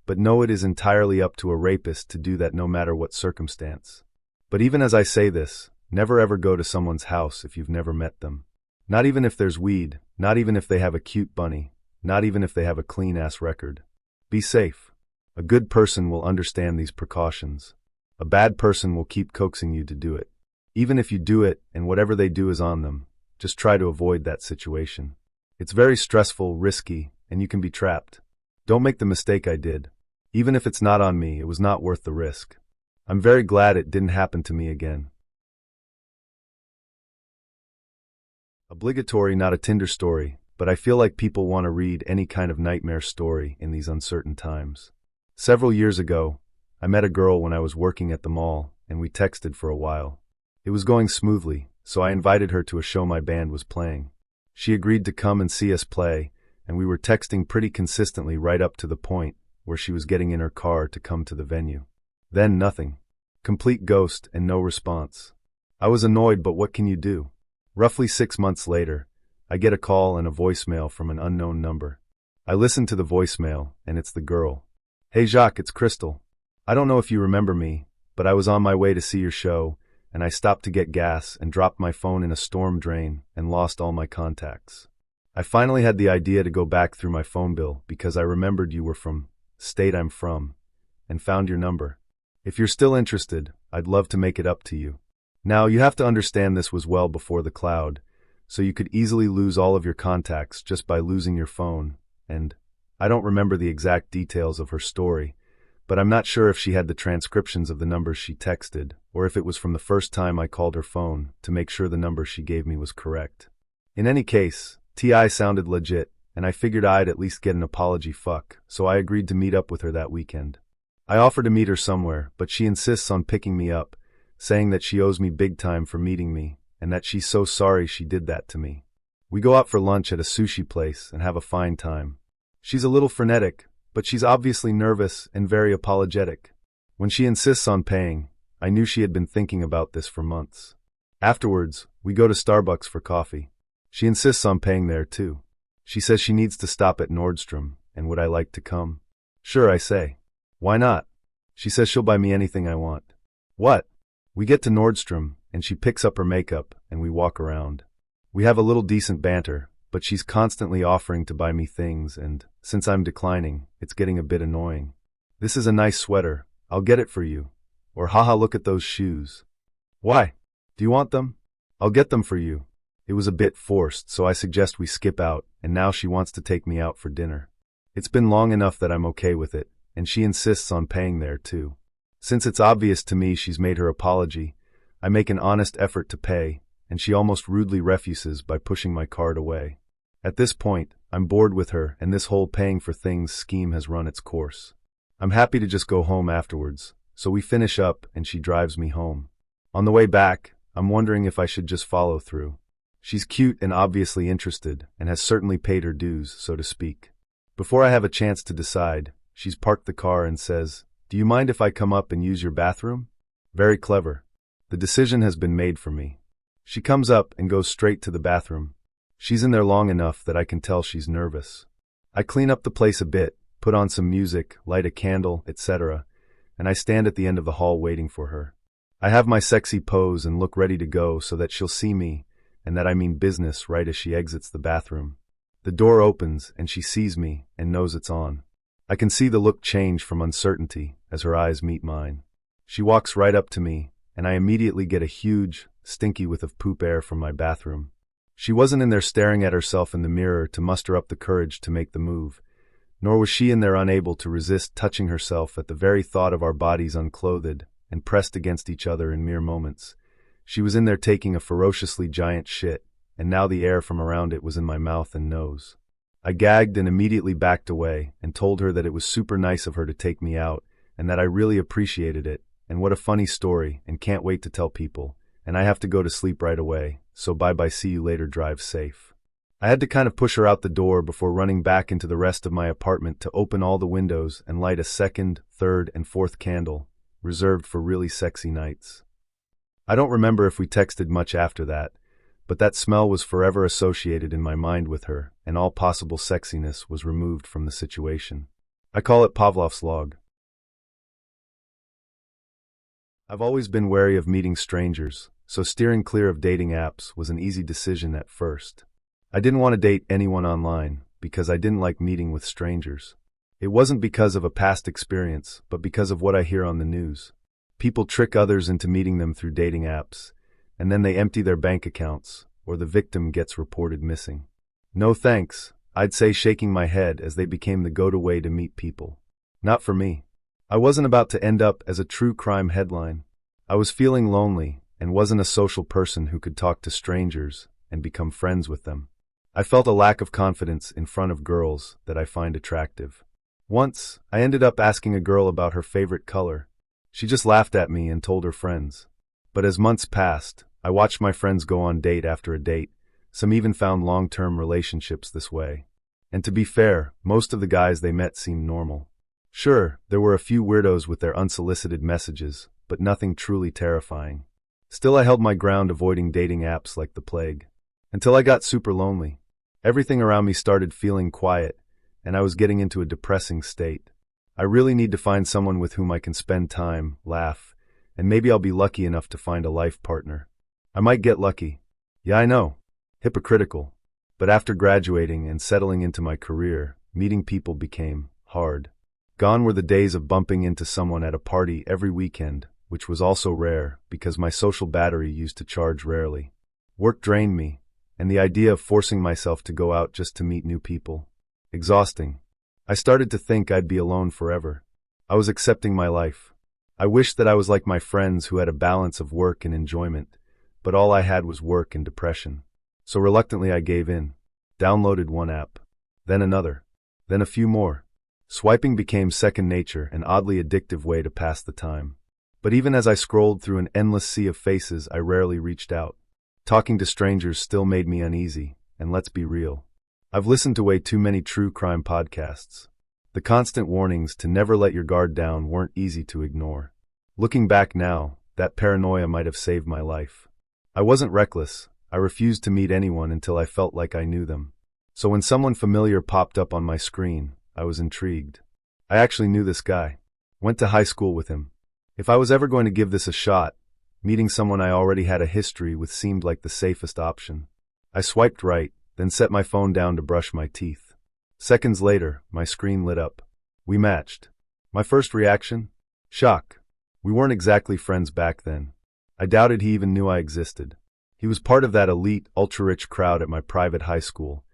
but know it is entirely up to a rapist to do that no matter what circumstance. But even as I say this, never ever go to someone's house if you've never met them. Not even if there's weed, not even if they have a cute bunny, not even if they have a clean-ass record. Be safe. A good person will understand these precautions. A bad person will keep coaxing you to do it. Even if you do it and whatever they do is on them, just try to avoid that situation. It's very stressful, risky, and you can be trapped. Don't make the mistake I did. Even if it's not on me, it was not worth the risk. I'm very glad it didn't happen to me again. Obligatory, not a Tinder story. but I feel like people want to read any kind of nightmare story in these uncertain times. Several years ago, I met a girl when I was working at the mall, and we texted for a while. It was going smoothly, so I invited her to a show my band was playing. She agreed to come and see us play, and we were texting pretty consistently right up to the point where she was getting in her car to come to the venue. Then nothing. Complete ghost and no response. I was annoyed, but what can you do? Roughly 6 months later, I get a call and a voicemail from an unknown number. I listen to the voicemail, and it's the girl. "Hey Jacques, it's Crystal. I don't know if you remember me, but I was on my way to see your show, and I stopped to get gas and dropped my phone in a storm drain and lost all my contacts. I finally had the idea to go back through my phone bill because I remembered you were from state I'm from, and found your number. If you're still interested, I'd love to make it up to you. Now, you have to understand this was well before the cloud, so you could easily lose all of your contacts just by losing your phone, and I don't remember the exact details of her story, but I'm not sure if she had the transcriptions of the numbers she texted, or if it was from the first time I called her phone to make sure the number she gave me was correct. In any case, TI sounded legit, and I figured I'd at least get an apology so I agreed to meet up with her that weekend. I offer to meet her somewhere, but she insists on picking me up, saying that she owes me big time for meeting me, and that she's so sorry she did that to me. We go out for lunch at a sushi place and have a fine time. She's a little frenetic, but she's obviously nervous and very apologetic. When she insists on paying, I knew she had been thinking about this for months. Afterwards, we go to Starbucks for coffee. She insists on paying there too. She says she needs to stop at Nordstrom, and would I like to come? Sure, I say. Why not? She says she'll buy me anything I want. What? We get to Nordstrom, and she picks up her makeup, and we walk around. We have a little decent banter, but she's constantly offering to buy me things, and since I'm declining, it's getting a bit annoying. This is a nice sweater. I'll get it for you. Or haha, look at those shoes. Why? Do you want them? I'll get them for you. It was a bit forced, so I suggest we skip out, and now she wants to take me out for dinner. It's been long enough that I'm okay with it, and she insists on paying there too. Since it's obvious to me she's made her apology, I make an honest effort to pay, and she almost rudely refuses by pushing my card away. At this point, I'm bored with her, and this whole paying for things scheme has run its course. I'm happy to just go home afterwards, so we finish up and she drives me home. On the way back, I'm wondering if I should just follow through. She's cute and obviously interested, and has certainly paid her dues, so to speak. Before I have a chance to decide, she's parked the car and says, "Do you mind if I come up and use your bathroom?" Very clever. The decision has been made for me. She comes up and goes straight to the bathroom. She's in there long enough that I can tell she's nervous. I clean up the place a bit, put on some music, light a candle, etc., and I stand at the end of the hall waiting for her. I have my sexy pose and look ready to go so that she'll see me, and that I mean business right as she exits the bathroom. The door opens and she sees me and knows it's on. I can see the look change from uncertainty as her eyes meet mine. She walks right up to me, and I immediately get a huge, stinky whiff of poop air from my bathroom. She wasn't in there staring at herself in the mirror to muster up the courage to make the move, nor was she in there unable to resist touching herself at the very thought of our bodies unclothed and pressed against each other in mere moments. She was in there taking a ferociously giant shit, and now the air from around it was in my mouth and nose. I gagged and immediately backed away and told her that it was super nice of her to take me out, and that I really appreciated it, and what a funny story, and can't wait to tell people, and I have to go to sleep right away, so bye-bye, see you later, drive safe. I had to kind of push her out the door before running back into the rest of my apartment to open all the windows and light a second, third, and fourth candle, reserved for really sexy nights. I don't remember if we texted much after that, but that smell was forever associated in my mind with her, and all possible sexiness was removed from the situation. I call it Pavlov's log. I've always been wary of meeting strangers, so steering clear of dating apps was an easy decision at first. I didn't want to date anyone online, because I didn't like meeting with strangers. It wasn't because of a past experience, but because of what I hear on the news. People trick others into meeting them through dating apps, and then they empty their bank accounts, or the victim gets reported missing. No thanks, I'd say, shaking my head as they became the go-to way to meet people. Not for me. I wasn't about to end up as a true crime headline. I was feeling lonely and wasn't a social person who could talk to strangers and become friends with them. I felt a lack of confidence in front of girls that I find attractive. Once, I ended up asking a girl about her favorite color. She just laughed at me and told her friends. But as months passed, I watched my friends go on date after a date. Some even found long-term relationships this way. And to be fair, most of the guys they met seemed normal. Sure, there were a few weirdos with their unsolicited messages, but nothing truly terrifying. Still, I held my ground, avoiding dating apps like the plague. Until I got super lonely. Everything around me started feeling quiet, and I was getting into a depressing state. I really need to find someone with whom I can spend time, laugh, and maybe I'll be lucky enough to find a life partner. I might get lucky. Yeah, I know. Hypocritical. But after graduating and settling into my career, meeting people became hard. Gone were the days of bumping into someone at a party every weekend, which was also rare because my social battery used to charge rarely. Work drained me, and the idea of forcing myself to go out just to meet new people. Exhausting. I started to think I'd be alone forever. I was accepting my life. I wished that I was like my friends who had a balance of work and enjoyment, but all I had was work and depression. So reluctantly I gave in. Downloaded one app. Then another. Then a few more. Swiping became second nature, an oddly addictive way to pass the time. But even as I scrolled through an endless sea of faces, I rarely reached out. Talking to strangers still made me uneasy, and let's be real. I've listened to way too many true crime podcasts. The constant warnings to never let your guard down weren't easy to ignore. Looking back now, that paranoia might have saved my life. I wasn't reckless. I refused to meet anyone until I felt like I knew them. So when someone familiar popped up on my screen, I was intrigued. I actually knew this guy. Went to high school with him. If I was ever going to give this a shot, meeting someone I already had a history with seemed like the safest option. I swiped right, then set my phone down to brush my teeth. Seconds later, my screen lit up. We matched. My first reaction? Shock. We weren't exactly friends back then. I doubted he even knew I existed. He was part of that elite, ultra-rich crowd at my private high school,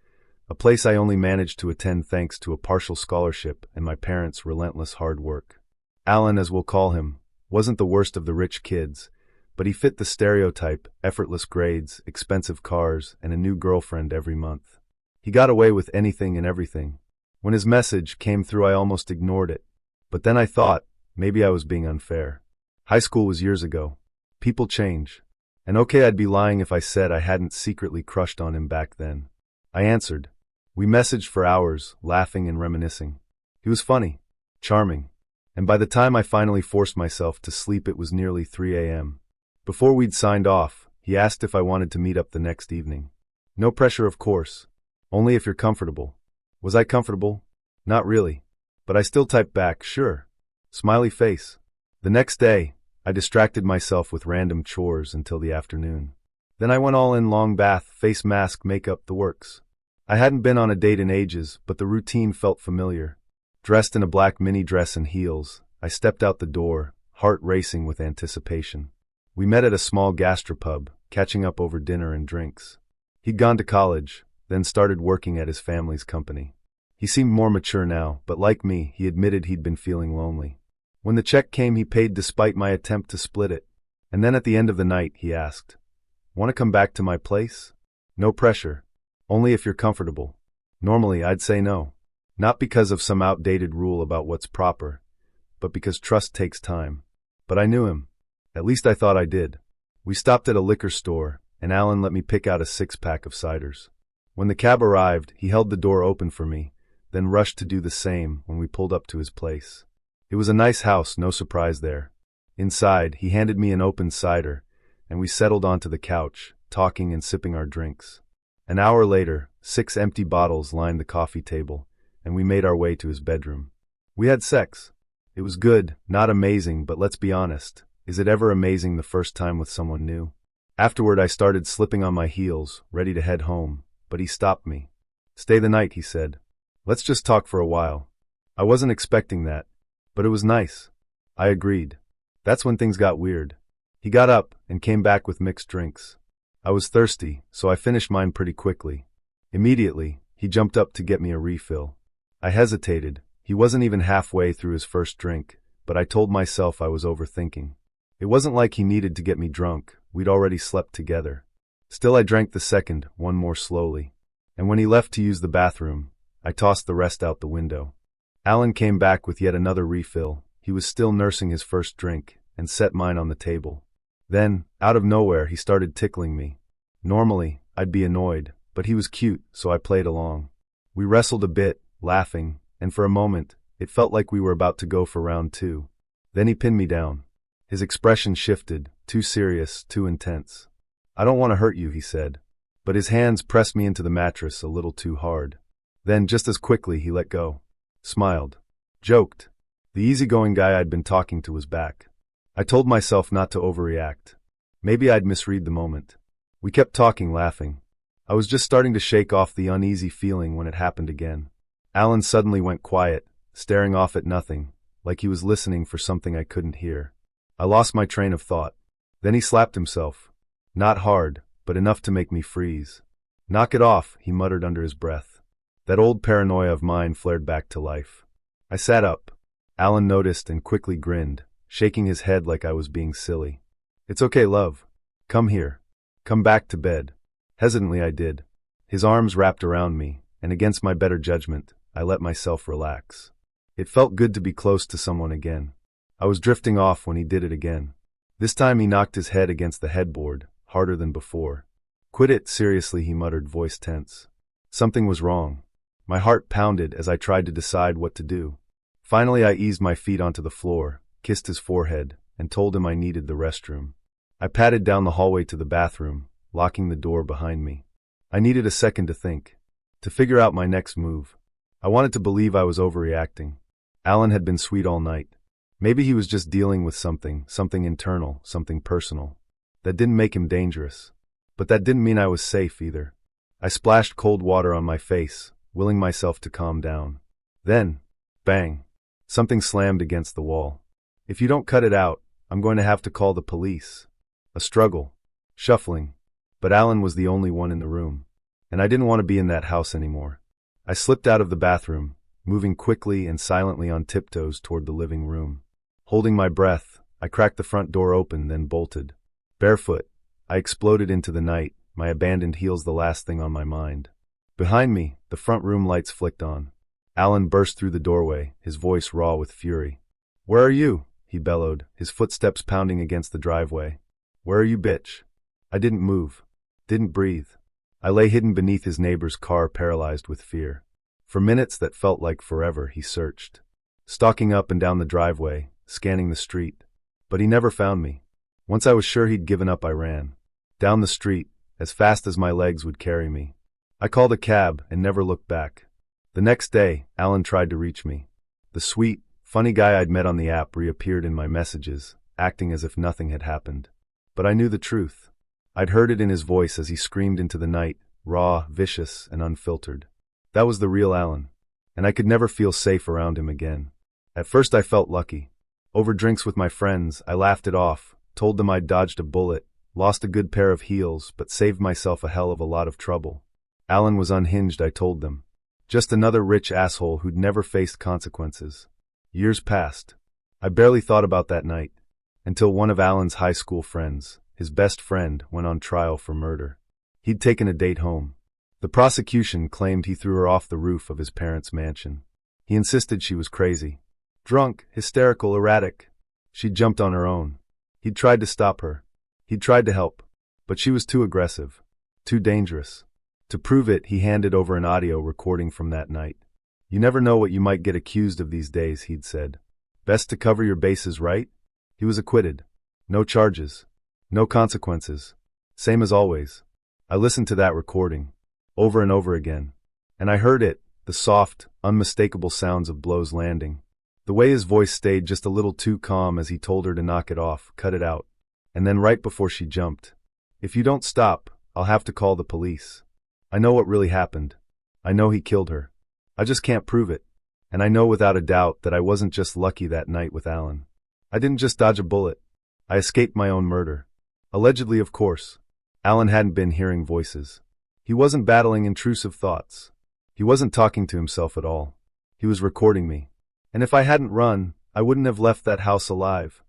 a place I only managed to attend thanks to a partial scholarship and my parents' relentless hard work. Alan, as we'll call him, wasn't the worst of the rich kids, but he fit the stereotype: effortless grades, expensive cars, and a new girlfriend every month. He got away with anything and everything. When his message came through, I almost ignored it. But then I thought, maybe I was being unfair. High school was years ago. People change. And okay, I'd be lying if I said I hadn't secretly crushed on him back then. I answered. We messaged for hours, laughing and reminiscing. He was funny, charming. And by the time I finally forced myself to sleep, it was nearly 3 a.m. Before we'd signed off, he asked if I wanted to meet up the next evening. No pressure, of course. Only if you're comfortable. Was I comfortable? Not really. But I still typed back, sure. Smiley face. The next day, I distracted myself with random chores until the afternoon. Then I went all in: long bath, face mask, makeup, the works. I hadn't been on a date in ages, but the routine felt familiar. Dressed in a black mini dress and heels, I stepped out the door, heart racing with anticipation. We met at a small gastropub, catching up over dinner and drinks. He'd gone to college, then started working at his family's company. He seemed more mature now, but like me, he admitted he'd been feeling lonely. When the check came, he paid despite my attempt to split it. And then at the end of the night, he asked, "Want to come back to my place?" No pressure. Only if you're comfortable. Normally, I'd say no. Not because of some outdated rule about what's proper, but because trust takes time. But I knew him. At least I thought I did. We stopped at a liquor store, and Alan let me pick out a 6-pack of ciders. When the cab arrived, he held the door open for me, then rushed to do the same when we pulled up to his place. It was a nice house, no surprise there. Inside, he handed me an open cider, and we settled onto the couch, talking and sipping our drinks. An hour later, 6 empty bottles lined the coffee table, and we made our way to his bedroom. We had sex. It was good, not amazing, but let's be honest. Is it ever amazing the first time with someone new? Afterward, I started slipping on my heels, ready to head home, but he stopped me. "Stay the night," he said. "Let's just talk for a while." I wasn't expecting that, but it was nice. I agreed. That's when things got weird. He got up and came back with mixed drinks. I was thirsty, so I finished mine pretty quickly. Immediately, he jumped up to get me a refill. I hesitated. He wasn't even halfway through his first drink, but I told myself I was overthinking. It wasn't like he needed to get me drunk. We'd already slept together. Still, I drank the second, one more slowly. And when he left to use the bathroom, I tossed the rest out the window. Alan came back with yet another refill. He was still nursing his first drink, and set mine on the table. Then, out of nowhere, he started tickling me. Normally, I'd be annoyed, but he was cute, so I played along. We wrestled a bit, laughing, and for a moment, it felt like we were about to go for round 2. Then he pinned me down. His expression shifted, too serious, too intense. "I don't want to hurt you," he said. But his hands pressed me into the mattress a little too hard. Then, just as quickly, he let go. Smiled. Joked. The easygoing guy I'd been talking to was back. I told myself not to overreact. Maybe I'd misread the moment. We kept talking, laughing. I was just starting to shake off the uneasy feeling when it happened again. Alan suddenly went quiet, staring off at nothing, like he was listening for something I couldn't hear. I lost my train of thought. Then he slapped himself. Not hard, but enough to make me freeze. "Knock it off," he muttered under his breath. That old paranoia of mine flared back to life. I sat up. Alan noticed and quickly grinned, shaking his head like I was being silly. "It's okay, love. Come here. Come back to bed." Hesitantly I did. His arms wrapped around me, and against my better judgment, I let myself relax. It felt good to be close to someone again. I was drifting off when he did it again. This time he knocked his head against the headboard, harder than before. "Quit it, seriously," he muttered, voice tense. Something was wrong. My heart pounded as I tried to decide what to do. Finally I eased my feet onto the floor, kissed his forehead, and told him I needed the restroom. I padded down the hallway to the bathroom, locking the door behind me. I needed a second to think, to figure out my next move. I wanted to believe I was overreacting. Alan had been sweet all night. Maybe he was just dealing with something internal, something personal. That didn't make him dangerous. But that didn't mean I was safe either. I splashed cold water on my face, willing myself to calm down. Then, bang, something slammed against the wall. "If you don't cut it out, I'm going to have to call the police." A struggle. Shuffling. But Alan was the only one in the room. And I didn't want to be in that house anymore. I slipped out of the bathroom, moving quickly and silently on tiptoes toward the living room. Holding my breath, I cracked the front door open, then bolted. Barefoot, I exploded into the night, my abandoned heels the last thing on my mind. Behind me, the front room lights flicked on. Alan burst through the doorway, his voice raw with fury. "Where are you?" he bellowed, his footsteps pounding against the driveway. "Where are you, bitch?" I didn't move. Didn't breathe. I lay hidden beneath his neighbor's car, paralyzed with fear. For minutes that felt like forever, he searched. Stalking up and down the driveway, scanning the street. But he never found me. Once I was sure he'd given up, I ran. Down the street, as fast as my legs would carry me. I called a cab and never looked back. The next day, Alan tried to reach me. The sweet, funny guy I'd met on the app reappeared in my messages, acting as if nothing had happened. But I knew the truth. I'd heard it in his voice as he screamed into the night, raw, vicious, and unfiltered. That was the real Alan. And I could never feel safe around him again. At first I felt lucky. Over drinks with my friends, I laughed it off, told them I'd dodged a bullet, lost a good pair of heels, but saved myself a hell of a lot of trouble. Alan was unhinged, I told them. Just another rich asshole who'd never faced consequences. Years passed. I barely thought about that night, until one of Alan's high school friends, his best friend, went on trial for murder. He'd taken a date home. The prosecution claimed he threw her off the roof of his parents' mansion. He insisted she was crazy. Drunk, hysterical, erratic. She'd jumped on her own. He'd tried to stop her. He'd tried to help. But she was too aggressive. Too dangerous. To prove it, he handed over an audio recording from that night. "You never know what you might get accused of these days," he'd said. "Best to cover your bases, right?" He was acquitted. No charges. No consequences. Same as always. I listened to that recording. Over and over again. And I heard it, the soft, unmistakable sounds of blows landing. The way his voice stayed just a little too calm as he told her to knock it off, cut it out. And then right before she jumped. "If you don't stop, I'll have to call the police. I know what really happened. I know he killed her. I just can't prove it. And I know without a doubt that I wasn't just lucky that night with Alan. I didn't just dodge a bullet. I escaped my own murder. Allegedly, of course. Alan hadn't been hearing voices. He wasn't battling intrusive thoughts. He wasn't talking to himself at all. He was recording me. And if I hadn't run, I wouldn't have left that house alive.